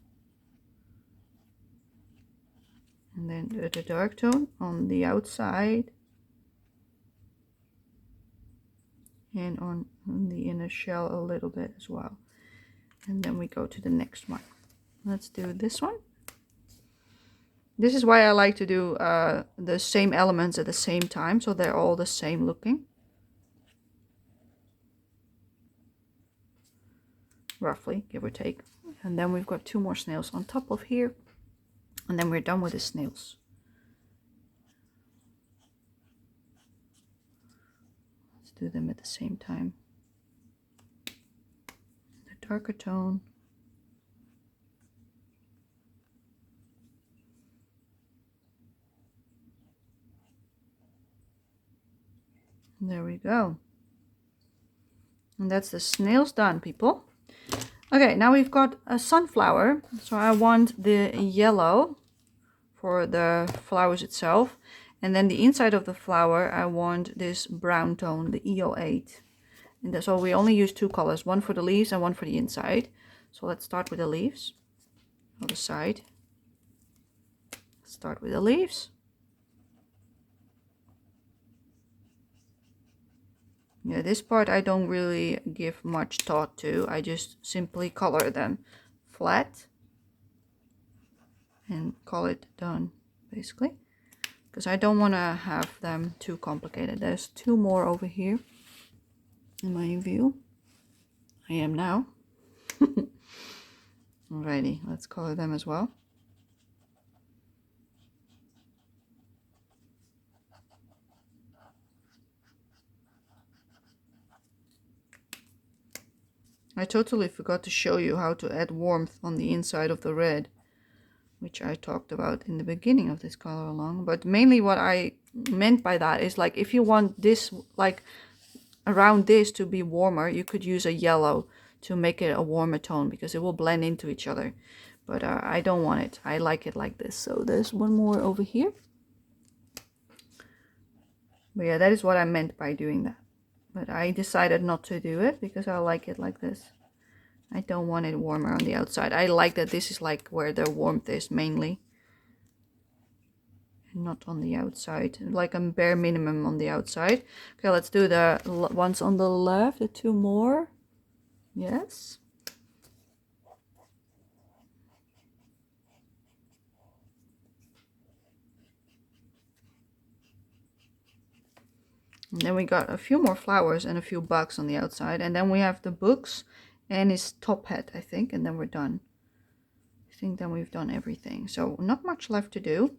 And then the dark tone on the outside. And on the inner shell a little bit as well. And then we go to the next one. Let's do this one. This is why I like to do the same elements at the same time, so they're all the same looking. Roughly, give or take. And then we've got 2 more snails on top of here. And then we're done with the snails. Let's do them at the same time. The darker tone. There we go. And that's the snails done, people. Okay, now we've got a sunflower. So I want the yellow for the flowers itself. And then the inside of the flower, I want this brown tone, the EO8. And so we only use 2 colors, one for the leaves and one for the inside. So let's start with the leaves. Other side. Start with the leaves. Yeah, this part I don't really give much thought to. I just simply color them flat and call it done, basically. Because I don't want to have them too complicated. There's 2 more over here in my view. I am now. Alrighty, let's color them as well. I totally forgot to show you how to add warmth on the inside of the red, which I talked about in the beginning of this color along. But mainly what I meant by that is, like, if you want this, like around this to be warmer, you could use a yellow to make it a warmer tone because it will blend into each other. But I don't want it. I like it like this. So there's 1 more over here. But yeah, that is what I meant by doing that. But I decided not to do it because I like it like this. I don't want it warmer on the outside. I like that this is like where the warmth is mainly. And not on the outside. Like a bare minimum on the outside. Okay, let's do the ones on the left. The 2 more. Yes. And then we got a few more flowers and a few bugs on the outside. And then we have the books and his top hat, I think. And then we're done. I think then we've done everything. So not much left to do.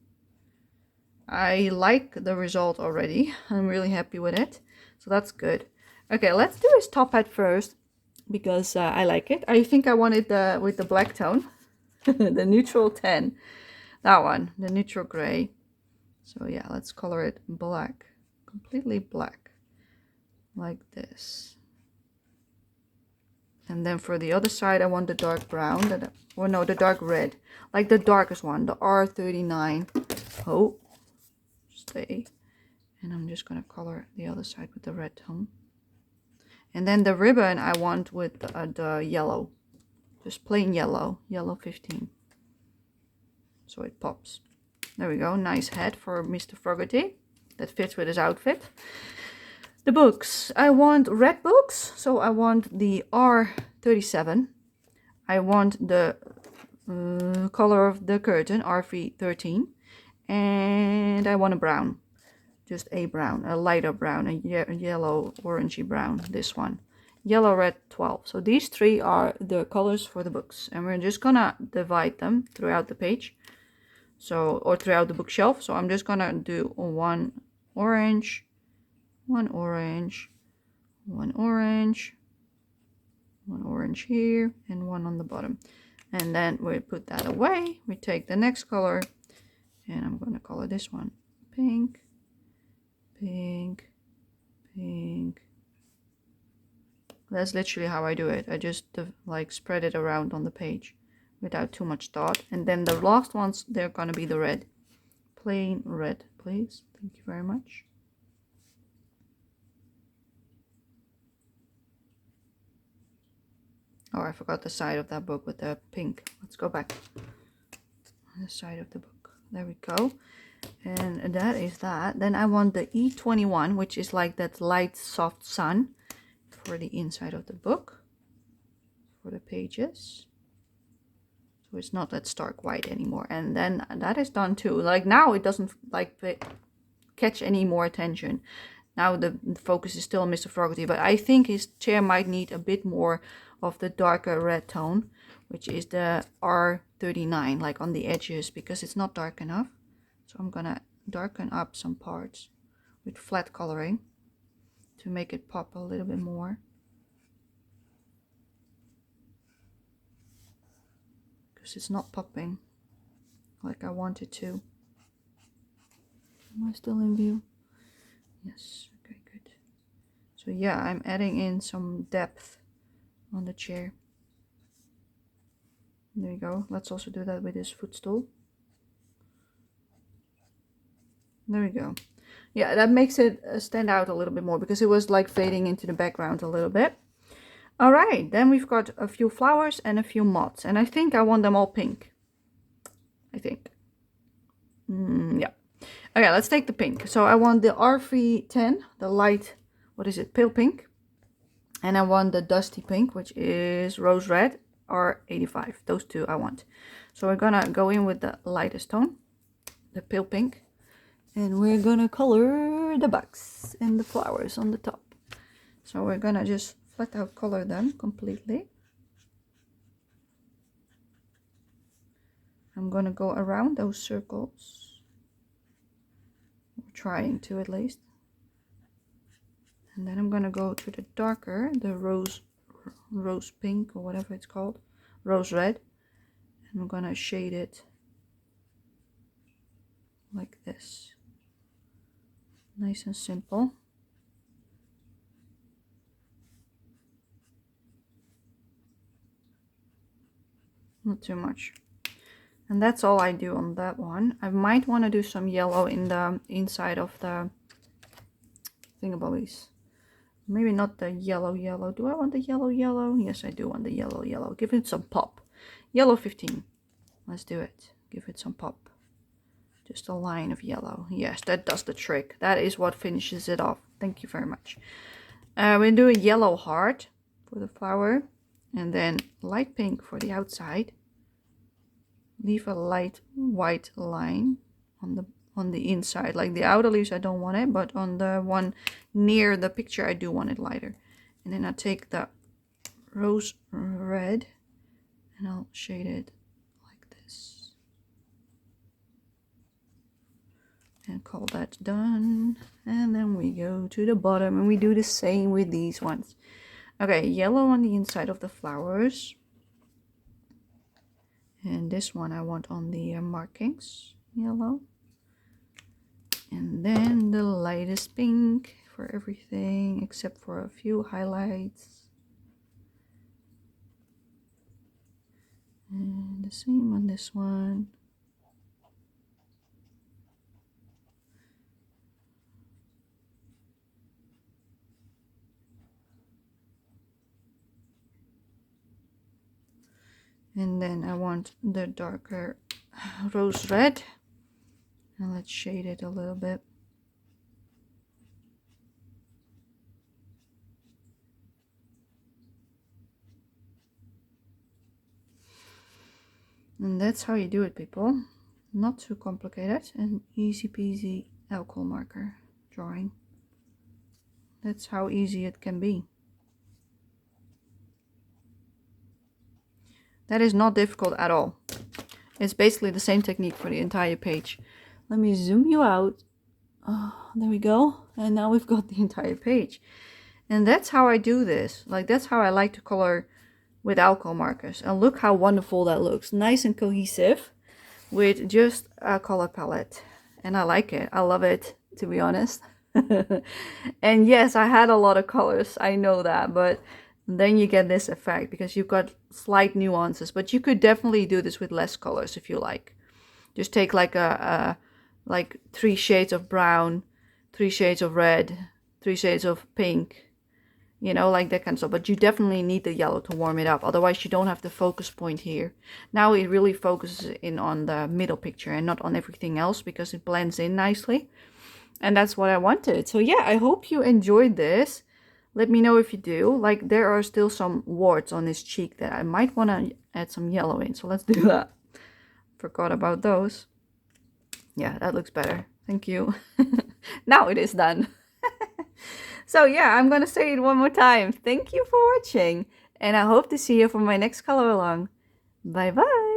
I like the result already. I'm really happy with it. So that's good. Okay, let's do his top hat first. Because I like it. I think I wanted the with the black tone. The neutral 10. That one. The neutral gray. So yeah, let's color it black. Completely black, like this. And then for the other side I want the dark brown, or no, the dark red, like the darkest one, the R39. Oh, stay. And I'm just gonna color the other side with the red tone. And then the ribbon I want with the yellow, just plain yellow, yellow 15, so it pops. There we go. Nice hat for Mr. Fogherty. that fits with his outfit. The books. I want red books, so I want the R37. I want the color of the curtain, R313. And I want a brown. Just a brown, a lighter brown, a yellow, orangey brown, this one. Yellow, red, 12. So these three are the colors for the books. And we're just gonna divide them throughout the page. So, or throughout the bookshelf. So I'm just gonna do one orange, one orange, one orange, one orange here, and one on the bottom. And then we put that away. We take the next color, and I'm gonna color this one pink, pink, pink. That's literally how I do it. I just like spread it around on the page without too much thought. And then the last ones, they're gonna be the red. Plain red, please. Thank you very much. Oh, I forgot the side of that book with the pink. Let's go back. On the side of the book. There we go. And that is that. Then I want the E21, which is like that light soft sun for the inside of the book, for the pages. So it's not that stark white anymore. And then that is done too. Like now it doesn't like catch any more attention. Now the focus is still on Mr. Fogherty, but I think his chair might need a bit more of the darker red tone, which is the R39, like on the edges, because it's not dark enough. So I'm gonna darken up some parts with flat coloring to make it pop a little bit more. Because it's not popping like I want it to. Am I still in view? Yes, okay, good. So yeah, I'm adding in some depth on the chair. There you go. Let's also do that with this footstool. There we go. Yeah, that makes it stand out a little bit more because it was like fading into the background a little bit. All right, then we've got a few flowers and a few moths, and I think I want them all pink. I think. Yeah. Okay, let's take the pink. So I want the R310, the light, what is it, pale pink. And I want the dusty pink, which is rose red, R85. Those two I want. So we're gonna go in with the lightest tone, the pale pink. And we're gonna color the bugs and the flowers on the top. So we're gonna just flat out color them completely. I'm gonna go around those circles. Trying to at least. And then I'm gonna go to the darker, the rose pink or whatever it's called, rose red, and I'm gonna shade it like this, nice and simple. Not too much. And that's all I do on that one. I might want to do some yellow in the inside of the thingamabobbies. Maybe not the yellow. Do I want the yellow? Yes, I do want the yellow. Give it some pop. Yellow 15. Let's do it. Give it some pop. Just a line of yellow. Yes, that does the trick. That is what finishes it off. Thank you very much. We'll do a yellow heart for the flower. And then light pink for the outside. Leave a light white line on the inside. Like the outer leaves I don't want it, but on the one near the picture I do want it lighter. And then I take the rose red and I'll shade it like this. And call that done. And then we go to the bottom and we do the same with these ones. Okay, yellow on the inside of the flowers. And this one I want on the markings, yellow. And then the lightest pink for everything except for a few highlights. And the same on this one. And then I want the darker rose red. And let's shade it a little bit. And that's how you do it, people. Not too complicated, and easy peasy alcohol marker drawing. That's how easy it can be. That is not difficult at all. It's basically the same technique for the entire page. Let me zoom you out. Oh, there we go. And now we've got the entire page. And that's how I do this. Like, that's how I like to color with alcohol markers. And look how wonderful that looks. Nice and cohesive with just a color palette. And I like it. I love it, to be honest. And yes, I had a lot of colors. I know that. But then you get this effect because you've got slight nuances. But you could definitely do this with less colors if you like. Just take like like 3 shades of brown, 3 shades of red, 3 shades of pink, you know, like that kind of stuff. But you definitely need the yellow to warm it up. Otherwise, you don't have the focus point here. Now it really focuses in on the middle picture and not on everything else because it blends in nicely. And that's what I wanted. So yeah, I hope you enjoyed this. Let me know if you do. Like, there are still some warts on his cheek that I might want to add some yellow in. So let's do that. Forgot about those. Yeah, that looks better. Thank you. Now it is done. So yeah, I'm gonna say it one more time. Thank you for watching, and I hope to see you for my next color along. Bye bye.